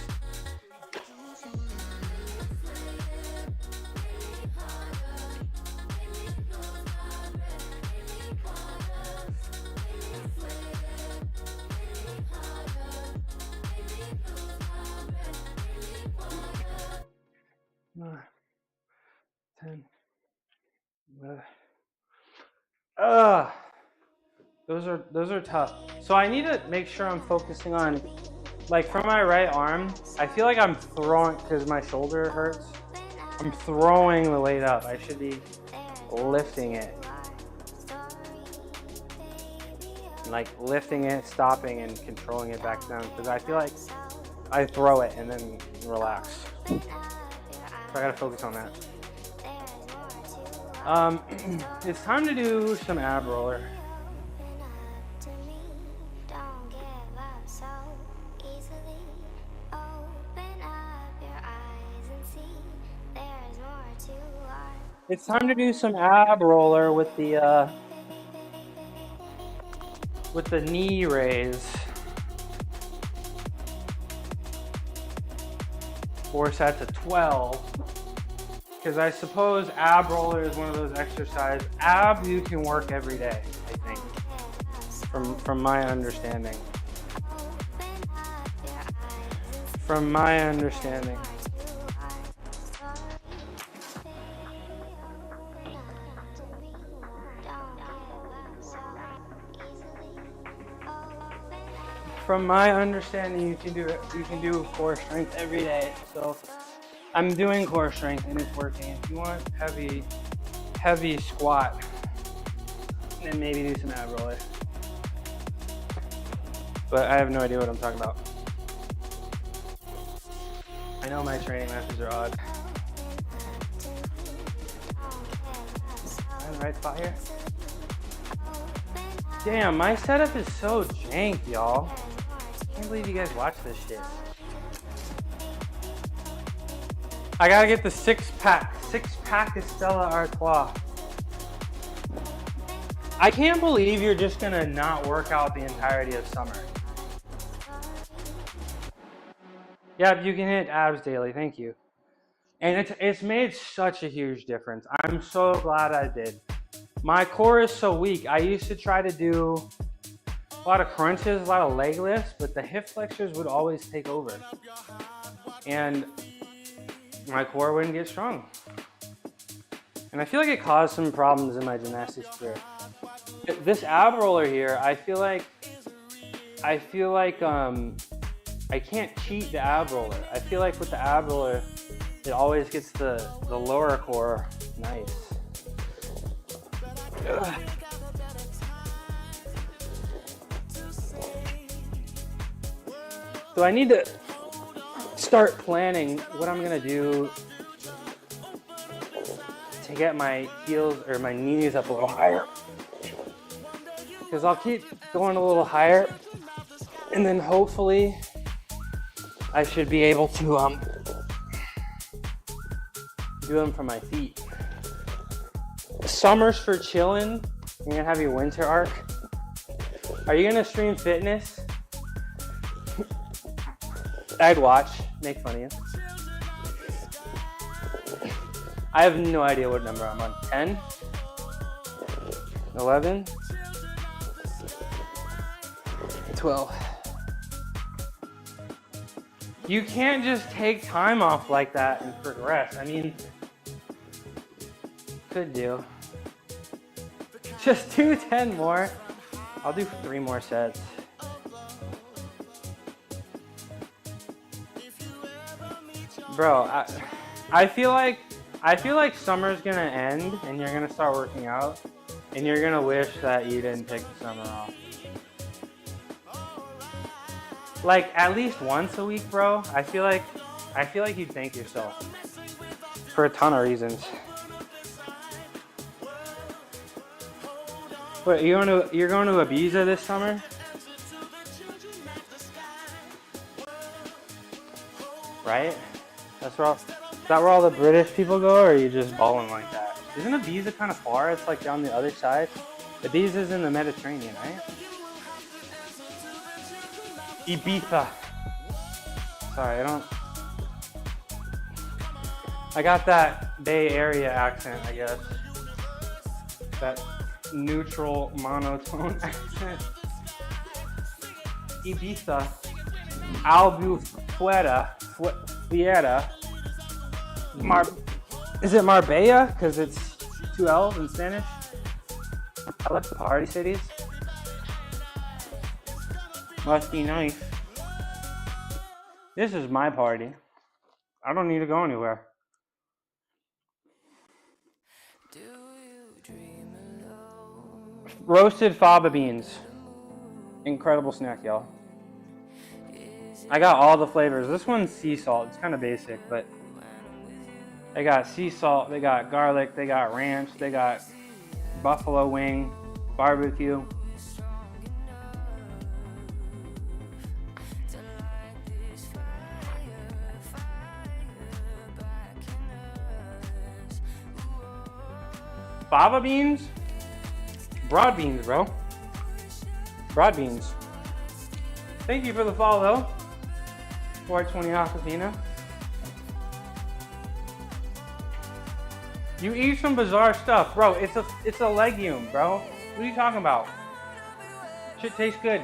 Those are tough. So I need to make sure I'm focusing on, like, for my right arm, I feel like I'm throwing, because my shoulder hurts, I'm throwing the weight up. I should be lifting it. Like lifting it, stopping, and controlling it back down, because I feel like I throw it and then relax. So I gotta focus on that. It's time to do some ab roller. It's time to do some ab roller with the knee raise. 4 sets of 12. Because I suppose ab roller is one of those exercises. Ab you can work every day, I think. From my understanding. From my understanding. From my understanding, you can do core strength every day. So I'm doing core strength and it's working. If you want heavy squat, then maybe do some ab roller. but I have no idea what I'm talking about. I know my training methods are odd. Am I in the right spot here? Damn, my setup is so jank, y'all. I can't believe you guys watch this shit. I gotta get the 6-pack of Stella Artois. I can't believe you're just gonna not work out the entirety of summer. Yeah, you can hit abs daily, thank you. And it's made such a huge difference. I'm so glad I did. My core is so weak. I used to try to do a lot of crunches, a lot of leg lifts, but the hip flexors would always take over. And my core wouldn't get strong. And I feel like it caused some problems in my gymnastics career. This ab roller here, I feel like I can't cheat the ab roller. I feel like with the ab roller, it always gets the lower core nice. Ugh. So I need to start planning what I'm gonna do to get my heels or my knees up a little higher. Because I'll keep going a little higher, and then hopefully I should be able to do them from my feet. Summer's for chilling. You're gonna have your winter arc. Are you gonna stream fitness? I'd watch, make fun of you. I have no idea what number I'm on. 10? 11? 12. You can't just take time off like that and progress. I mean, could do. Just do 10 more. I'll do 3 more sets. Bro, I feel like summer's gonna end and you're gonna start working out and you're gonna wish that you didn't take the summer off. Like at least once a week, bro. I feel like you'd thank yourself for a ton of reasons. Wait, you're going to Ibiza this summer? Right? Is that where all the British people go, or are you just balling like that? Isn't Ibiza kind of far? It's like down the other side. Ibiza's in the Mediterranean, right? Ibiza. Sorry, I got that Bay Area accent, I guess. That neutral monotone accent. Ibiza. Albufera. Is it Marbella? Because it's 2 L's in Spanish. I like the party cities. Must be nice. This is my party. I don't need to go anywhere. Roasted fava beans. Incredible snack, y'all. I got all the flavors. This one's sea salt. It's kind of basic, but they got sea salt, they got garlic, they got ranch, they got buffalo wing, barbecue. Fava beans? Broad beans, bro. Broad beans. Thank you for the follow. 420 Aquafina. You eat some bizarre stuff, bro. It's a legume, bro. What are you talking about? Shit tastes good.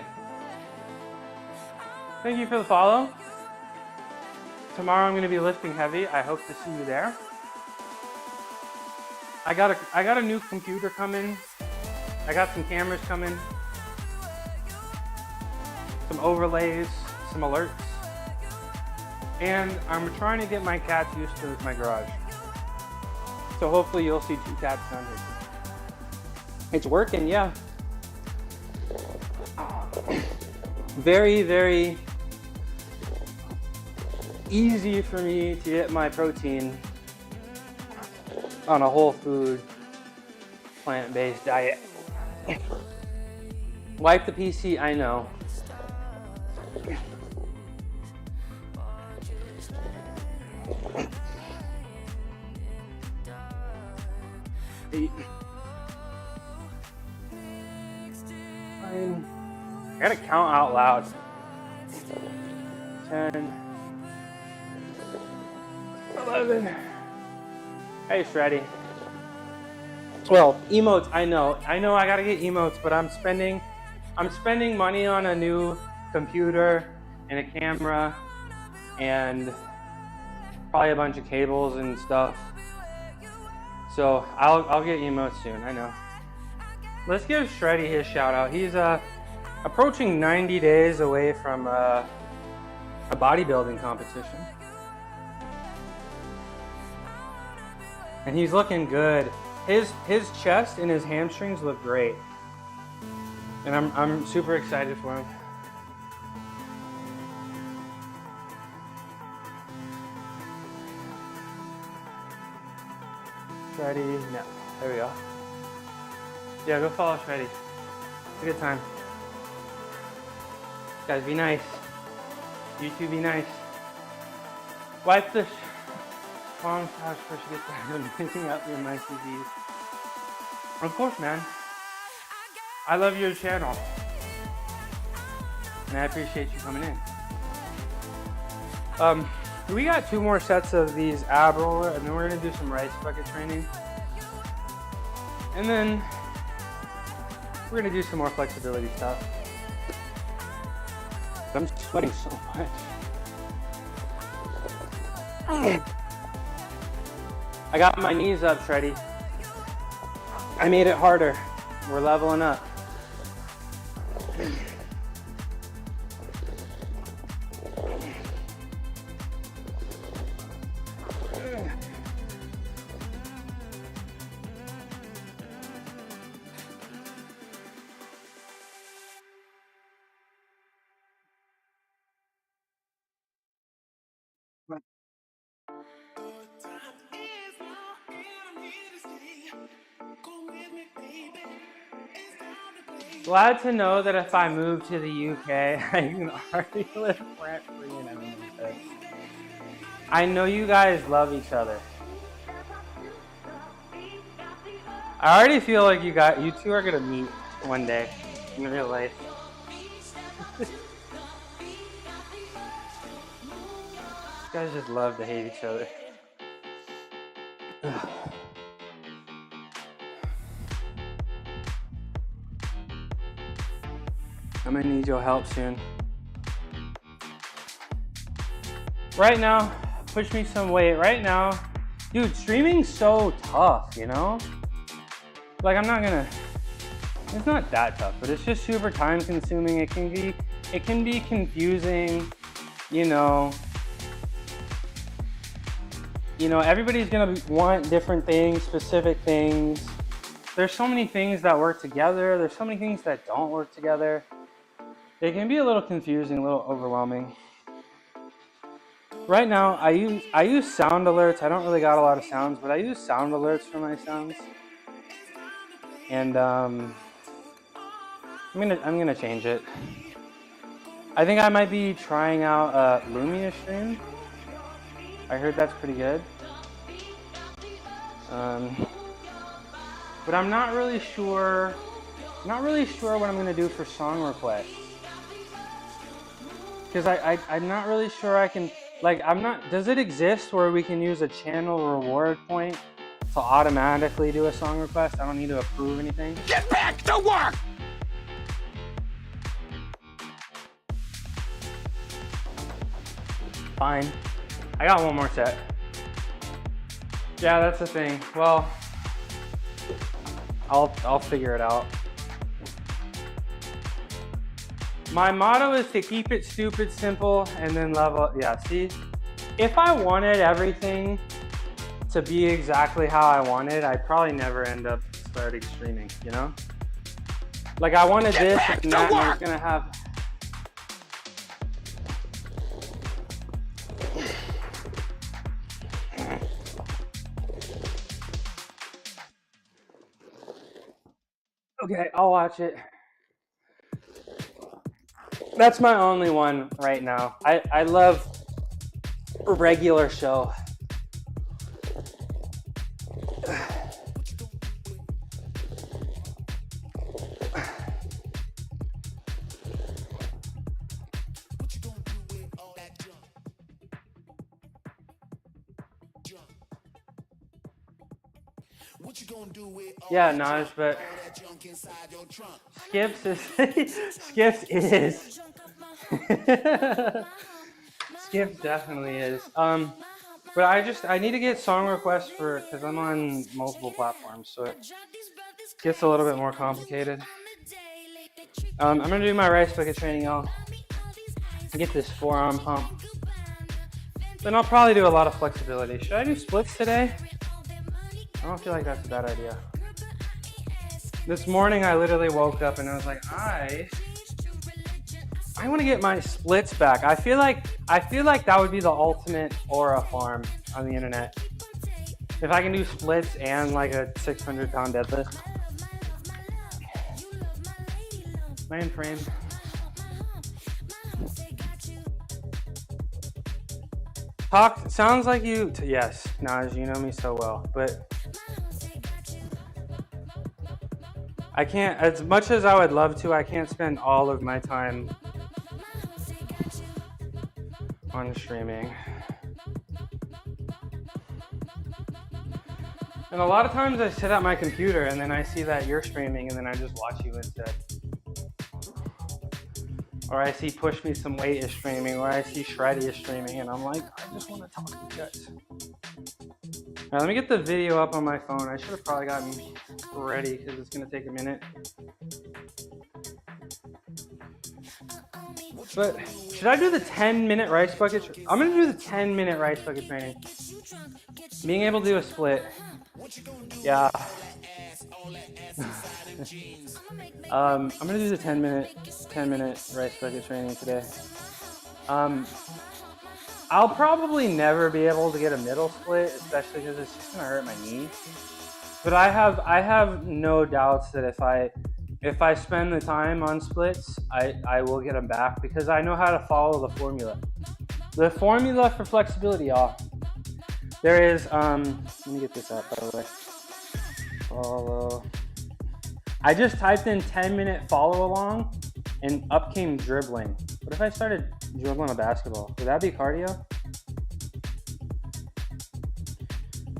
Thank you for the follow. Tomorrow I'm gonna be lifting heavy. I hope to see you there. I got a new computer coming. I got some cameras coming. Some overlays, some alerts. And I'm trying to get my cats used to my garage. So hopefully you'll see 2 cats down here. It's working, yeah. very, very easy for me to get my protein on a whole food, plant-based diet. Wipe the PC, I know. I gotta count out loud. 10, 11. Hey, Shreddy. Well, emotes, I know I gotta get emotes, but I'm spending money on a new computer and a camera and probably a bunch of cables and stuff. So I'll get emotes soon, I know. Let's give Shreddy his shout out. He's approaching 90 days away from a bodybuilding competition. And he's looking good. His chest and his hamstrings look great. And I'm super excited for him. Shreddy, no, there we go. Yeah, go follow Shreddy. It's a good time. Guys, be nice. You two be nice. Wipe the long couch before she gets tired of picking up your nice disease. Of course, man. I love your channel. And I appreciate you coming in. We got 2 more sets of these ab roller, and then we're gonna do some rice bucket training. And then we're gonna do some more flexibility stuff. I'm sweating so much. I got my knees up, Shreddy. I made it harder. We're leveling up. Glad to know that if I move to the UK, I can already live rent-free in America. I know you guys love each other. I already feel like you two are gonna meet one day in real life. You guys just love to hate each other. I'm gonna need your help soon. Right now, push me some weight. Right now, dude, streaming's so tough, you know? Like, it's not that tough, but it's just super time consuming. It can be confusing, you know. Everybody's gonna want different things, specific things. There's so many things that work together. There's so many things that don't work together. It can be a little confusing, a little overwhelming. Right now, I use sound alerts. I don't really got a lot of sounds, but I use sound alerts for my sounds. And I'm gonna change it. I think I might be trying out Lumia stream. I heard that's pretty good. But I'm not really sure. Not really sure what I'm gonna do for song requests. Because I'm not really sure I can, like, does it exist where we can use a channel reward point to automatically do a song request? I don't need to approve anything. Get back to work! Fine. I got one more set. Yeah, that's the thing. Well, I'll figure it out. My motto is to keep it stupid simple and then level. Yeah, see? If I wanted everything to be exactly how I wanted, I'd probably never end up starting streaming, you know? Like, I wanted this and that, and it's gonna have Okay, I'll watch it. That's my only one right now. I love a regular show. Yeah, Naj, but Skips is Skips is Skips definitely is. But I need to get song requests because I'm on multiple platforms, so it gets a little bit more complicated. I'm gonna do my rice bucket training, y'all. Get this forearm pump. Then I'll probably do a lot of flexibility. Should I do splits today? I don't feel like that's a bad idea. This morning I literally woke up and I was like, I want to get my splits back. I feel like that would be the ultimate aura farm on the internet. If I can do splits and like a 600-pound deadlift. Mainframe. Sounds like you. Yes, Naj, you know me so well, but I can't, as much as I would love to, I can't spend all of my time on streaming. And a lot of times I sit at my computer and then I see that you're streaming and then I just watch you instead. Or I see Push Me Some Weight is streaming, or I see Shreddy is streaming, and I'm like, I just want to talk to you guys. All right, let me get the video up on my phone. I should have probably gotten ready because it's going to take a minute. But should I do the 10-minute rice bucket? I'm going to do the 10-minute rice bucket training. Being able to do a split. Yeah. I'm going to do the 10-minute rice bucket training today. I'll probably never be able to get a middle split, especially because it's just going to hurt my knee. But I have no doubts that if I spend the time on splits, I will get them back because I know how to follow the formula. The formula for flexibility, y'all. There is, let me get this up, by the way. Follow. I just typed in 10-minute follow along and up came dribbling. What if I started dribbling a basketball? Would that be cardio?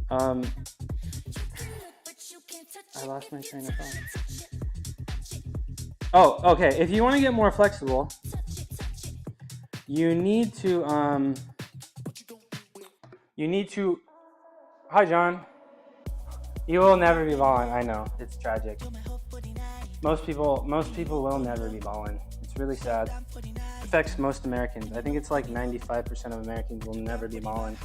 I lost my train of thought. Oh, okay. If you want to get more flexible, you need to, hi, John. You will never be balling. I know, it's tragic. Most people will never be balling. It's really sad. It affects most Americans. I think it's like 95% of Americans will never be balling.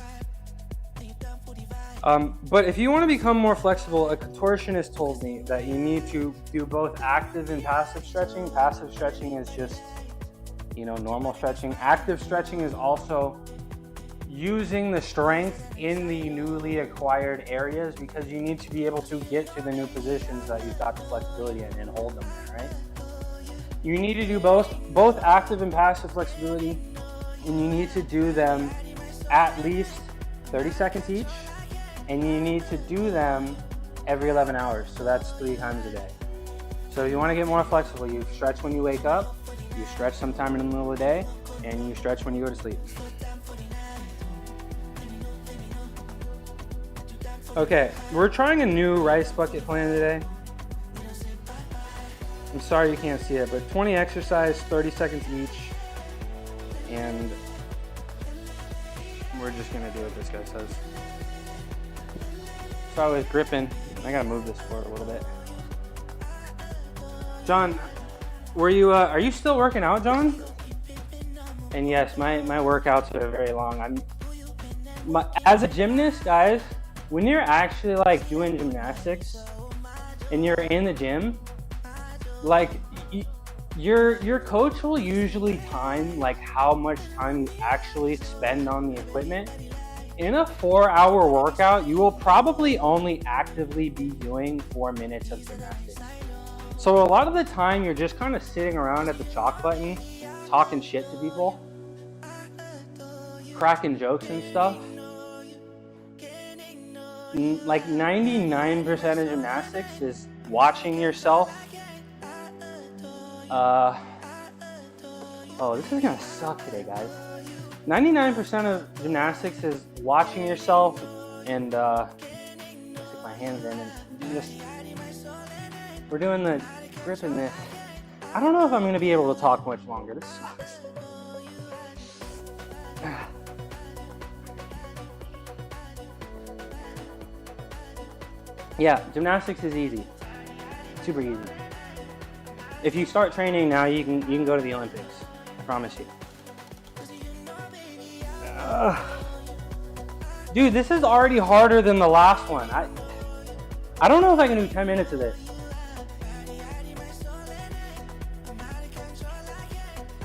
But if you want to become more flexible, a contortionist told me that you need to do both active and passive stretching. Passive stretching is just, normal stretching. Active stretching is also using the strength in the newly acquired areas because you need to be able to get to the new positions that you've got the flexibility in and hold them there, right? You need to do both active and passive flexibility, and you need to do them at least 30 seconds each, and you need to do them every 11 hours, so that's 3 times a day. So you want to get more flexible. You stretch when you wake up, you stretch sometime in the middle of the day, and you stretch when you go to sleep. Okay, we're trying a new rice bucket plan today. I'm sorry you can't see it, but 20 exercise, 30 seconds each, and we're just gonna do what this guy says. Start with gripping. I gotta move this forward a little bit. John, are you still working out, John? And yes, my workouts are very long. As a gymnast, guys, when you're actually like doing gymnastics and you're in the gym, like your coach will usually time like how much time you actually spend on the equipment. In a 4-hour workout, you will probably only actively be doing 4 minutes of gymnastics. So a lot of the time you're just kind of sitting around at the chalk button, talking shit to people, cracking jokes and stuff. Like 99% of gymnastics is watching yourself. Oh, this is gonna suck today, guys. 99% of gymnastics is watching yourself and stick my hands in and just, we're doing the grip in this. I don't know if I'm gonna be able to talk much longer. This sucks. Yeah, gymnastics is easy. Super easy. If you start training now, you can go to the Olympics. I promise you. Dude, this is already harder than the last one. I don't know if I can do 10 minutes of this.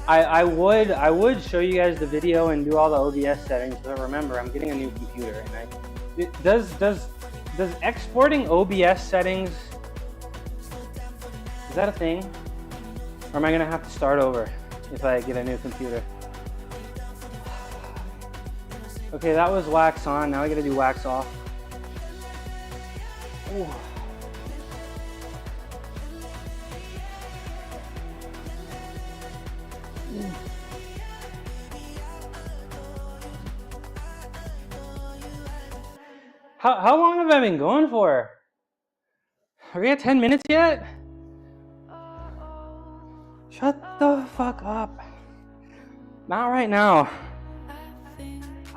I would show you guys the video and do all the OBS settings, but remember, I'm getting a new computer, and does exporting OBS settings, is that a thing? Or am I gonna have to start over if I get a new computer? Okay, that was wax on. Now I gotta do wax off. Ooh. How long have I been going for? Are we at 10 minutes yet? Shut the fuck up. Not right now.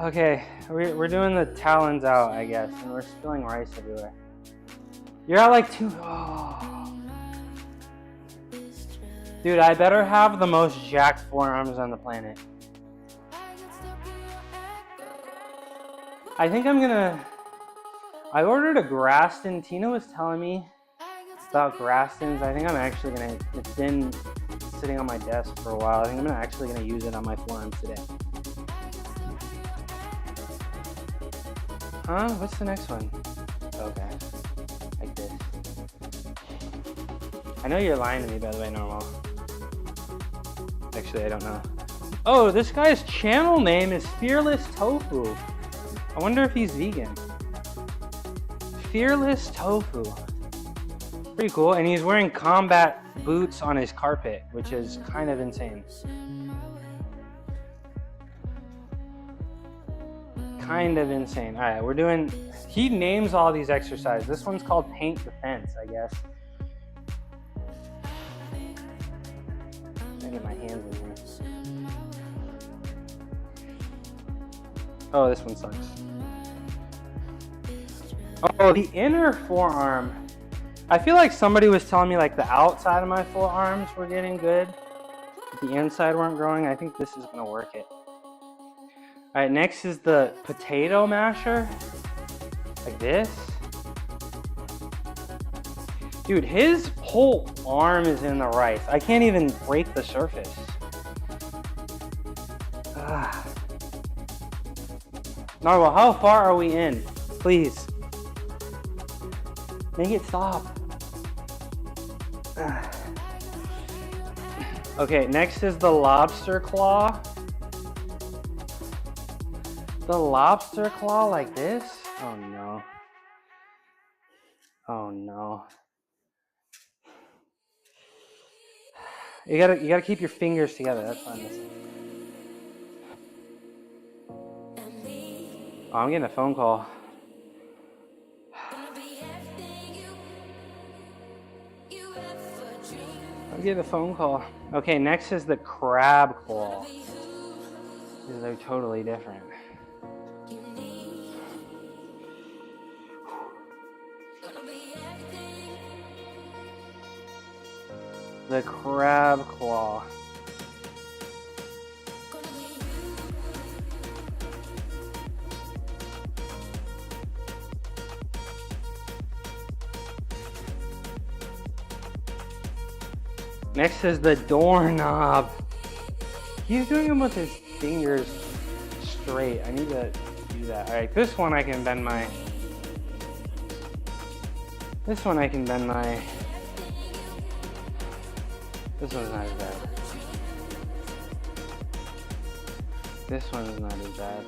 Okay, we're doing the talons out, I guess, and we're spilling rice everywhere. You're at like 2. Oh. Dude, I better have the most jacked forearms on the planet. I think I'm gonna... I ordered a Graston. Tina was telling me about Grastons. I think I'm actually gonna... It's been sitting on my desk for a while. I think I'm actually gonna use it on my forearms today. Huh? What's the next one? Okay. Like this. I know you're lying to me, by the way, Normal. Actually, I don't know. Oh, this guy's channel name is Fearless Tofu. I wonder if he's vegan. Fearless Tofu. Pretty cool. And he's wearing combat boots on his carpet, which is kind of insane. Kind of insane. All right, we're doing... He names all these exercises. This one's called Paint Defense, I guess. Let me get my hands in here. Oh, this one sucks. Oh, the inner forearm. I feel like somebody was telling me like the outside of my forearms were getting good. But the inside weren't growing. I think this is gonna work it. All right, next is the potato masher. Like this. Dude, his whole arm is in the rice. I can't even break the surface. Narwhal, how far are we in? Please. Make it stop. Okay, next is the lobster claw. The lobster claw like this? Oh no. Oh no. You gotta keep your fingers together. That's what I'm missing. Oh, I'm getting a phone call. I'm getting a phone call. Okay, next is the crab claw. These are totally different. The crab claw. Next is the doorknob. He's doing them with his fingers straight. I need to do that. All right, this one I can bend my... This one's not as bad. This one's not as bad.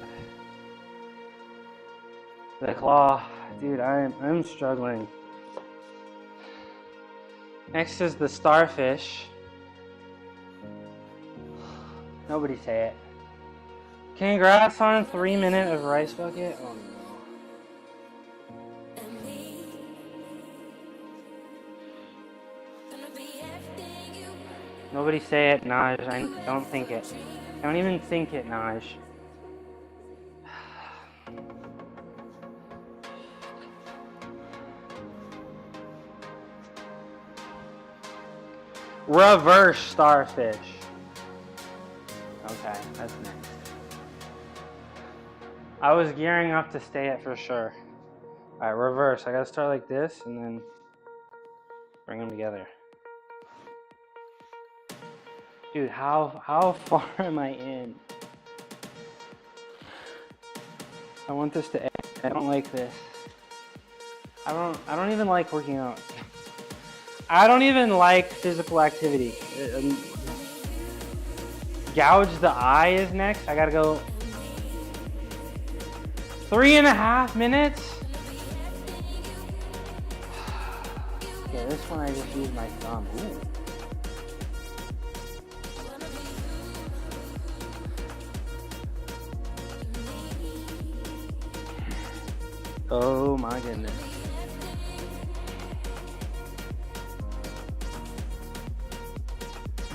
The claw, dude, I'm struggling. Next is the starfish. Nobody say it. Congrats on 3 minutes of rice bucket. Oh no. Nobody say it, Naj. I don't think it. Don't even think it, Naj. Reverse starfish. Okay, that's next. I was gearing up to stay it for sure. Alright, reverse. I gotta start like this and then bring them together. Dude, how far am I in? I want this to end. I don't like this. I don't even like working out. I don't even like physical activity. Gouge the eye is next. I gotta go 3.5 minutes. Okay, this one I just used my thumb. Ooh. Oh my goodness.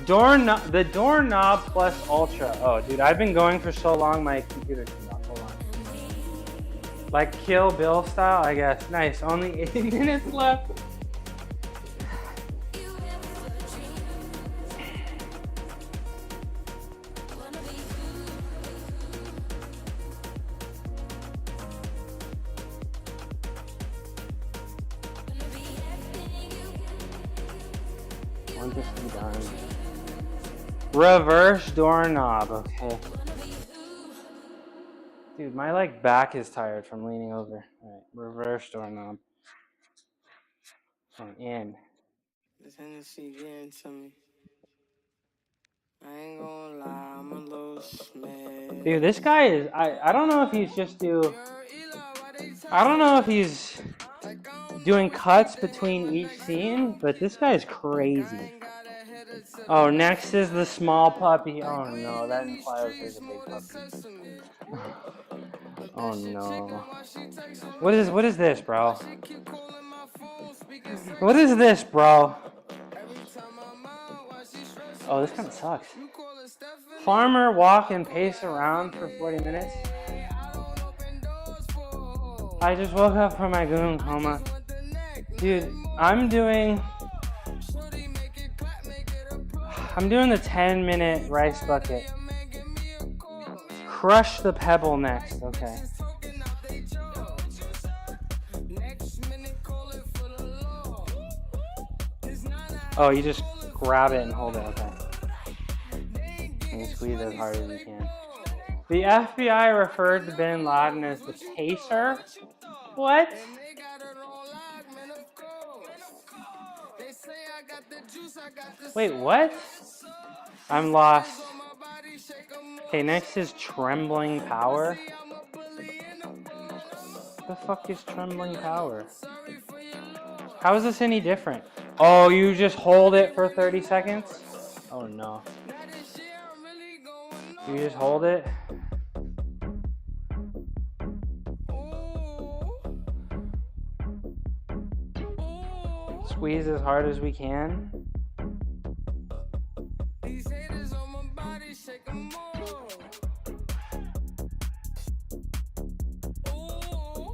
The doorknob plus ultra. Oh, dude, I've been going for so long, my computer came off. Hold on. Like Kill Bill style, I guess. Nice. Only 8 minutes left. Want this to be done. Reverse doorknob, okay. Dude, my like back is tired from leaning over. Alright, reverse doorknob. From in. This Hennessy getting to me. I ain't gonna lie, I'm a little smashed. Dude, this guy is I don't know if he's just I don't know if he's doing cuts between each scene, but this guy is crazy. Oh, next is the small puppy. Oh no, that implies there's a big puppy. Oh no. What is this, bro? What is this, bro? Oh, this kind of sucks. Farmer walk and pace around for 40 minutes. I just woke up from my goon coma. Dude, I'm doing the 10-minute rice bucket. Crush the pebble next, okay. Oh, you just grab it and hold it, okay. And you squeeze as hard as you can. The FBI referred to Bin Laden as the Pacer? What? Wait, what? I'm lost. Okay, next is Trembling Power. What the fuck is Trembling Power? How is this any different? Oh, you just hold it for 30 seconds? Oh no. You just hold it? Squeeze as hard as we can.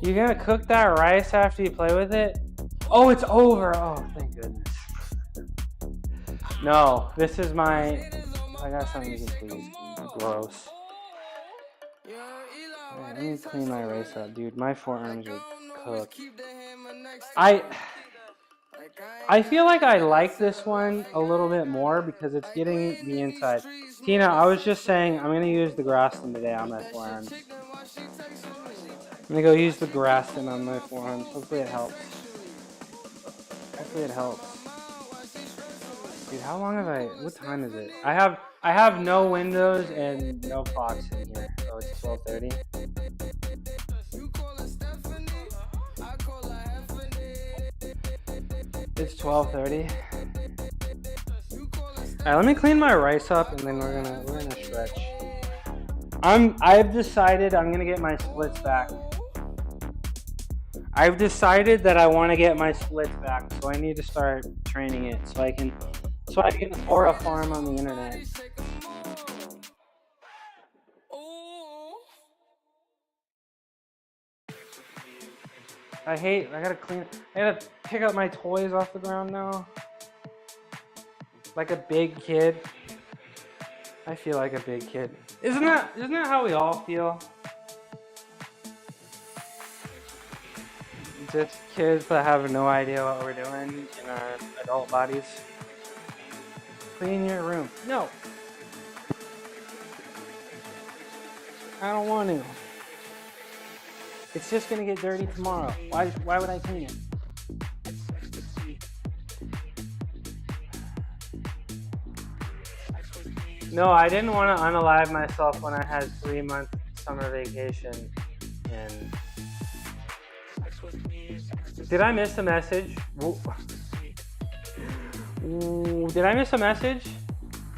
You gonna cook that rice after you play with it? Oh, it's over. Oh, thank goodness. No, this is my... I got something you can squeeze. Gross. Right, let me clean my rice up, dude. My forearms are cooked. I feel like I like this one a little bit more because it's getting the inside. Tina, I was just saying I'm gonna use the Graston today on my forearms. I'm gonna go use the Graston on my forearms. Hopefully it helps. Hopefully it helps. Dude, how long have I? What time is it? I have no windows and no clocks in here. Oh, it's 12:30. It's 12:30. Alright, let me clean my rice up and then we're gonna stretch. I've decided I'm gonna get my splits back. I've decided that I want to get my splits back, so I need to start training it so I can aura farm on the internet. I gotta pick up my toys off the ground now. Like a big kid. I feel like a big kid. Isn't that how we all feel? Just kids that have no idea what we're doing in our adult bodies. Clean your room. No. I don't want to. It's just gonna get dirty tomorrow. Why would I clean it? No, I didn't want to unalive myself when I had 3-month summer vacation. And did I miss a message? Did I miss a message?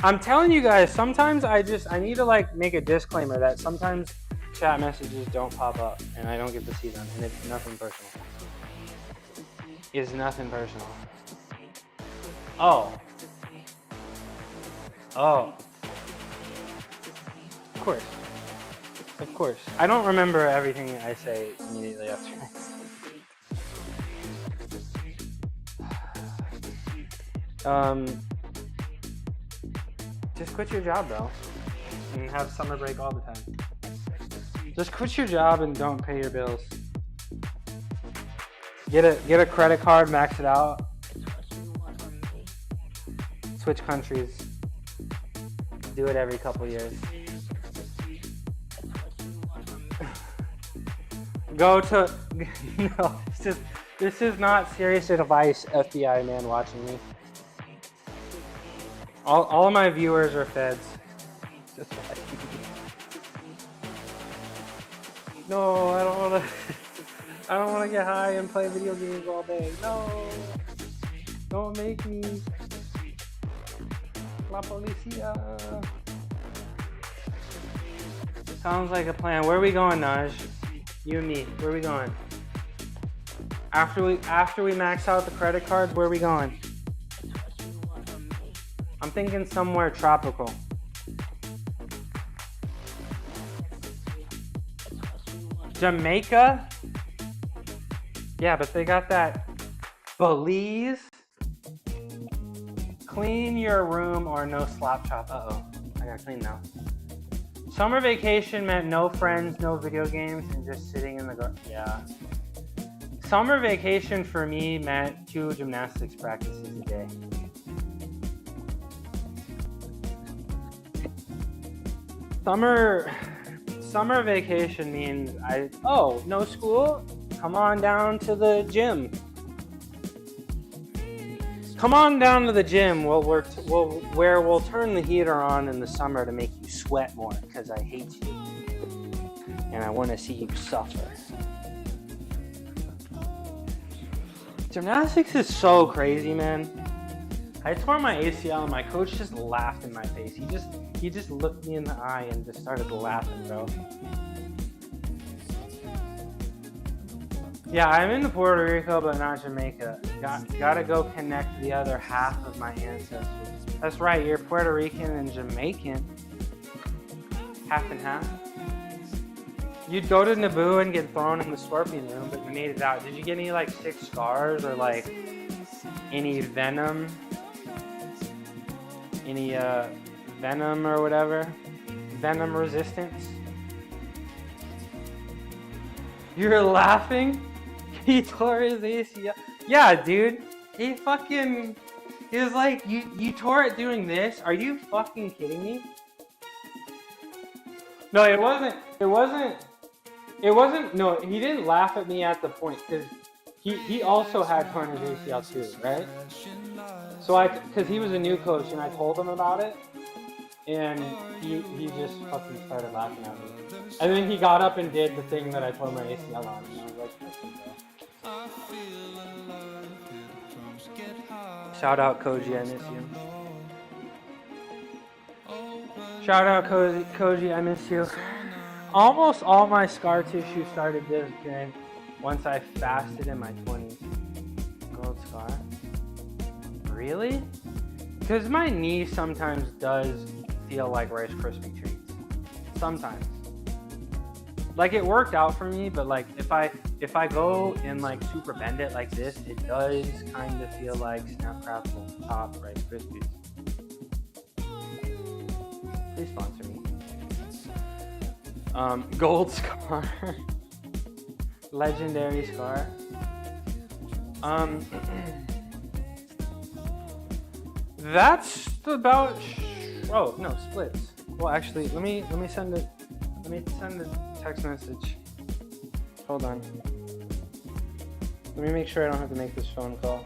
I'm telling you guys, sometimes I need to like make a disclaimer that sometimes chat messages don't pop up and I don't get to see them, and it's nothing personal. It's nothing personal. Oh. Of course. I don't remember everything I say immediately after. Just quit your job, bro, and have summer break all the time. Just quit your job and don't pay your bills. Get a credit card, max it out. Switch countries. Do it every couple years. Go to no. This is not serious advice, FBI man watching me. All of my viewers are feds. Just like no, I don't wanna get high and play video games all day. No. Don't make me. La Policia. Sounds like a plan. Where are we going, Naj? You and me. Where are we going? After we max out the credit cards, where are we going? I'm thinking somewhere tropical. Jamaica? Yeah, but they got that Belize. Clean your room or no slap chop. Uh-oh, I gotta clean now. Summer vacation meant no friends, no video games, and just sitting in the garden. Yeah. Summer vacation for me meant 2 gymnastics practices a day. Summer vacation means no school? Come on down to the gym. Come on down to the gym where we'll turn the heater on in the summer to make you sweat more because I hate you and I want to see you suffer. Gymnastics is so crazy, man. I tore my ACL and my coach just laughed in my face. He just looked me in the eye and just started laughing, bro. Yeah, I'm in Puerto Rico, but not Jamaica. Gotta go connect the other half of my ancestors. That's right, you're Puerto Rican and Jamaican. Half and half. You'd go to Naboo and get thrown in the scorpion room, but you made it out. Did you get any, like, 6 scars or, like, any venom? Any, venom or whatever? Venom resistance? You're laughing? He tore his ACL. Yeah, dude. He was like, you tore it doing this? Are you fucking kidding me? No, it wasn't, no, he didn't laugh at me at the point, because he also had torn his ACL too, right? So because he was a new coach and I told him about it, and he just fucking started laughing at me. And then he got up and did the thing that I tore my ACL on, and I was like, shout out Koji, I miss you. Shout out Koji, I miss you. Almost all my scar tissue started disappearing once I fasted in my 20s. Gold scar? Really? Because my knee sometimes does feel like Rice Krispie treats. Sometimes. Like it worked out for me, but like if I go and like super bend it like this, it does kind of feel like Snap Crackle Top Rice Krispies. Please sponsor me. Gold scar. Legendary scar. That's about. Oh no, splits. Well, actually, let me send a text message. Hold on. Let me make sure I don't have to make this phone call.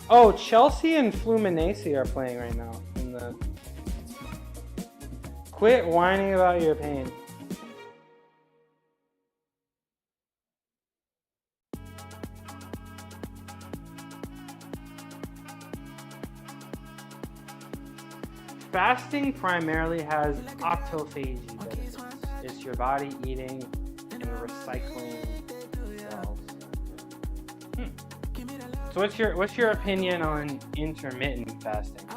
Oh, Chelsea and Fluminense are playing right now in the. Quit whining about your pain. Fasting primarily has autophagy benefits. It's your body eating and recycling cells. So what's your opinion on intermittent fasting?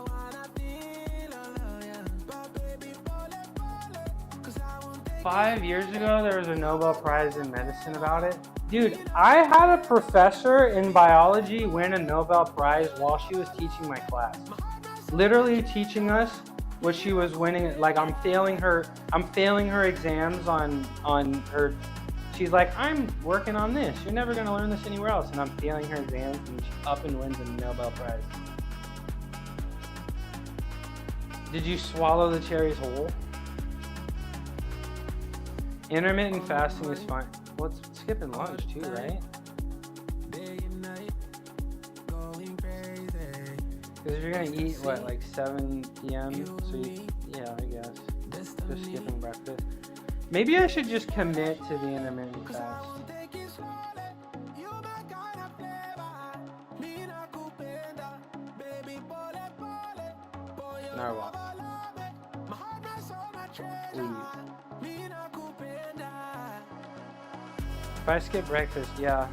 Five years ago, there was a Nobel Prize in medicine about it. Dude, I had a professor in biology win a Nobel Prize while she was teaching my class. Literally teaching us what she was winning. Like I'm failing her exams on her. She's like, I'm working on this. You're never gonna learn this anywhere else. And I'm failing her exams, and she up and wins a Nobel Prize. Did you swallow the cherries whole? Intermittent fasting is fine. Well, it's skipping lunch too, right? Because if you're gonna eat what, like 7 p.m. So yeah, I guess just skipping breakfast. Maybe I should just commit to the intermittent fast. Narwhal. Please. If I skip breakfast, yeah.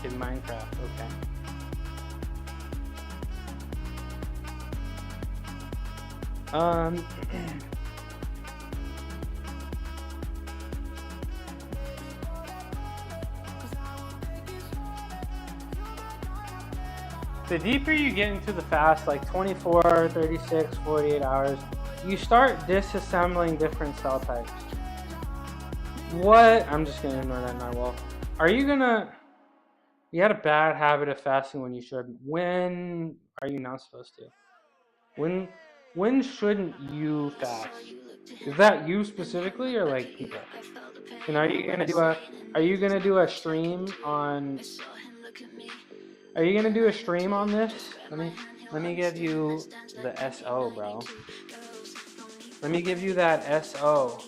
In Minecraft, okay. The deeper you get into the fast, like 24, 36, 48 hours, you start disassembling different cell types. What? I'm just gonna ignore that narwhal. You had a bad habit of fasting when you shouldn't. When are you not supposed to? When shouldn't you fast? Is that you specifically or like people? And are you gonna do a stream on? Are you gonna do a stream on this? Let me give you the SO, bro. Let me give you that SO.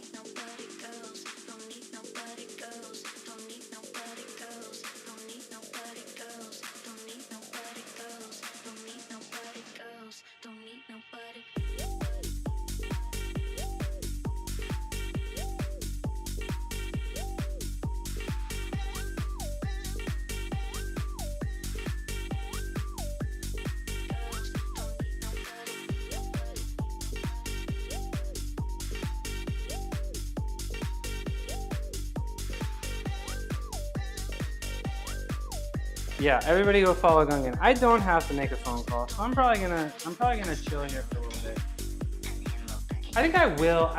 Yeah, everybody go follow Gungan. I don't have to make a phone call, so I'm probably gonna chill here for a little bit. I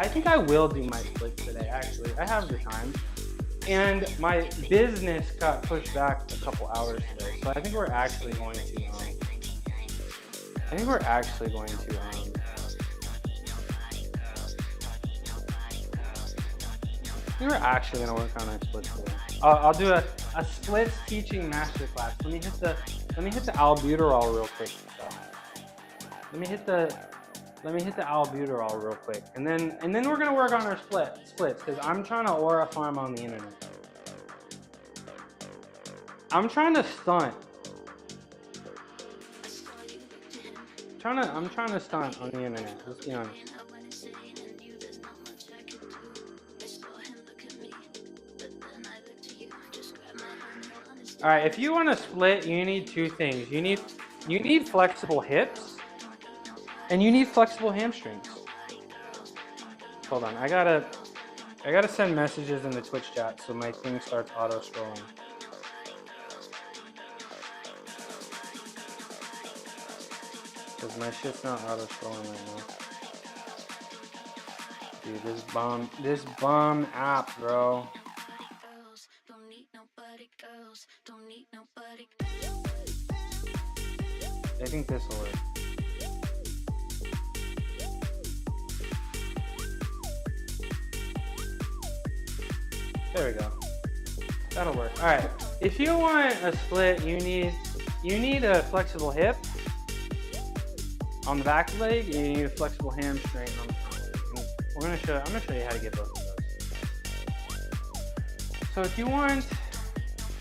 think I will do my splits today, actually. I have the time. And my business got pushed back a couple hours today, so I think we're actually going to work on our splits today. I'll do a splits teaching masterclass. Let me hit the albuterol real quick. Let me hit the albuterol real quick, and then we're gonna work on our splits because I'm trying to aura farm on the internet. I'm trying to stunt. I'm trying to stunt on the internet. Let's be honest. All right, if you want to split, you need two things. You need flexible hips, and you need flexible hamstrings. Hold on, I gotta send messages in the Twitch chat so my thing starts auto scrolling. Cause my shit's not auto scrolling right now. Dude, this bum app, bro. I think this will work. There we go. That'll work. All right. If you want a split, you need a flexible hip on the back leg, and you need a flexible hamstring on the front leg. And I'm gonna show you how to get both of those. So if you want,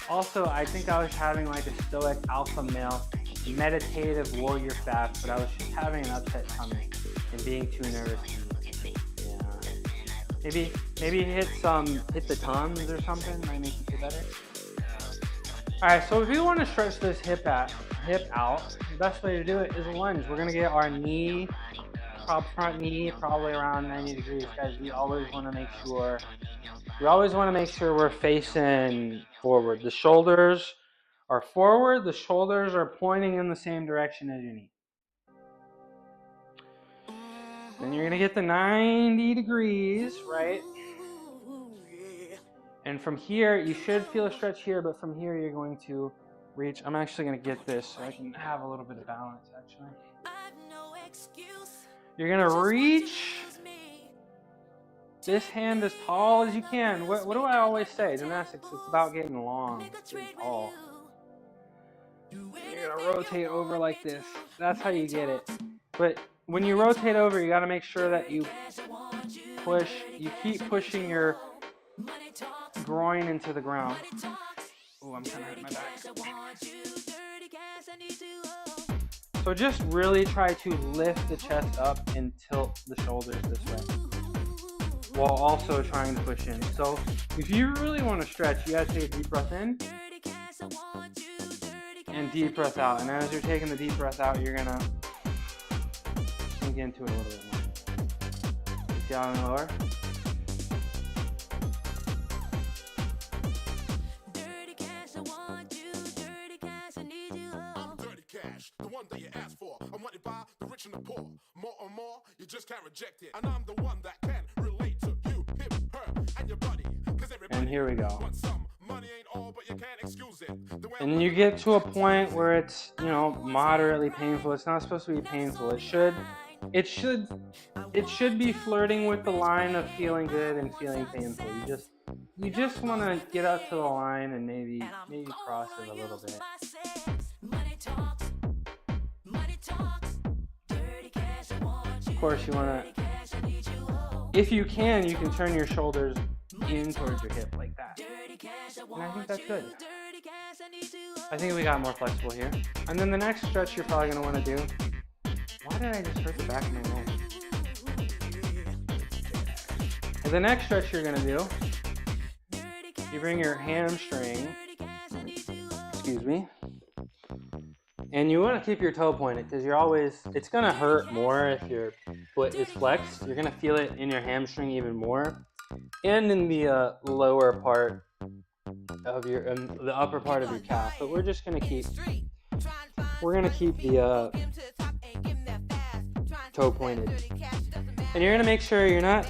also I think I was having like a stoic alpha male meditative warrior fast, but I was just having an upset tummy and being too nervous. Yeah. Maybe hit the Tums or something, might make you feel better. Alright, so if you want to stretch this hip out, the best way to do it is a lunge. We're gonna get our knee, front knee, probably around 90 degrees. Guys, we always want to make sure we're facing forward. The shoulders are forward, the shoulders are pointing in the same direction as your knee. Then you're gonna get the 90 degrees, right? And from here, you should feel a stretch here, but from here you're going to reach. I'm actually gonna get this so I can have a little bit of balance, actually. You're gonna reach this hand as tall as you can. What do I always say? Gymnastics, it's about getting long, getting tall. You're gonna rotate over like this. That's how you get it. But when you rotate over, you gotta make sure that you keep pushing your groin into the ground. Oh, I'm kind of hurting my back. So just really try to lift the chest up and tilt the shoulders this way, while also trying to push in. So if you really want to stretch, you gotta take a deep breath in and deep breath out. And as you're taking the deep breath out, you're gonna sink into it a little bit more. Down and lower. The one that you asked for, I'm wanted by the rich and the poor. More and more, you just can't reject it. And I'm the one that can relate to you, him, her, and your buddy. And here we go. Money ain't all, but you can't excuse it. And you get to a point where it's, moderately painful. It's not supposed to be painful. It should be flirting with the line of feeling good and feeling painful. You just want to get up to the line and maybe cross it a little bit. Of course, you want to, if you can turn your shoulders in towards your hip like that. And I think that's good. I think we got more flexible here. And then the next stretch you're probably going to want to do. Why did I just hurt the back of my neck? The next stretch you're going to do, you bring your hamstring, and you want to keep your toe pointed because it's going to hurt more if your foot is flexed. You're going to feel it in your hamstring even more, and in the lower part of the upper part of your calf. But we're just going to keep the toe pointed. And you're going to make sure you're not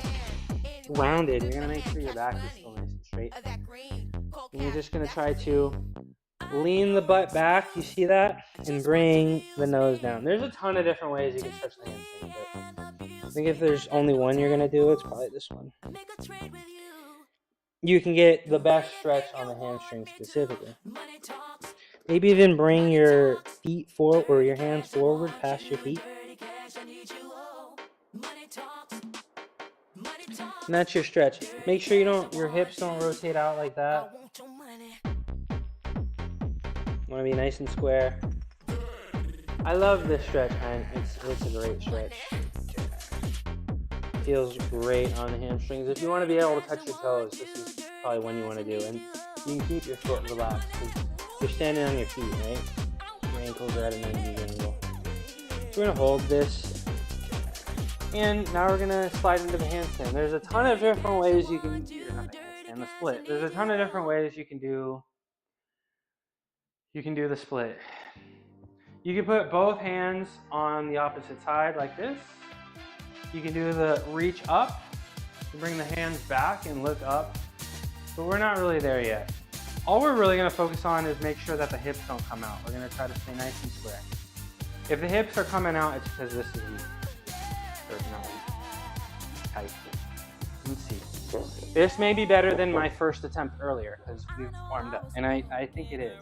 rounded. You're going to make sure your back is still nice and straight. And you're just going to try to lean the butt back, you see that? And bring the nose down. There's a ton of different ways you can stretch the hamstring, but I think if there's only one you're going to do, it's probably this one. you can get the best stretch on the hamstring specifically. Maybe even bring your feet forward or your hands forward past your feet. And that's your stretch. Make sure your hips don't rotate out like that. Want to be nice and square. I love this stretch, man. It's a great stretch. Feels great on the hamstrings. If you want to be able to touch your toes, this is probably one you want to do. And you can keep your foot relaxed because you're standing on your feet, right? Your ankles are at a 90 angle. So we're going to hold this. And now we're going to slide into the handstand. There's a ton of different ways you can do the split. There's a ton of different ways you can do the split. You can put both hands on the opposite side like this. You can do the reach up. You bring the hands back and look up. But we're not really there yet. All we're really going to focus on is make sure that the hips don't come out. We're going to try to stay nice and square. If the hips are coming out, it's because this is weak. Or not weak. Tight. Let's see. This may be better than my first attempt earlier because we've warmed up. And I think it is.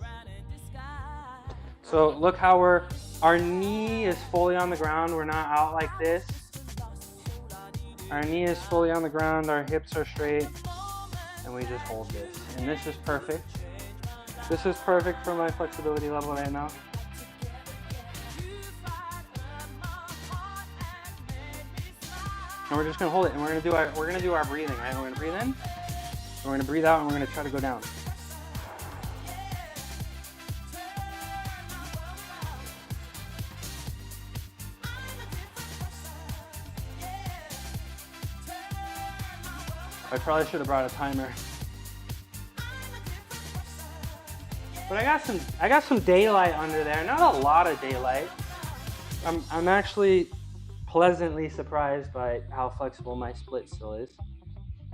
So look how our knee is fully on the ground. We're not out like this. Our knee is fully on the ground. Our hips are straight. And we just hold this. And this is perfect. This is perfect for my flexibility level right now. And we're just gonna hold it. And we're gonna do our breathing, right? We're gonna breathe in. We're gonna breathe out, and we're gonna try to go down. I probably should have brought a timer. But I got some daylight under there. Not a lot of daylight. I'm actually pleasantly surprised by how flexible my split still is.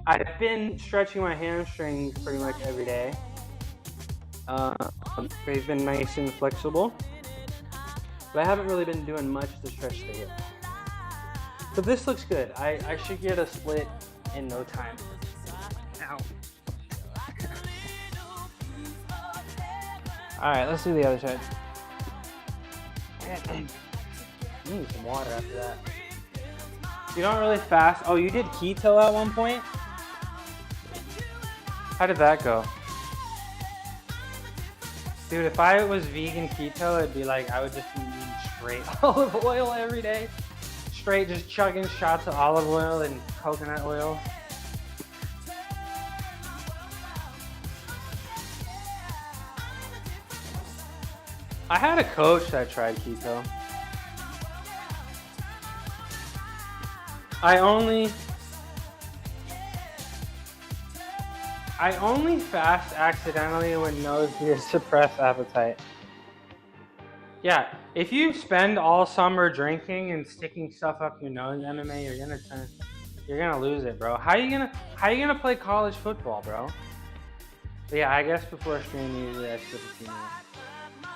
I've been stretching my hamstrings pretty much every day. They've been nice and flexible. But I haven't really been doing much to stretch the hip. But this looks good. I should get a split in no time. Ow. Alright, let's do the other side. I need some water after that. You don't really fast. Oh, you did keto at one point? How did that go? Dude, if I was vegan keto, it'd be like I would just be eating straight olive oil every day. Straight, just chugging shots of olive oil and coconut oil. I had a coach that tried keto. I only fast accidentally when knows you suppress appetite. Yeah, if you spend all summer drinking and sticking stuff up your nose, MMA, you're gonna lose it, bro. How you gonna play college football, bro? But yeah, I guess before stream usually I skip a few minutes.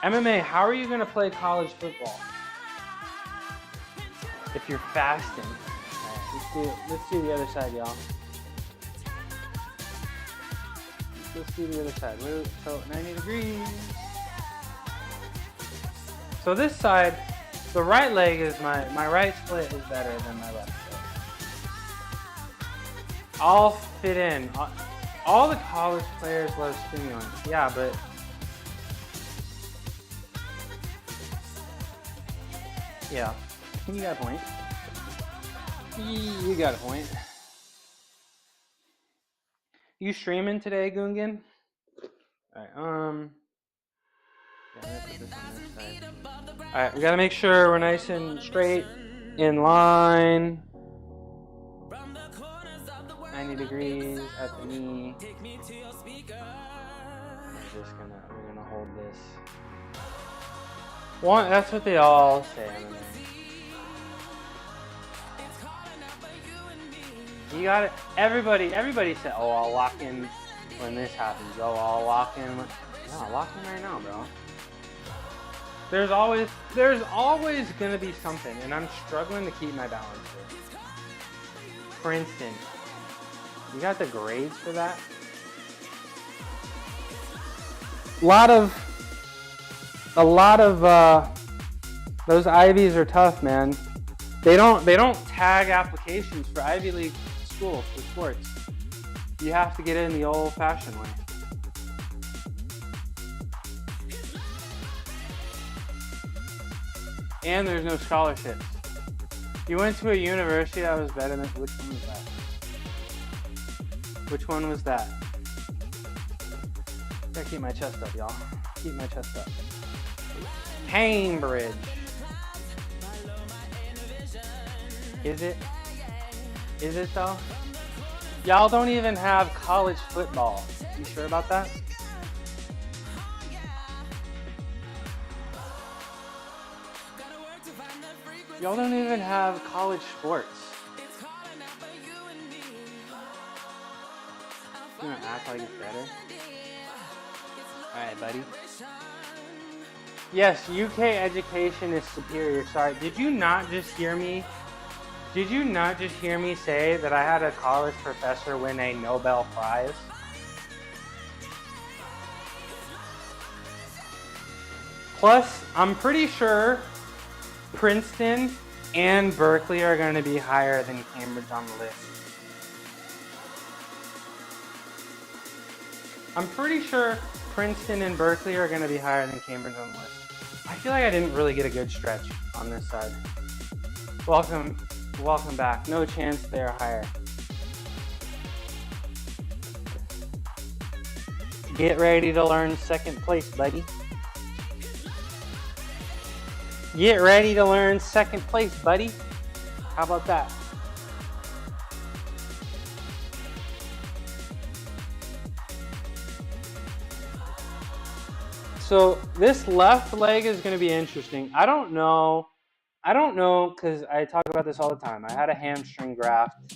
MMA, how are you gonna play college football if you're fasting? Alright, let's do the other side, y'all. Let's do the other side. So 90 degrees. So this side, the right leg is my right split is better than my left split. I'll fit in. All the college players love stimulants. Yeah, but yeah, you got a point. You got a point. You streaming today, Gungan? Alright, yeah, put this on this side. Alright, we gotta make sure we're nice and straight, in line. 90 degrees at the knee. We're gonna hold this. That's what they all say. You got it. Everybody said, "Oh, I'll lock in when this happens." Oh, I'll lock in. No, lock in right now, bro. There's always gonna be something, and I'm struggling to keep my balance here. For instance, you got the grades for that. a lot of those Ivies are tough, man. They don't tag applications for Ivy League schools for sports. You have to get in the old-fashioned way. And there's no scholarships. You went to a university that was better than, which one was that? Which one was that? Gotta keep my chest up, y'all. Keep my chest up. Cambridge. Is it? Is it though? Y'all don't even have college football. You sure about that? Y'all don't even have college sports. You gonna act like it's better? Alright, buddy. Yes, UK education is superior. Sorry, did you not just hear me? Did you not just hear me say that I had a college professor win a Nobel Prize? Plus, I'm pretty sure Princeton and Berkeley are going to be higher than Cambridge on the list. I'm pretty sure Princeton and Berkeley are going to be higher than Cambridge on the list. I feel like I didn't really get a good stretch on this side. Welcome back. No chance they're higher. Get ready to learn second place, buddy. Get ready to learn second place, buddy. How about that? So this left leg is going to be interesting. I don't know because I talk about this all the time. I had a hamstring graft.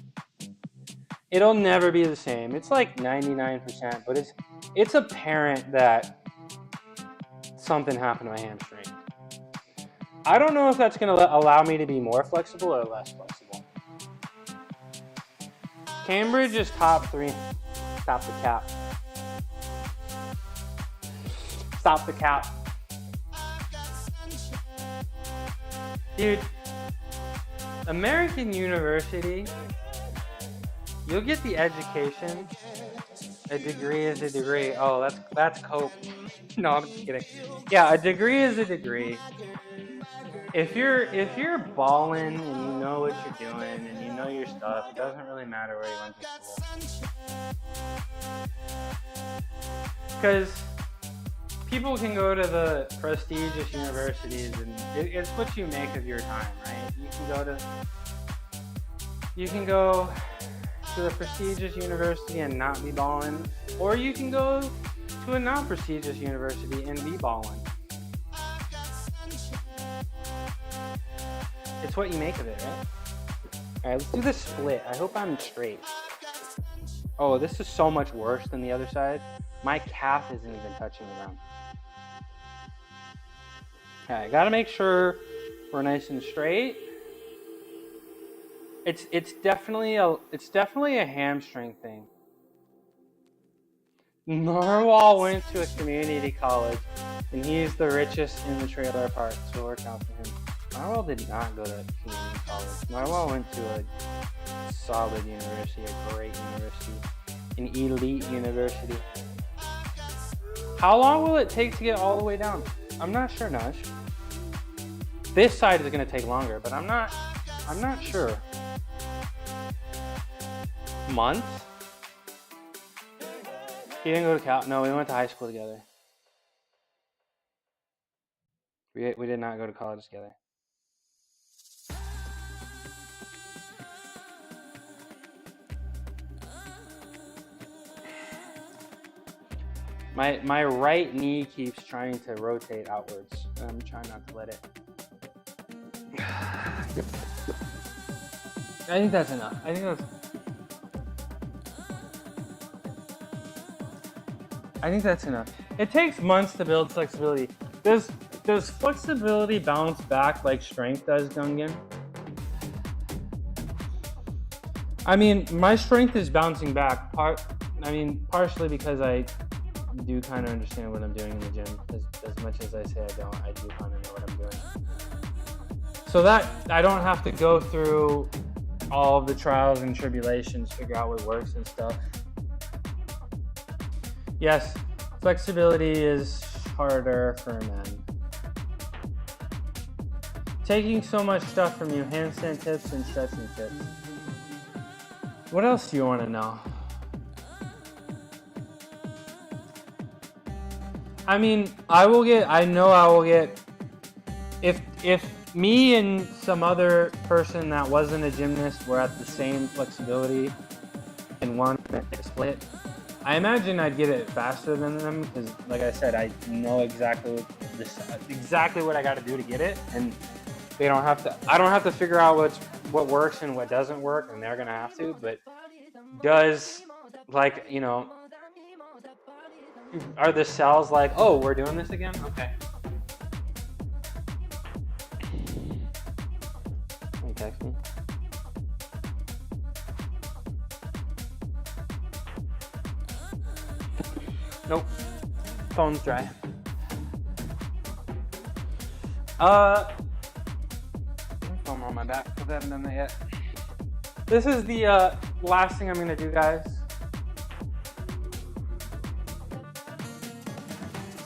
It'll never be the same. It's like 99%, but it's apparent that something happened to my hamstring. I don't know if that's going to allow me to be more flexible or less flexible. Cambridge is top 3. Stop the cap. Stop the cap. Dude, American University, you'll get the education. A degree is a degree. Oh, that's cope. No, I'm just kidding. Yeah, a degree is a degree. If you're balling and you know what you're doing and you know your stuff, it doesn't really matter where you went to school. Because people can go to the prestigious universities and it's what you make of your time, right? You can go to the prestigious university and not be balling, or you can go to a non-prestigious university and be balling. It's what you make of it, right? Alright, let's do this split. I hope I'm straight. Oh, this is so much worse than the other side. My calf isn't even touching the ground. Okay, gotta make sure we're nice and straight. It's definitely a hamstring thing. Narwhal went to a community college, and he's the richest in the trailer park, so we're counting him. Narwhal did not go to community college. Narwhal went to a solid university, a great university, an elite university. How long will it take to get all the way down? I'm not sure, Naj. This side is going to take longer, but I'm not sure. Months? He didn't go to Cal. No, we went to high school together. We did not go to college together. My right knee keeps trying to rotate outwards. I'm trying not to let it. I think that's enough. I think that's enough. It takes months to build flexibility. Does flexibility bounce back like strength does, Gungan? I mean, my strength is bouncing back. Partially because I do kind of understand what I'm doing in the gym. As much as I say I don't, I do kind of know what I'm doing. So that I don't have to go through all of the trials and tribulations, figure out what works and stuff. Yes, flexibility is harder for men. Taking so much stuff from you, handstand tips and stretching tips. What else do you want to know? I mean, I know I will get, if me and some other person that wasn't a gymnast were at the same flexibility in one split, I imagine I'd get it faster than them because, like I said, I know exactly what I got to do to get it, and I don't have to figure out what works and what doesn't work, and they're gonna have to. But are the cells like, oh, we're doing this again? Okay. Can you text me? Nope. Phone's dry. Phone on my back because I haven't done that yet. This is the last thing I'm gonna do, guys.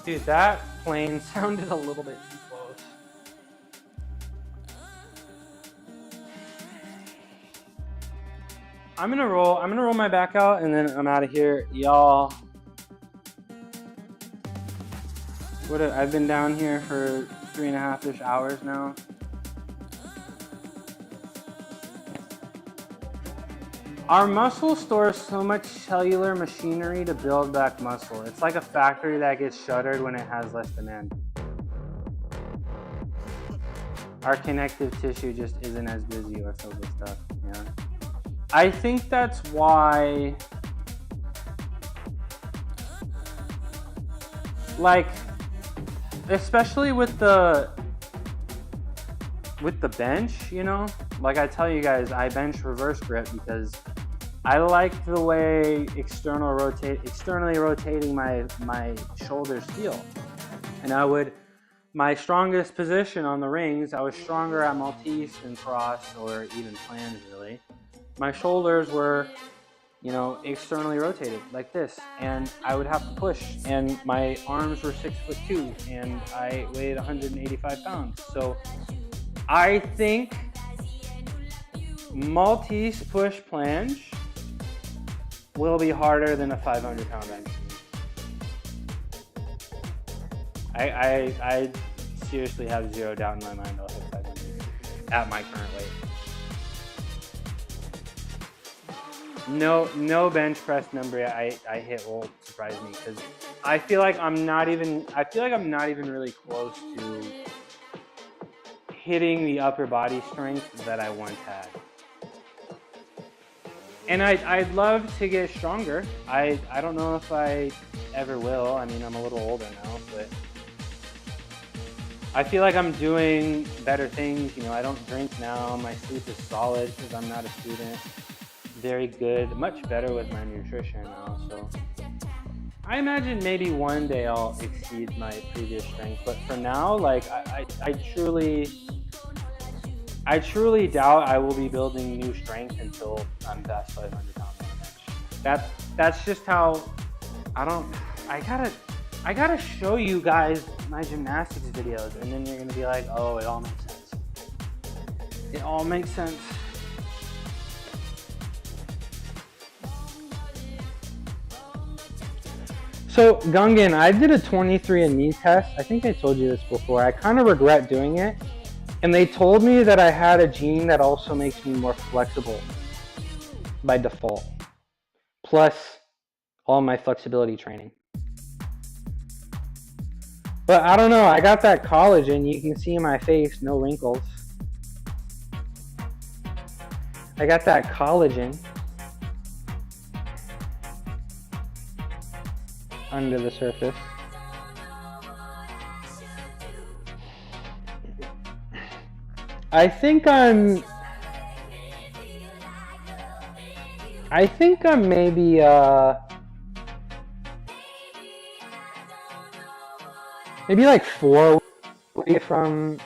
Dude, that plane sounded a little bit too close. I'm gonna roll my back out and then I'm out of here. Y'all, I've been down here for 3.5-ish hours now. Our muscle stores so much cellular machinery to build back muscle. It's like a factory that gets shuttered when it has less demand. Our connective tissue just isn't as busy or filled with stuff. Yeah. I think that's why, like, especially with the bench, you know, like I tell you guys, I bench reverse grip because I like the way externally rotating my shoulders feel. And my strongest position on the rings, I was stronger at Maltese than cross or even flange really. My shoulders were, you know, externally rotated like this, and I would have to push, and my arms were 6'2", and I weighed 185 pounds. So I think Maltese push planche will be harder than a 500-pound bench. I seriously have zero doubt in my mind I'll hit 500 at my current weight. No bench press number I hit will surprise me because I feel like I'm not even really close to hitting the upper body strength that I once had. And I'd love to get stronger. I don't know if I ever will. I mean, I'm a little older now, but I feel like I'm doing better things. You know, I don't drink now. My sleep is solid because I'm not a student. Very good, much better with my nutrition now. So I imagine maybe one day I'll exceed my previous strength. But for now, like I truly doubt I will be building new strength until I'm past 500 pounds on the bench. That's just how I gotta show you guys my gymnastics videos, and then you're gonna be like, oh, it all makes sense. It all makes sense. So Gungan, I did a 23andMe test. I think I told you this before. I kind of regret doing it. And they told me that I had a gene that also makes me more flexible by default. Plus all my flexibility training. But I don't know, I got that collagen. You can see in my face, no wrinkles. I got that collagen under the surface. I think I'm maybe maybe like 4 away from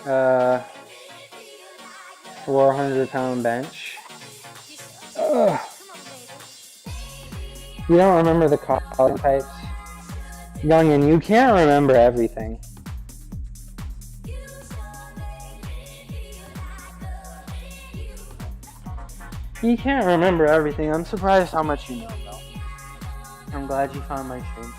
400-pound bench. Ugh. You don't remember the college types? Youngin, you can't remember everything. You can't remember everything. I'm surprised how much you know, though. I'm glad you found my stream.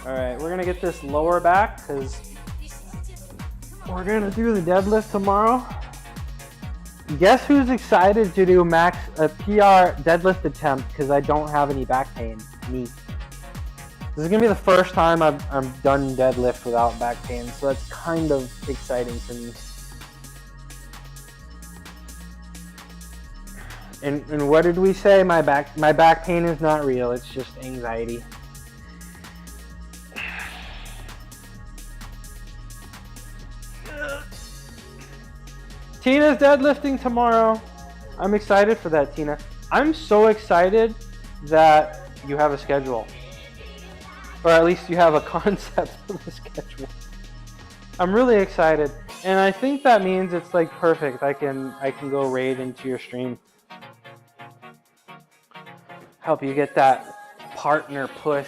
Alright, we're gonna get this lower back because we're gonna do the deadlift tomorrow. Guess who's excited to do a PR deadlift attempt because I don't have any back pain? Me. This is gonna be the first time I'm done deadlift without back pain, so that's kind of exciting for me. And what did we say? My back pain is not real. It's just anxiety. Tina's deadlifting tomorrow. I'm excited for that, Tina. I'm so excited that you have a schedule. Or at least you have a concept of the schedule. I'm really excited. And I think that means it's like perfect. I can go raid into your stream. Help you get that partner push.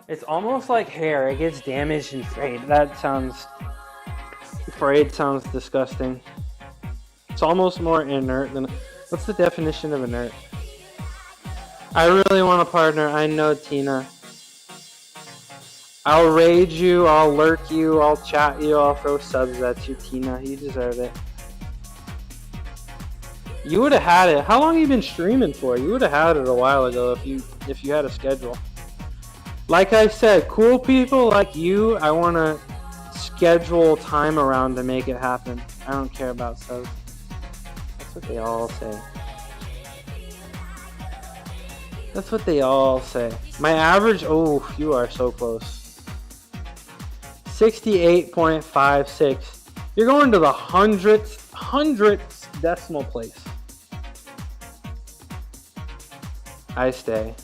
It's almost like hair. It gets damaged and frayed. Frayed sounds disgusting. It's almost more inert than... What's the definition of inert? I really want a partner. I know, Tina. I'll raid you. I'll lurk you. I'll chat you. I'll throw subs at you, Tina. You deserve it. You would have had it. How long have you been streaming for? You would have had it a while ago if you had a schedule. Like I said, cool people like you, I want to schedule time around to make it happen. I don't care about subs. That's what they all say. That's what they all say. My average, oh, you are so close. 68.56. You're going to the hundredth decimal place. I stay.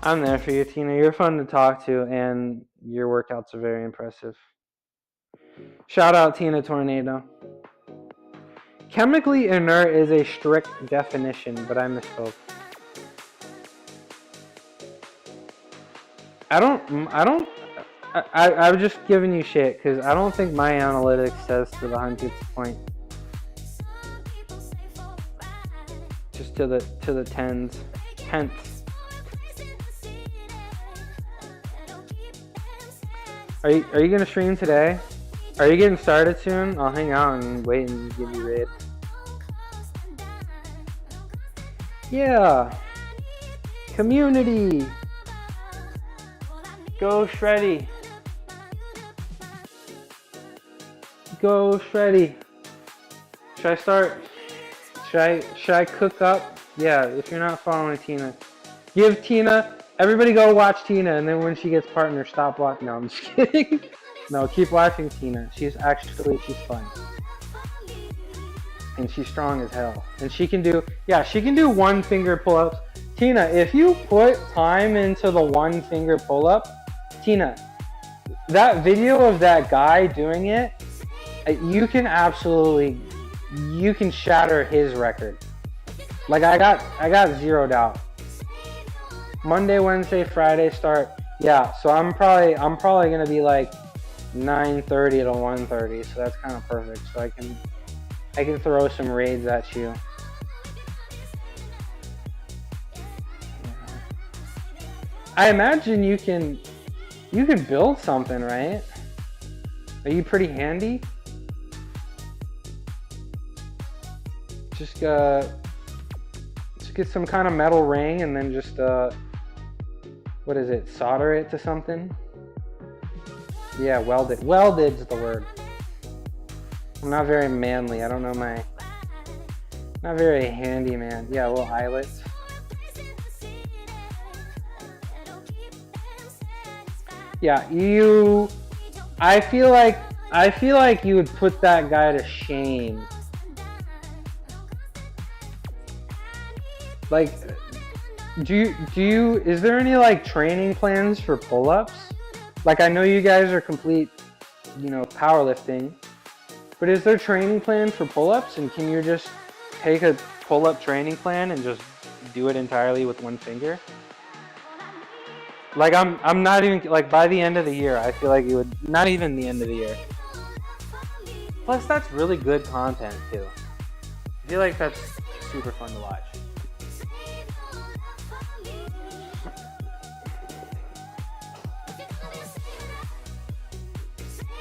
I'm there for you, Tina. You're fun to talk to, and your workouts are very impressive. Shout out Tina Tornado. Chemically inert is a strict definition, but I misspoke. I'm just giving you shit because I don't think my analytics says to the 100th point. Just to the tenths. Are you gonna stream today? Are you getting started soon? I'll hang out and wait and give you raid. Yeah. Community. Go Shreddy. Go Shreddy. Should I start? Should I cook up? Yeah, if you're not following Tina. Give Tina, everybody go watch Tina, and then when she gets partner, stop watching. No, I'm just kidding. No, keep watching Tina. She's fun. And she's strong as hell. And she can do 1 finger pull-ups. Tina, if you put time into the 1 finger pull-up, Tina, that video of that guy doing it, you can shatter his record. Like I got 0 doubt. Monday, Wednesday, Friday start. Yeah, so I'm probably gonna be like 9:30 to 1:30, so that's kind of perfect. So I can throw some raids at you. I imagine you can build something, right? Are you pretty handy? Just get some kind of metal ring and then just what is it? Solder it to something? Yeah, welded. Welded's the word. I'm not very manly. I don't know not very handy, man. Yeah, little eyelets. Yeah, I feel like I feel like you would put that guy to shame. Like, is there any like training plans for pull-ups? Like, I know you guys are complete, powerlifting, but is there training plan for pull-ups, and can you just take a pull-up training plan and just do it entirely with one finger? Like, I'm not even, like, by the end of the year, I feel like you would, not even the end of the year. Plus, that's really good content, too. I feel like that's super fun to watch.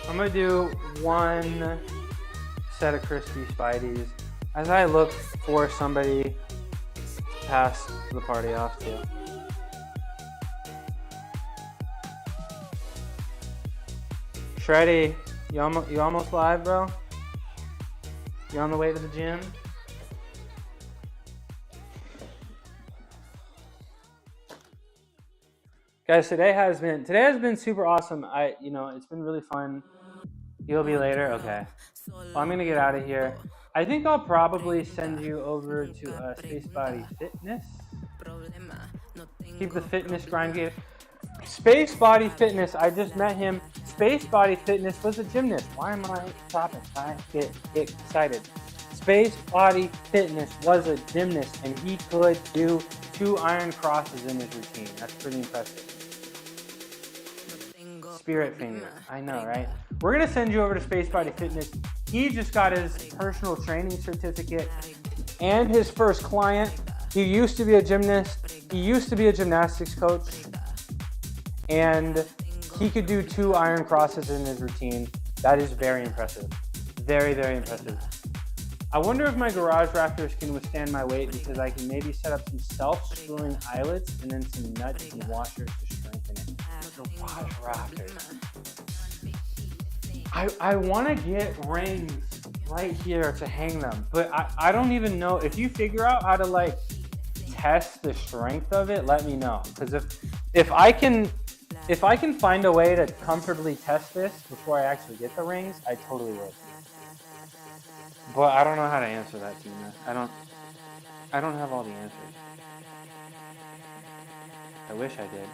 I'm gonna do one set of crispy Spideys as I look for somebody to pass the party off to. Shreddy, you almost live, bro? You on the way to the gym? Guys, today has been super awesome. It's been really fun. You'll be later? Okay. Well, I'm gonna get out of here. I think I'll probably send you over to Space Body Fitness. Keep the fitness grind going. Space Body Fitness, I just met him. Space Body Fitness was a gymnast. Why am I stopping? I get excited. Space Body Fitness was a gymnast, and he could do 2 iron crosses in his routine. That's pretty impressive. Spirit finger. I know, right? We're going to send you over to Space Body Fitness. He just got his personal training certificate and his first client. He used to be a gymnast. He used to be a gymnastics coach. And he could do 2 iron crosses in his routine. That is very impressive. Very, very impressive. I wonder if my garage rafters can withstand my weight, because I can maybe set up some self-screwing eyelets and then some nuts and washers to strengthen it. Garage rafters. I want to get rings right here to hang them, but I don't even know. If you figure out how to like test the strength of it, let me know. Because if I can find a way to comfortably test this before I actually get the rings, I totally would. But I don't know how to answer that, Tina. I don't have all the answers. I wish I did.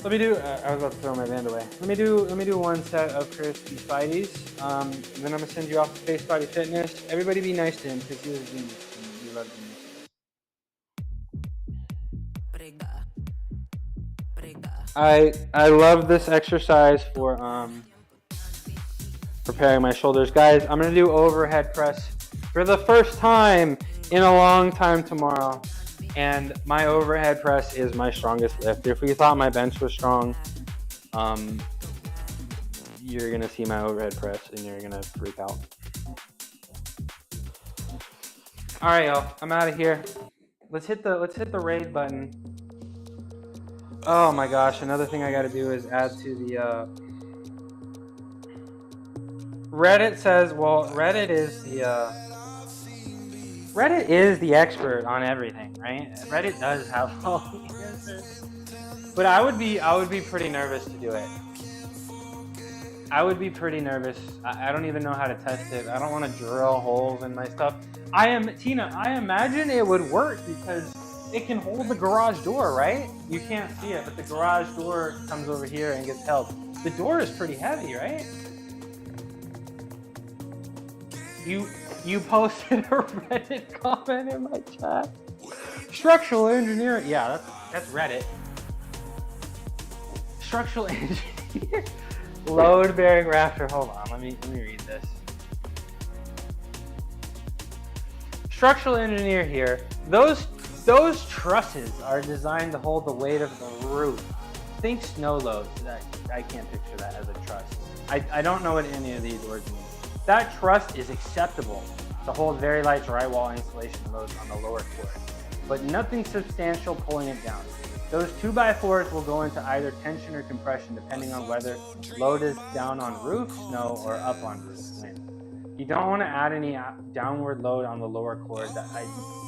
Let me do. I was about to throw my band away. Let me do one set of crispy Spideys. Then I'm gonna send you off to Space Body Fitness. Everybody, be nice to him because he was a genius. And we love geniuses. I love this exercise for preparing my shoulders. Guys, I'm going to do overhead press for the first time in a long time tomorrow. And my overhead press is my strongest lift. If you thought my bench was strong, you're going to see my overhead press and you're going to freak out. All right, y'all. I'm out of here. Let's hit the raid button. Oh my gosh, another thing I gotta do is add to the Reddit says, well, Reddit is the expert on everything, right? Reddit does have all the answers. But I would be pretty nervous to do it. I would be pretty nervous. I don't even know how to test it. I don't want to drill holes in my stuff. Tina, I imagine it would work because it can hold the garage door, right? You can't see it, but the garage door comes over here and gets held. The door is pretty heavy, right? You posted a Reddit comment in my chat. Structural engineer, yeah, that's Reddit. Structural engineer, load bearing rafter. Hold on, let me read this. Structural engineer here. Those trusses are designed to hold the weight of the roof. Think snow loads. I can't picture that as a truss. I don't know what any of these words mean. That truss is acceptable to hold very light drywall insulation loads on the lower floor, but nothing substantial pulling it down. Those 2x4s will go into either tension or compression depending on whether load is down on roof, snow, or up on roof. You don't want to add any downward load on the lower cord.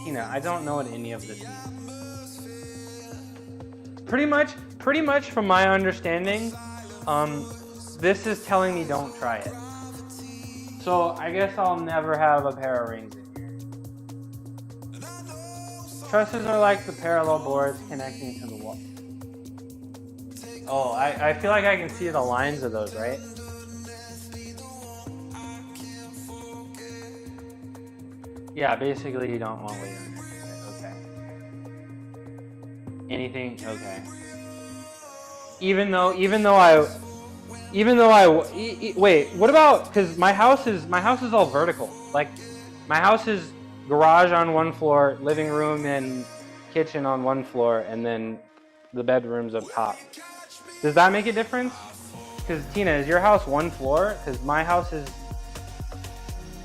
Tina, I don't know what any of this means. Pretty much from my understanding, this is telling me don't try it. So I guess I'll never have a pair of rings in here. Trusses are like the parallel boards connecting to the wall. Oh, I feel like I can see the lines of those, right? Yeah, basically you don't want weight under it. Okay. Anything? Okay. Even though wait, what about, because my house is all vertical. Like, my house is garage on one floor, living room and kitchen on one floor, and then the bedrooms up top. Does that make a difference? Because Tina, is your house one floor? Because my house is,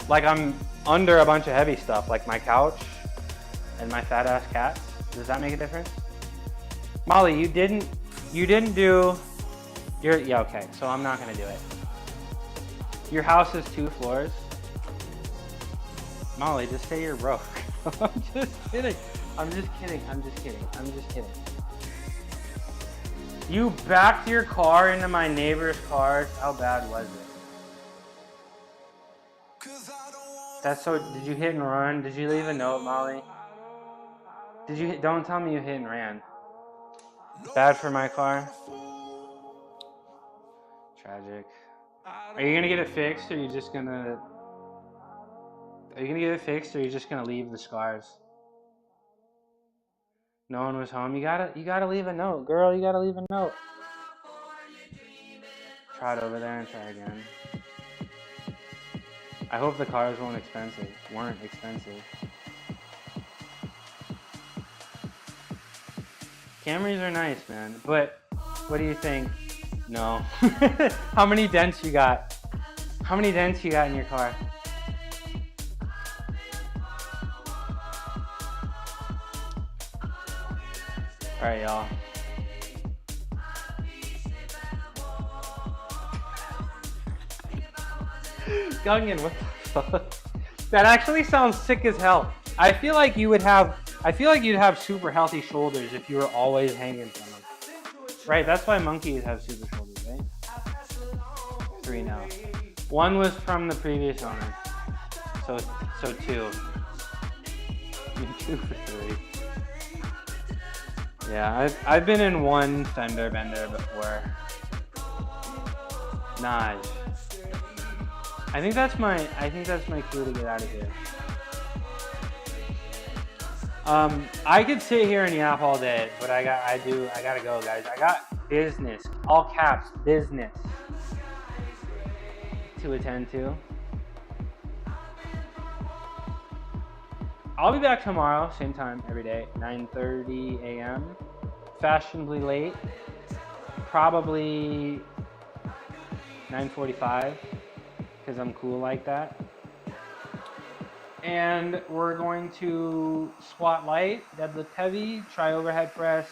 like, I'm under a bunch of heavy stuff, like my couch and my fat ass cats. Does that make a difference? Molly, you didn't do your, yeah, okay, so I'm not gonna do it. Your house is 2 floors. Molly, just say you're broke. I'm just kidding. I'm just kidding. You backed your car into my neighbor's cars. How bad was it? That's so, did you hit and run? Did you leave a note, Molly? Don't tell me you hit and ran. Bad for my car? Tragic. Are you gonna get it fixed, or are you just gonna... Are you gonna get it fixed, or are you just gonna leave the scars? No one was home. You gotta leave a note, girl. You gotta leave a note. Try it over there and try again. I hope the cars weren't expensive. Camrys are nice, man. But what do you think? No. How many dents you got? How many dents you got in your car? All right, y'all. Gungan, what the fuck? That actually sounds sick as hell. I feel like you'd have super healthy shoulders if you were always hanging from them. Right, that's why monkeys have super shoulders, right? 3 now. 1 was from the previous owner. So 2. 2 for 3. Yeah, I've been in 1 fender bender before. Naj. I think that's my clue to get out of here. I could sit here and yap all day, but I gotta go, guys. I got business, all caps, business to attend to. I'll be back tomorrow, same time, every day, 9:30 a.m. Fashionably late, probably 9:45, because I'm cool like that. And we're going to squat light, deadlift heavy, try overhead press,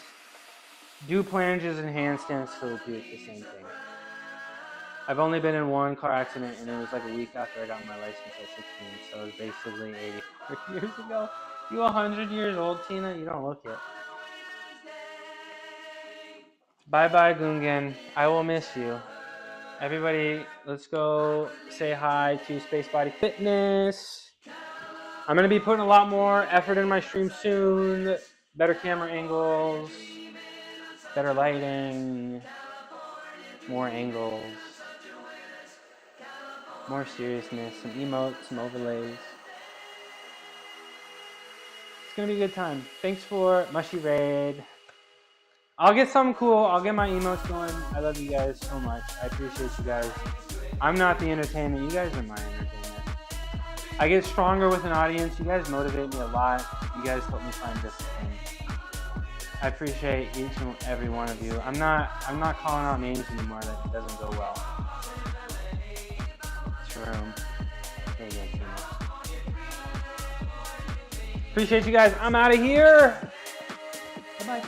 do planches and handstands to repeat the same thing. I've only been in 1 car accident, and it was like a week after I got my license at 16, so it was basically 84 years ago. You 100 years old, Tina? You don't look it. Bye-bye, Gungan. I will miss you. Everybody, let's go say hi to Space Body Fitness. I'm going to be putting a lot more effort in my stream soon. Better camera angles, better lighting, more angles, more seriousness, some emotes, some overlays. It's going to be a good time. Thanks for Mushy Raid. I'll get something cool. I'll get my emotes going. I love you guys so much. I appreciate you guys. I'm not the entertainment. You guys are my entertainment. I get stronger with an audience. You guys motivate me a lot. You guys help me find discipline. I appreciate each and every one of you. I'm not calling out names anymore. That it doesn't go well. True. Okay, guys. Appreciate you guys. I'm out of here. Bye-bye.